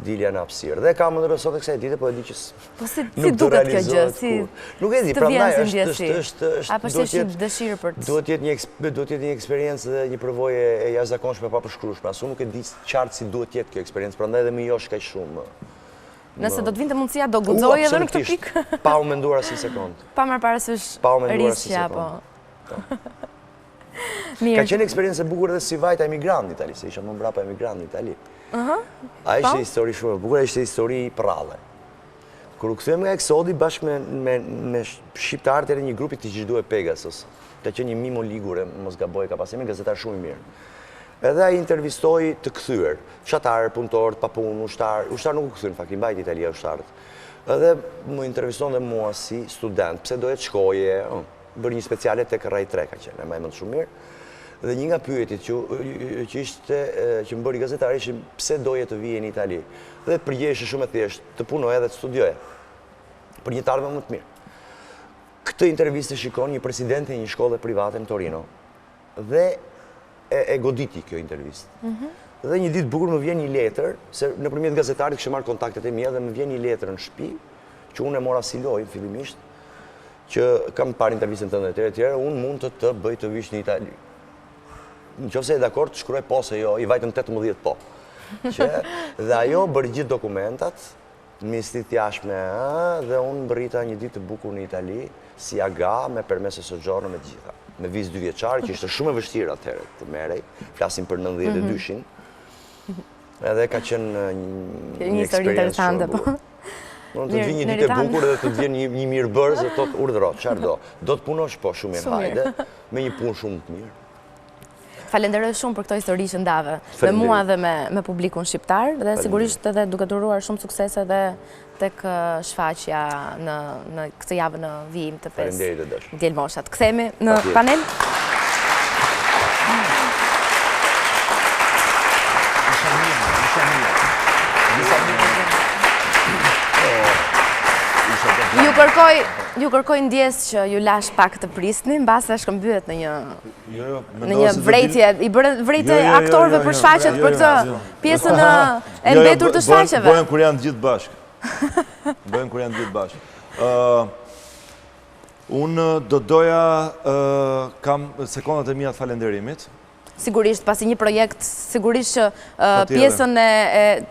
dilja në hapësirë. Dhe kam ëndër sot e kësaj dite, po e di që nuk të realizohet kur. Nuk e di, prandaj është apo është dëshirë për të. Duhet jetë një eksperiencë dhe një përvojë e jashtëzakonshme pa përshkrueshme. As unë nuk e di qartë si duhet jetë kjo eksperiencë, prandaj edhe më josh kaq shumë. Nëse do të vinte mundësia do guxoj edhe në këtë pikë. Pa u menduar as një sekond. Pa marrë parasysh riskja apo. Ka qenë eksperiencë e bukur edhe si vajta emigrant në Itali, se isha më mbrapa emigrant në Itali. A ishte histori shumë e bukur, ishte histori prallë. Kur u kthyem nga Eksodi bashkë me shqiptarët e një grupi të që quhet Pegasus. Ka qenë një Mimo Ligure, mos gaboj, ka pasur një gazetar shumë i mirë. Edhe ai intervistoi të kthyer, fshatarë, punëtorë, pa punë, ushtar nuk u kthyen, fakt i mbajti Italia ushtarët. Edhe më intervistonte mua si student, pse doje të shkoje, bërë një speciale tek Rai 3 ka qenë, e më shumë mirë. Dhe një nga pyetjet që më bëri gazetari ishte pse doje të vije në Itali. Dhe përgjegjeshte shumë e thjeshtë, të punoje edhe të studioje për një të ardhme më të mirë. Këtë intervistë shikon një presidente e një shkolle private në Torino. Dhe e goditi kjo intervistë. Dhe një ditë bukur më vjen një letër, se nëpërmjet gazetarit kishte marrë kontaktet e mia dhe më vjen një letër në shtëpi, që unë e mora si lojë fillimisht, që kam parë intervistën tënde etj, unë mund të bëj të vish në Itali. Nëse je dakord, të shkruaj po se jo, i vajtëm 18 po. Dhe ajo bëri gjithë dokumentat, në Ministrinë e Jashtme, dhe unë bërrita një ditë të bukur në Itali, si aga, me permese sojourno me të gjitha. Me vizë 2 vjeçare, që ishte shumë e vështirë atëherë të merrej, flasim për 92-shin. Edhe ka qenë një eksperiencë shumë e bukur. Të të vi një ditë e bukur dhe të të vjen një mirëbërës dhe të urdhëro, çfarë do? Do të punosh po shumë mirë, hajde, me një punë shumë të mirë. Falenderoj shumë për këto histori që ndave, me mua dhe me publikun shqiptar, dhe sigurisht edhe duke të uruar shumë suksese dhe tek shfaqja në këtë javë në vijim të 5 djelmoshat. Kthehemi në panel. Ju kërkoj ndjes që ju lash pak të prisni, mbas e shkëmbyhet në një vrejtje, i bërë vrejtje aktorëve për shfaqet për këtë pjesën e mbetur të shfaqeve. Bëhen kur janë gjithë bashkë. Unë do doja kam sekondat e mia të falenderimit. Sigurisht, pasi një projekt, sigurisht që pjesën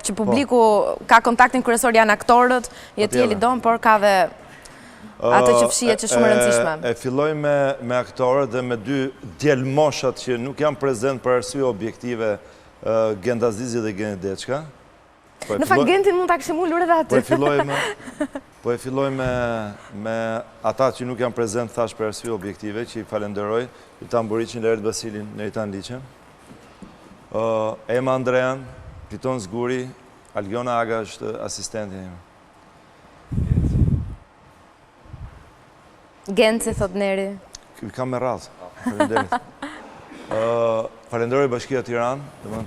që publiku ka kontaktin kryesor janë aktorët, Jeti Elidon, por ka dhe atë që fshihet që shumë rëndësishme. E filloj me aktorët dhe me 2 djelmoshat që nuk janë prezent për arsye objektive, Genda Azizi dhe Geni Deçka. Në fakt Gentin mund ta kishim ulur edhe aty. Po e filloj me ata që nuk janë prezent, thash për arsye objektive, që i falenderoj, Itan Buriqin, Leret Basilin, Neritan Liqen, Ema Andrean, Piton Zguri, Algiona Aga është asistenti ime. Gent, si thot Neri. Kam me radhë, falenderit. Falenderoj Bashkia Tiranë,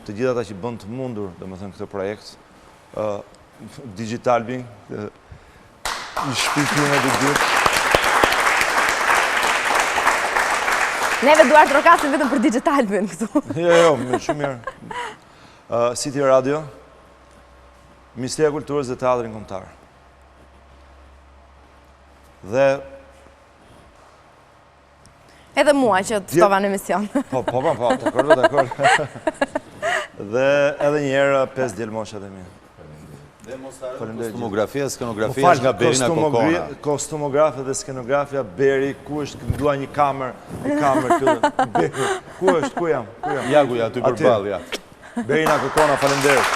të gjitha ata që bënd të mundur, këtë projekt, Digitalbi, i shpikime dhe gjithë. Neve duart rokasin vetëm për Digitalbin këtu. Jo, shumë mirë. City Radio, Ministria e Kulturës dhe Teatrin Kombëtar. Dhe edhe mua që të ftova në emision. Po, dakord. Dhe edhe njerë 5 djelmoshat e mia. Dhe kostumografia, skenografia nga Berina Kokona. Kostumografia dhe skenografia, Beri, ku është, dua një kamer Beri, ku është, ku jam? Jaguja, aty përballë, ja. Berina Kokona, falenderit.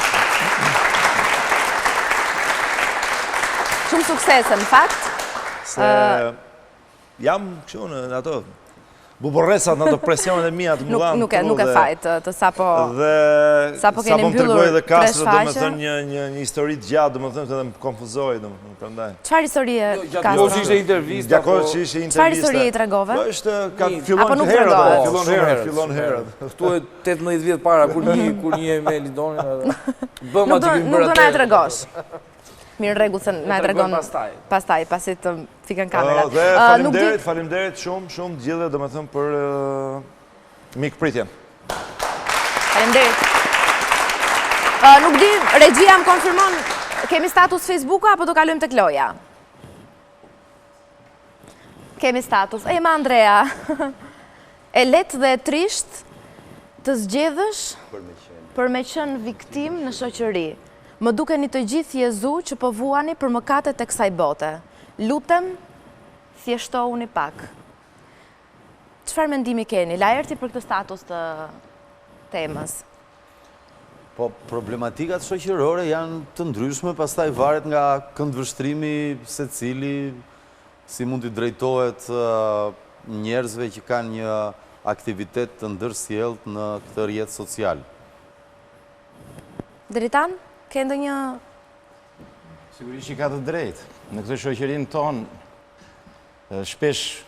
Shumë suksese, në fakt. Se jam kështu në ato, buborresat në ato presionet e mija të më dhanë. Nuk e fajt, të sapo keni mbyllur 3 shfaqe. Dhe një histori të gjatë, dhe më thënë, edhe më konfuzoj, dhe më përndaj. Qëfar historie Kastro? Gjakohë që ishte intervista. Qëfar historie i tregove? Fillon herët. Këtu e 18 vjetë para, kur një me Lidonin. Nuk do na e tregosh. Mirë regu se na e tregon pastaj, pasi të fikën kamera. Dhe faleminderit shumë gjithë, dhe me thëmë për mikpritjen. Faleminderit. Nuk di, regjia më konfirmon, kemi status Facebooku apo do kalojmë tek loja? Kemi status. Ema Andrea, e letë dhe e trisht të zgjedhësh për me qenë viktim në shoqëri. Më dukeni të gjithë Jezu që po vuani për mëkatet e kësaj bote. Lutem, thjeshtohuni pak. Çfarë mendimi keni? Laerti për këtë status të temës? Po, problematikat shoqërore janë të ndryshme, pastaj varet nga këndvështrimi se cili, si mund t'i drejtohet njerëzve që kanë një aktivitet të ndërsjellët në këtë rrjet social. Dritan, ke ndonjë... Sigurisht që ka të drejtë. Në këtë shoqërinë tonë, shpesh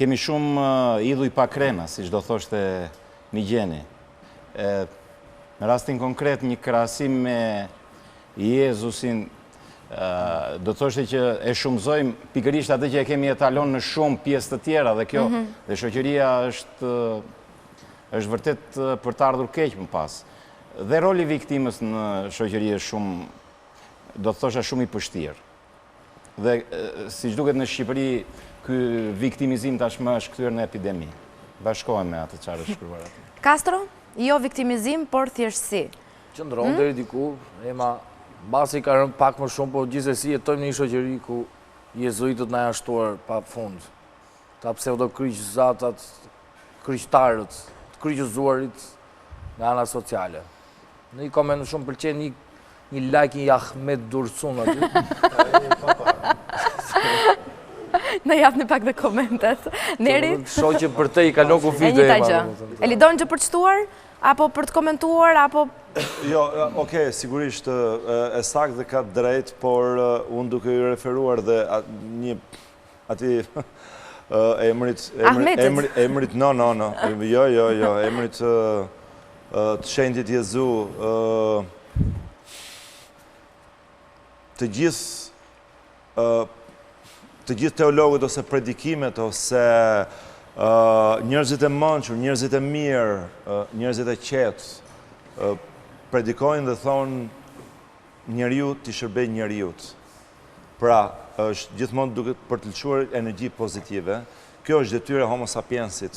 kemi shumë idhuj pa krema, si që do thoshte Migjeni. Në rastin konkret, një krahasim me Jezusin, do thoshte që e shumëzojmë pikërisht atë që e kemi etalon në shumë pjesë të tjera, dhe kjo, dhe shoqëria është vërtet për të ardhur keq më pas. Dhe roli viktimës në shoqëri është shumë, do të thosha shumë i pështirë. Dhe si që duket në Shqipëri, ky viktimizim tashmë është kthyer në epidemi. Bashkohem me atë çfarë është shkruar aty. Castro, jo viktimizim, por thjeshtësi. Qëndron deri diku, ema mbasi ka rënë pak më shumë, por gjithsesi jetojmë në një shoqëri ku jezuitët na janë shtuar pa fund. Ta pseudokryqëzatat, kryqëtarët, të kryqëzuarit nga ana sociale. Në i koment shumë pëlqen një like i Ahmet Dursun aty. Në japni pak dhe komentet. Neri? Shoqë për te i kalon kufit e ema. Elidon që përqëtuar, apo për të komentuar, apo... Jo, okej, sigurisht e sakt dhe ka drejt, por unë duke i referuar dhe një ati emrit... Ahmetit? Emrit, no, jo, emrit të shenjtit Jezu, të gjithë teologët ose predikimet ose njerëzit e mençur, njerëzit e mirë, njerëzit e qetë, predikojnë dhe thonë njeriu t'i shërbej njeriut. Pra, është gjithmonë duke përtëlquar energji pozitive. Kjo është detyra Homo sapiensit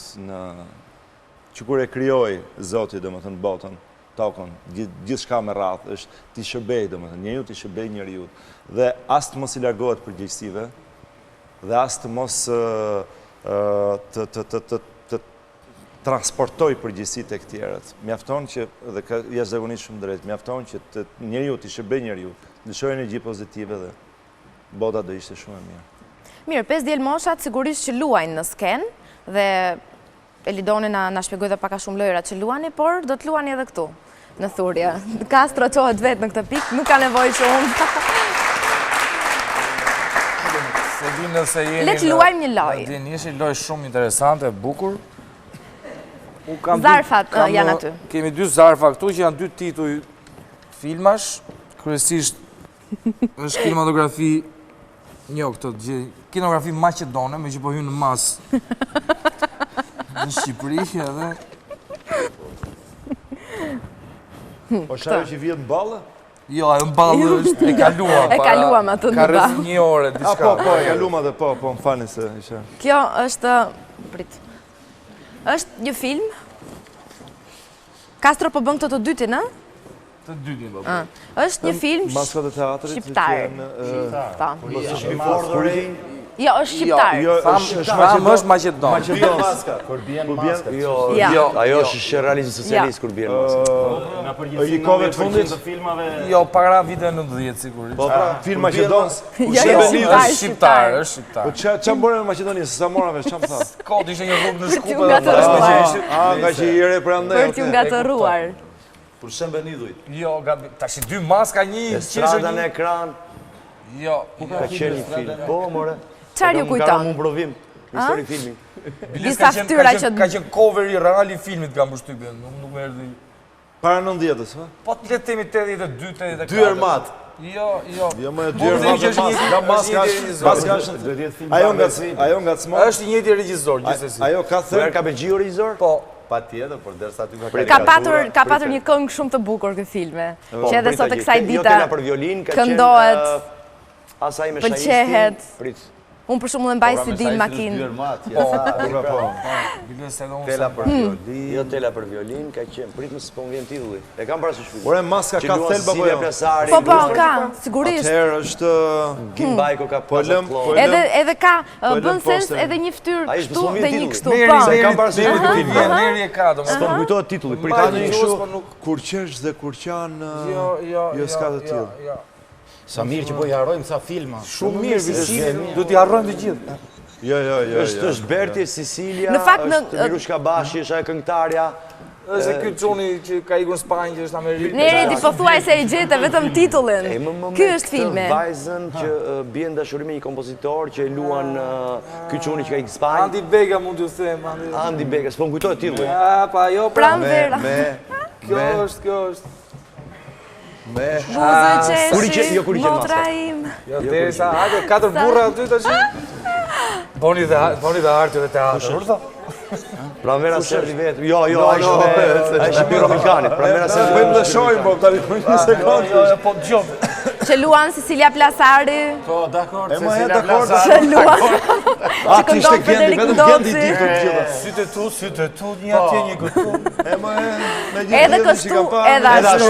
që kur e krijoi Zoti, domethënë botën, tokën, gjithçka me radhë, është t'i shërbej, domethënë njeriu t'i shërbej njeriut. Dhe as të mos i largohet përgjegjësive, dhe as të mos të transportoj përgjegjësi tek tjerët. Mjafton që, dhe ka jashtëzakonisht shumë drejt, mjafton që njeriu t'i shërbej njeriut, lëshoj energji pozitive dhe bota do ishte shumë e mirë. Mirë, 5 djelmoshat sigurisht që luajnë në sken, dhe Elidoni na shpjegoj dhe paka shumë lojrat që luani, por do të luani edhe këtu, në thurje. Castro qohet vetë në këtë pikë, nuk ka nevoj shumë. Le të luajmë një loj. Një loj shumë interesante, bukur. Zarfat janë aty. Kemi 2 zarfa këtu që janë 2 tituj filmash, kryesisht është kinematografi, kinematografi maqedone, me që po hynë në masë në Shqipëri edhe... Po shajë që vjetë në ballë? Jo, e në ballë është e kaluam. E kaluam atë në ballë. Ka rreth 1 orë, diçka. Po, e kaluam atë, po, më fani se ishe. Kjo është... Prit. është një film. Castro po bën këtë të dytin, në? Të dytin, po. është një film shqiptar. Jo, është shqiptar. është Maqedon. Kurbien Maska. Kurbien Maska. Ajo është realizim socialist, Kurbien Maska. I kove të fundit? Jo, para vite 90, sigurisht. Film Maqedonës? Është shqiptar. Po që mbore në Maqedoni, se sa mora vesh, që më tha? Kod ishte një rrugë në Shkupe. Nga që i ere për andej. Për t'ju nga të ruar. Për shembe një dhujt. Jo, tash 2 maska, një... Strada në ekran. Jo. Ka qenë një film. Po, more. Qarë ju kujton? Ka mu provim, histori filmi. Disa ftyra që... Ka qenë cover i real i filmit kam përshtypjen, nuk me erdi... Para 90-ës, fa? Po të letemi 82, 84. 2 ermat. Jo. Jo, më e 2 ermat. Nga maska është... Ajo nga të smoj. është njëti regjizor, gjithsesi. Ajo ka thërë... Ka Belgjiu regjizor? Po. Pa tjetër, por dersa aty ka Ka patur një këngë shumë të bukur këtë filme. Që edhe sot e kësaj dita këndohet, pëlqehet. Unë për shumë dhe mbaj si di në makinë. Tela për violin. Jo tela për violin, ka qenë, prit më s'po vjen titulli. E kam parasysh filmin. Ore, maska ka thelba po jo? Po, ka, sigurisht. Atëherë është... Gimbajko ka pasat klon. Edhe ka, bën sens edhe një ftyrë kështu dhe një kështu. Neri e ka, do më s'po kujtohet titulli. Ka një kështu, kur qesh dhe kur qanë, jo s'ka të tillë. Sa mirë që po i harrojmë sa filma. Shumë mirë, Vishinin, du t'i harrojmë të gjithë. Jo. Është Berti, Sicilia, Në fakt, është Mirushka Bashi, është ajo këngëtarja. Është ky çuni që ka ikur në Spanjë, që është Amerikë. Neri ti po thuaj se i gjete vetëm titullin. Ky është filmi. Vajzën që bjen dashuri me një kompozitor që e luan ky çuni që ka ikë në Spanjë. Andi Bega mund t'ju them. Andi Bega, s'po më kujtohet titulli. Pa jo, Pranvera. Kjo është. Buzë qeshi, motra im. Jo, derisa, hajde, 4 burra aty të që. Boni dhe arti dhe teatr. Pranvera servi vetë. Jo, a ishte Piro Milkanit. Pranvera servi vetë. Bëjmë dhe shojmë, po, tani për një sekundë. Po të gjomë. Që luan Cecilia Plasari. Po, dakord, Cecilia Plasari. Që luan. Që këndon Federik Ndoci. Sytë tu, një atje, një këtu. Edhe kështu, edhe ashtu.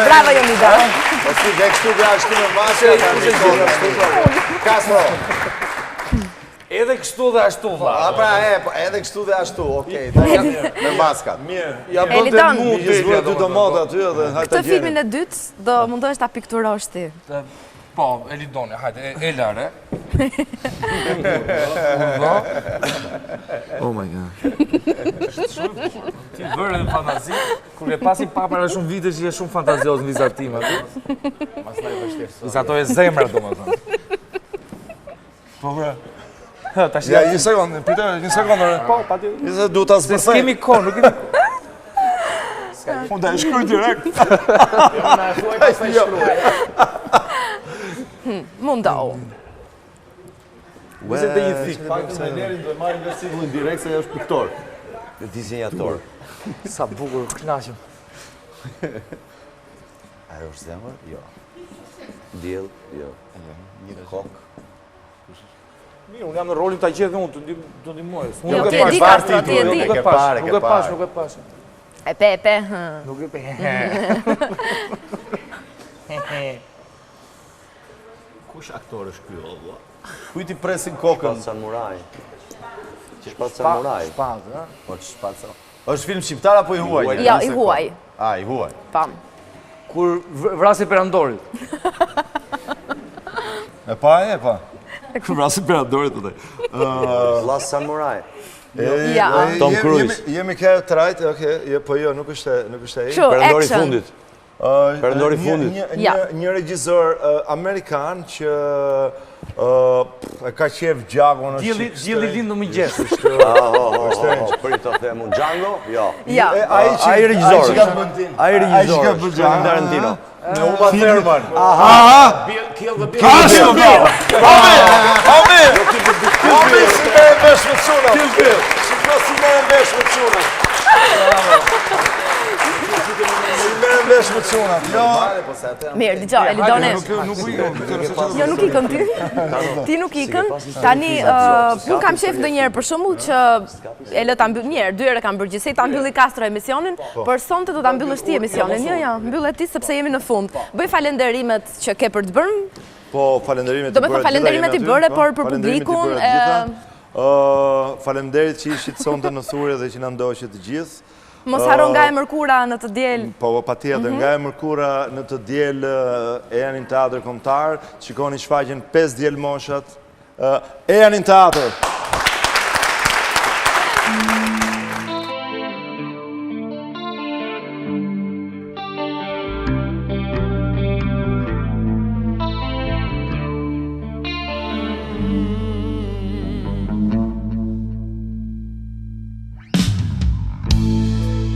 Bravo, Jonida. Po si dhe kështu dhe ashtu me masë, Castro. Edhe kështu dhe ashtu, vla. Edhe kështu dhe ashtu, okej, me maskat. Mirë. Ja bënde mu të zbërë dy domata aty edhe hajtë Këtë filmin e dytë do mundohesh ta pikturosh ti. Po, Elidone, hajde, e lare. Oh my god. Ti vërë edhe fantazi, kur e pasi papara shumë vite që je shumë fantazioz në vizat tim, aty. Vizato e zemra, do më thënë. Po, bre. Ja, një sekundë, një sekundë, po, pa ti. Një du ta zbërsej. Se s'kemi ko, nuk kemi... Unë da e shkruj direkt. Mundohu. Vizet dhe një thikë. Faktë me Nerin do e marrim nga titullin direkt se është piktor. Dhe dizenjator. Sa bukur, knaqëm. Ajo është zemër? Jo. Diell? Jo. Një kokë? Mirë, unë jam në rolin të gjithë dhe unë të ndihmoj. Jo, ti e di Castro, ti e di. Nuk e pash. E pe. Nuk e pe. Kush aktor është ky olla? Kujti presin kokën? Shpat Samuraj. Shpat Samuraj. Shpat, ha? Po Shpat Samuraj. Është film shqiptar apo i huaj? Jo, i huaj. I huaj. Pam. Kur vrasi Perandorit. E pa. Kur vrasi Perandorit të dhe. Last Samurai. Tom Cruise. Jemi ka trajt, po jo, nuk është e Perandori fundit. Perandori fundit. Një regjizor amerikan që ka qef Djagon është... Gjilli lindu më gjesë. Për i të themu, Django? Jo. A i regjizor. A i regjizor. Quentin Tarantino. Me Uma Thurman. Kill the Bill. Ame! Si me e vesh me quna. Kill Bill. Si me e vesh me quna. Mirë, digjo, Elidone. Jo, nuk ikën ti. Ti nuk ikën. Tani, unë kam qef ndë njerë për shembull që e lë ta mbyll njerë, 2 herë kam bërë gjithsej ta mbylli Castro emisionin, por sonte do ta mbyllësh ti emisionin. Jo, mbyllet ti sepse jemi në fund. Bëj falenderimet që ke për të bërë. Po, falenderimet do me thë falenderimet i bërë, por për publikun. Falenderit që ishit sonte në thurje dhe që në ndoqet të gjithë. Mos haron nga e mërkura në të djel. Po, pa tjetër, nga e mërkura në të djel e janin teatr kombëtar, shikoni shfaqen 5 djel moshat, e janin teatr.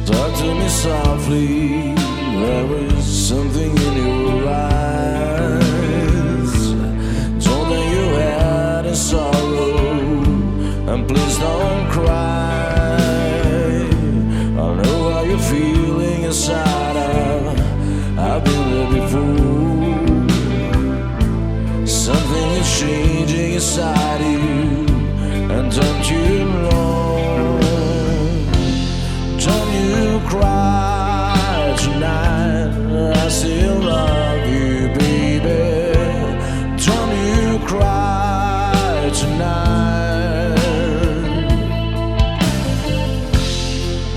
Talk to me softly, there is something in your eyes. Told that you had a sorrow, and please don't cry. I know how you're feeling inside, I've been there before. Something is changing inside you. And don't you know, don't you cry tonight, I still love you, baby. Don't you cry tonight.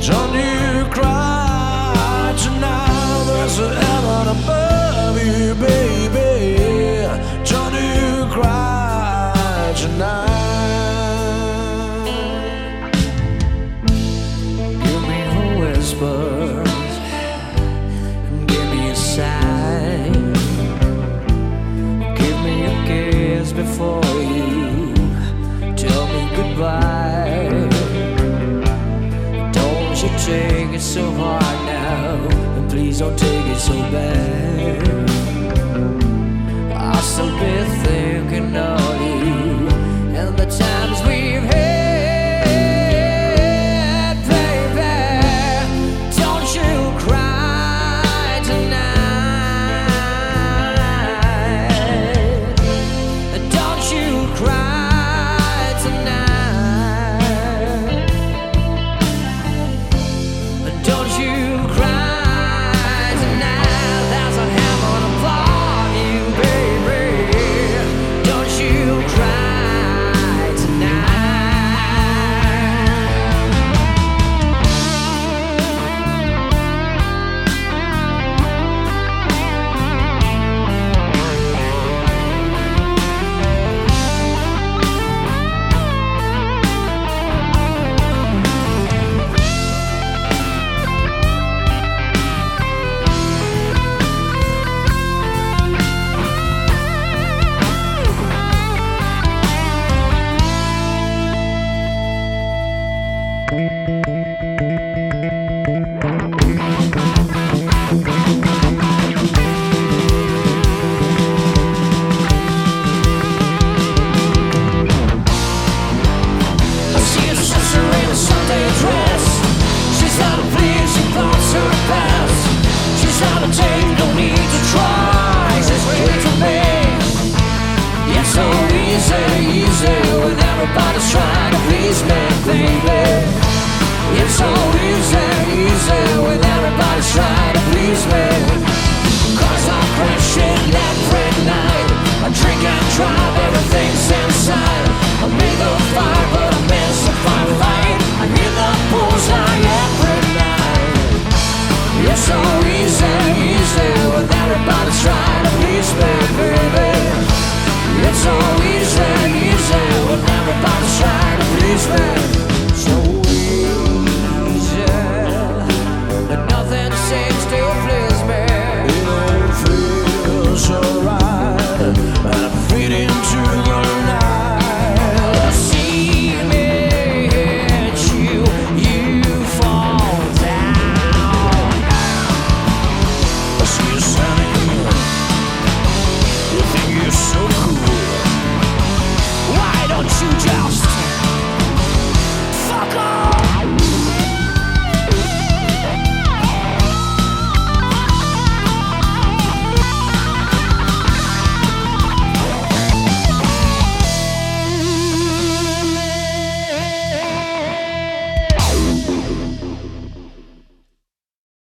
Don't you cry tonight, there's a heaven above you, baby. Don't you cry tonight. Give me a whisper, give me a sign, give me a kiss before you tell me goodbye. Don't you take it so hard now, and please don't take it so bad. I'll still be thinking of you and the times we've had. Everybody's trying to please me, baby. It's so easy when everybody's trying to please me. Cause I'm crashing every night, I drink and drive, everything's inside. I made the fire but I miss the firefight. I hear the bullseye every night. It's so easy when everybody's trying to please me, baby. It's so easy when everybody's trying to please me. So easy, but nothing seems to please me. It all feels so right, and I'm feeding to the night. See me hit you, you fall down. I see you standing here, you think you're so cool. Why don't you